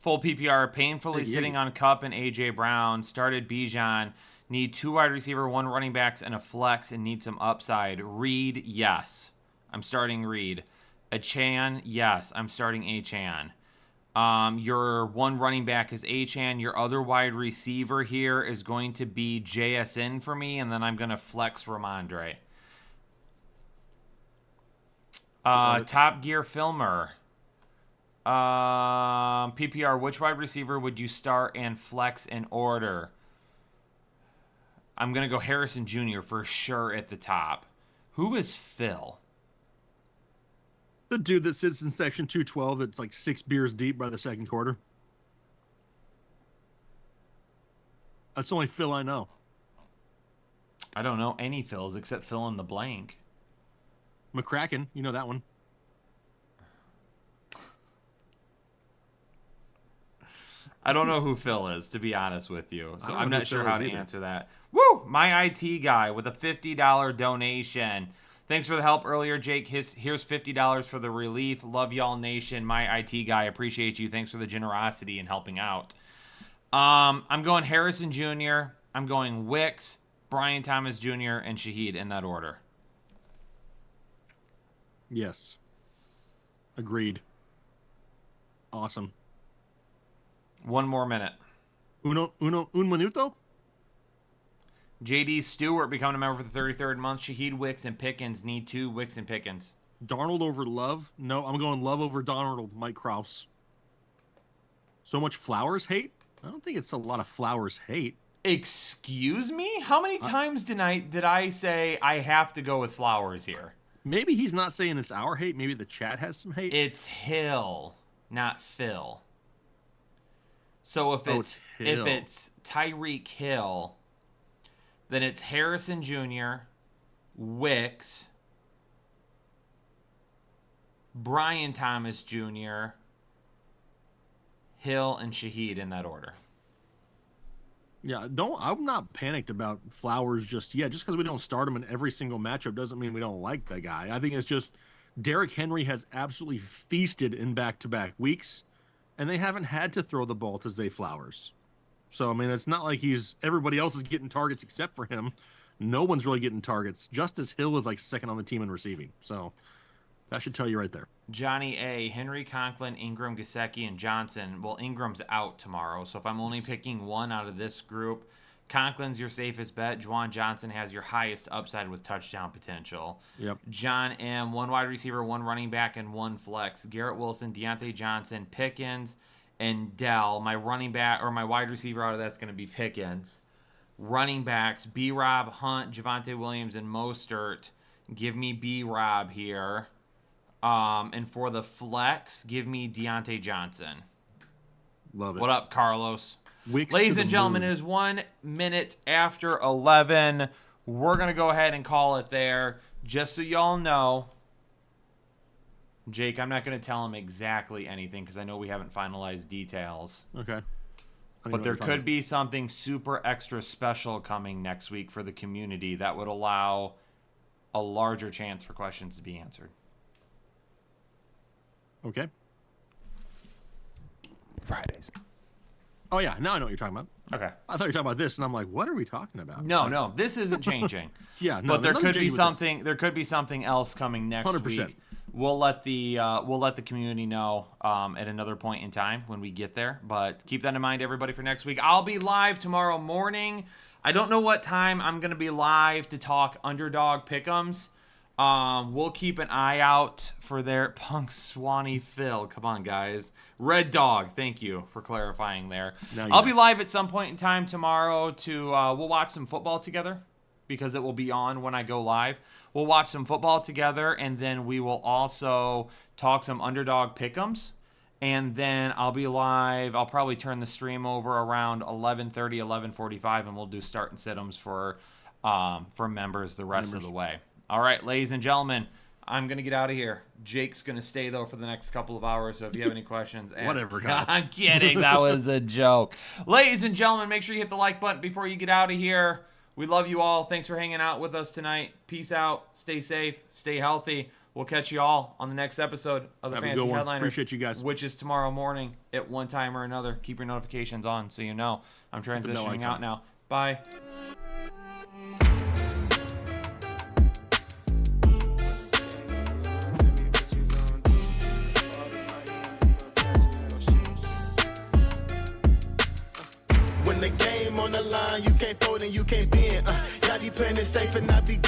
Full PPR, painfully sitting on Cup and A.J. Brown. Started Bijan. Need 2 wide receiver, 1 running backs, and a flex, and need some upside. Reed, yes. I'm starting Reed. Achane, yes. I'm starting Achane. Your 1 running back is Achane. Your other wide receiver here is going to be JSN for me, and then I'm going to flex Ramondre. Top Gear Filmer. PPR, which wide receiver would you start and flex in order? I'm going to go Harrison Jr. for sure at the top. Who is Phil? The dude that sits in section 212 that's like 6 beers deep by the second quarter. That's the only Phil I know. I don't know any Phils except fill in the blank. McCracken, you know that one. I don't know who Phil is, to be honest with you. So I'm not sure how to answer that. Woo! My IT guy with a $50 donation. Thanks for the help earlier, Jake. Here's $50 for the relief. Love y'all, nation. My IT guy, appreciate you. Thanks for the generosity and helping out. I'm going Harrison Jr., I'm going Wicks, Brian Thomas Jr., and Shaheed in that order. Yes. Agreed. Awesome. 1 more minute. Un minuto? JD Stewart becoming a member for the 33rd month. Shaheed, Wicks, and Pickens. Need 2 Wicks and Pickens. Darnold over Love? No, I'm going Love over Darnold, Mike Krause. So much Flowers hate? I don't think it's a lot of Flowers hate. Excuse me? How many times tonight did I say I have to go with Flowers here? Maybe he's not saying it's our hate. Maybe the chat has some hate. It's Hill, not Phil. So if it's Tyreek Hill, then it's Harrison Jr., Wicks, Brian Thomas Jr., Hill, and Shaheed in that order. Yeah, I'm not panicked about Flowers just yet. Just because we don't start him in every single matchup doesn't mean we don't like the guy. I think it's just Derrick Henry has absolutely feasted in back-to-back weeks, and they haven't had to throw the ball to Zay Flowers. So, I mean, it's not like everybody else is getting targets except for him. No one's really getting targets. Justice Hill is like second on the team in receiving. So that should tell you right there. Johnny A, Henry, Conklin, Ingram, Gesicki, and Johnson. Well, Ingram's out tomorrow, so if I'm only picking one out of this group, Conklin's your safest bet. Juwan Johnson has your highest upside with touchdown potential. Yep. John M, 1 wide receiver, 1 running back, and 1 flex. Garrett Wilson, Deontay Johnson, Pickens, and Dell. My running back or my wide receiver out of that's going to be Pickens. Running backs, B-Rob, Hunt, Javonte Williams, and Mostert. Give me B-Rob here. And for the flex, give me Deontay Johnson. Love it. What up, Carlos? Wicks Ladies to and the gentlemen, moon. it is 1 minute after 11. We're going to go ahead and call it there. Just so y'all know, Jake, I'm not going to tell him exactly anything because I know we haven't finalized details. Okay. But there could be something super extra special coming next week for the community that would allow a larger chance for questions to be answered. Okay. Fridays. Oh, yeah. Now I know what you're talking about. Okay. I thought you were talking about this, and I'm like, what are we talking about? No, this isn't changing. Yeah, no, but there nothing could be changing with something. There could be something else coming next 100%. week. We'll let the community know at another point in time when we get there. But keep that in mind, everybody, for next week. I'll be live tomorrow morning. I don't know what time I'm going to be live to talk underdog pick'ems. We'll keep an eye out for their Punk Swanee Phil. Come on, guys. Red Dog, thank you for clarifying there. I'll be live at some point in time tomorrow to we'll watch some football together because it will be on when I go live. We'll watch some football together, and then we will also talk some underdog pick'ems. And then I'll be live. I'll probably turn the stream over around 11:30, 11:45, and we'll do start and sit-ems for members the rest of the way. All right, ladies and gentlemen, I'm going to get out of here. Jake's going to stay, though, for the next couple of hours, so if you have any questions, ask. Whatever, Kyle. I'm kidding. That was a joke. Ladies and gentlemen, make sure you hit the like button before you get out of here. We love you all. Thanks for hanging out with us tonight. Peace out. Stay safe. Stay healthy. We'll catch you all on the next episode of the Have a Fantasy good one. Headliners. Appreciate you guys. Which is tomorrow morning at one time or another. Keep your notifications on so you know. I'm transitioning out now. Bye. When the game on the line, you can't fold and you can't bend. Y'all be playing it safe and I be going.